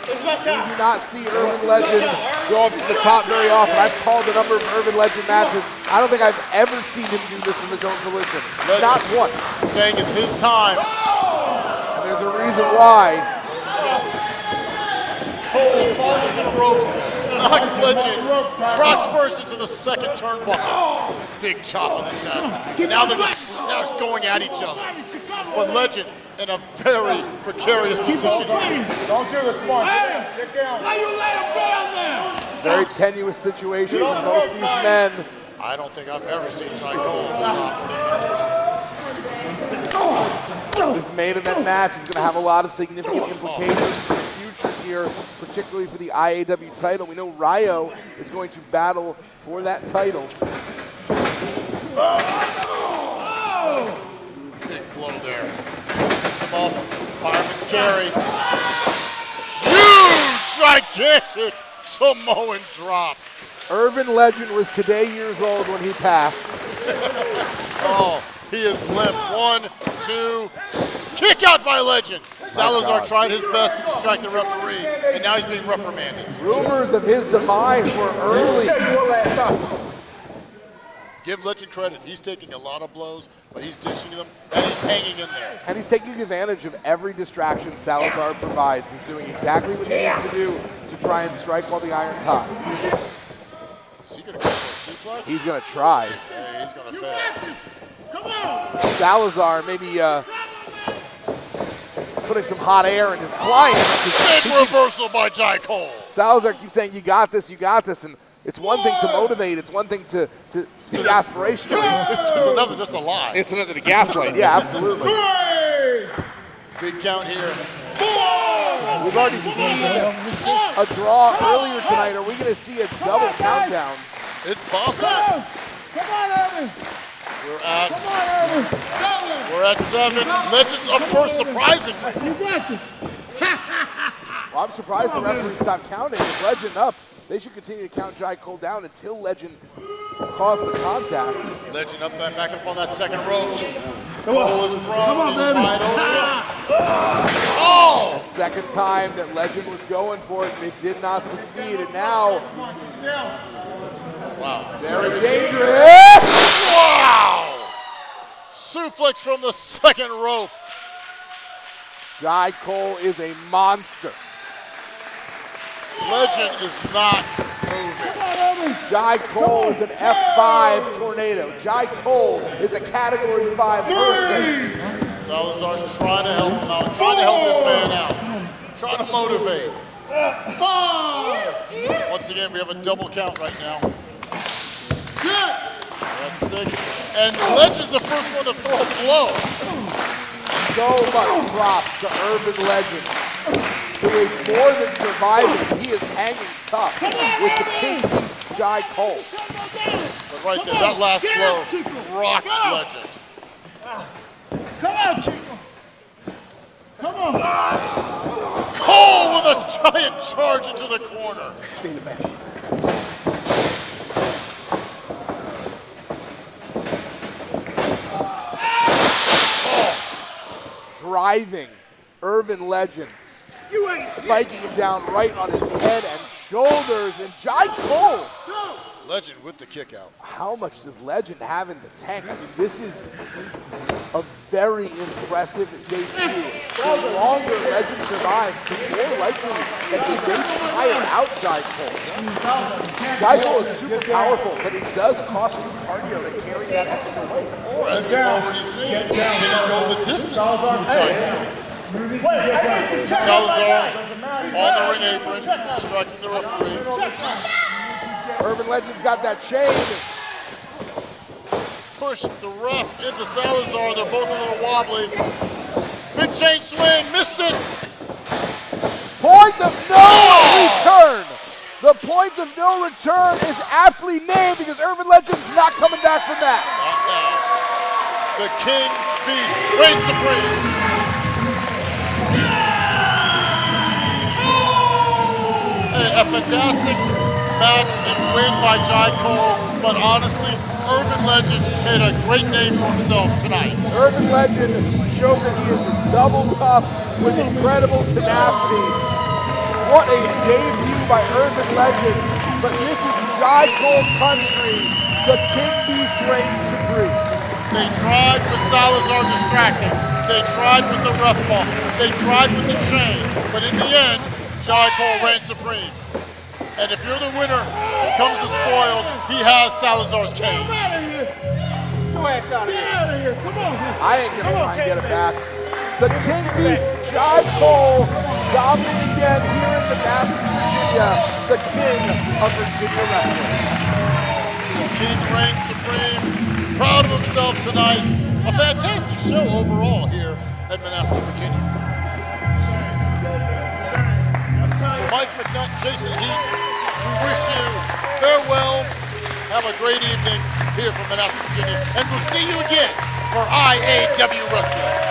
We do not see Urban Legend go up to the top very often. I've called a number of Urban Legend matches. I don't think I've ever seen him do this of his own volition. Not once. Saying it's his time. And there's a reason why. Cole falls into the ropes, knocks Legend, crotch first into the second turnbuckle. Big chop on the chest. And now they're just going at each other. But Legend in a very precarious position. Don't do this, come on. Get down. Why you lay him down there? Very tenuous situation for both these men. I don't think I've ever seen Jai Cole on the top when he's been This main event match is going to have a lot of significant implications for the future here, particularly for the IAW title. We know Rayo is going to battle for that title. Big blow there. Picks him up. Fireman's carry. Huge, gigantic Samoan drop. Irvin Legend was today years old when he passed. Oh, he is limp. 1, 2, kick out by Legend. Salazar tried his best to distract the referee, and now he's being reprimanded. Rumors of his demise were early. Give Legend credit. He's taking a lot of blows, but he's dishing them, and he's hanging in there. And he's taking advantage of every distraction Salazar provides. He's doing exactly what he needs to do to try and strike while the iron's hot. Is he going to go for a suplex? He's going to try. Yeah, he's going to fail. Salazar maybe putting some hot air in his client. Big reversal by Jai Cole. Salazar keeps saying, you got this, and it's one thing to motivate, it's one thing to speak aspirationally. This is another, just a lie. It's another to gaslight. Yeah, absolutely. Big count here. We've already seen a draw earlier tonight. Are we going to see a double countdown? It's possible. Come on, Irvin. We're at 7. Legends up first, surprisingly. You got this. Well, I'm surprised the referee stopped counting. With Legend up, they should continue to count Jai Cole down until Legend caused the contact. Legend up back up on that second rope. Cole is prone, he's wide open. Oh! That second time that Legend was going for it, and it did not succeed, and now, wow. Very dangerous! Wow! Suplex from the second rope. Jai Cole is a monster. Legend is not moving. Jai Cole is an F5 tornado. Jai Cole is a Category 5 hurricane. Salazar's trying to help him out, trying to help this man out, trying to motivate. Once again, we have a double count right now. That's 6. And Legend's the first one to throw a blow. So much props to Irvin Legend, who is more than surviving. He is hanging tough with the King Beast Jai Cole. But right there, that last blow rocked Legend. Come on, Chico. Come on. Cole with a giant charge into the corner. Stay in the back. Driving Irvin Legend, spiking him down right on his head and shoulders, and Jai Cole. Legend with the kick out. How much does Legend have in the tank? I mean, this is a very impressive debut. The longer Legend survives, the more likely that he may tire out Jai Cole. Jai Cole is super powerful, but it does cost you cardio to carry that extra weight. Or as we've already seen, can he go the distance with Jai Cole? Salazar on the ring apron, distracting the referee. Irvin Legend's got that chain. Push the ref into Salazar. They're both a little wobbly. Big chain swing, missed it. Point of no return. The point of no return is aptly named because Irvin Legend's not coming back from that. Not now. The King Beast reigns supreme. A fantastic match and win by Jai Cole, but honestly, Irvin Legend made a great name for himself tonight. Irvin Legend showed that he is a double tough with incredible tenacity. What a debut by Irvin Legend, but this is Jai Cole country. The King Beast reigns supreme. They tried with Salazar distracting. They tried with the ref bump. They tried with the chain, but in the end, Jai Cole reigns supreme. And if you're the winner, comes the spoils, he has Salazar's cane. Get out of here. Get out of here. Come on. I ain't gonna try and get it back. The King Beast, Jai Cole, dominating again here in Manassas, Virginia, the king of Virginia wrestling. The King reigns supreme, proud of himself tonight. a fantastic show overall here at Manassas, Virginia. For Mike McNutt, Jason Heat, we wish you farewell. Have a great evening here from Manassas, Virginia, and we'll see you again for IAW Wrestling.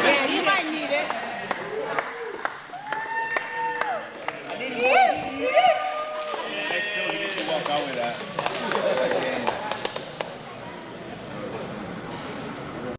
Yeah, you might need it. I need it. Walk out with that.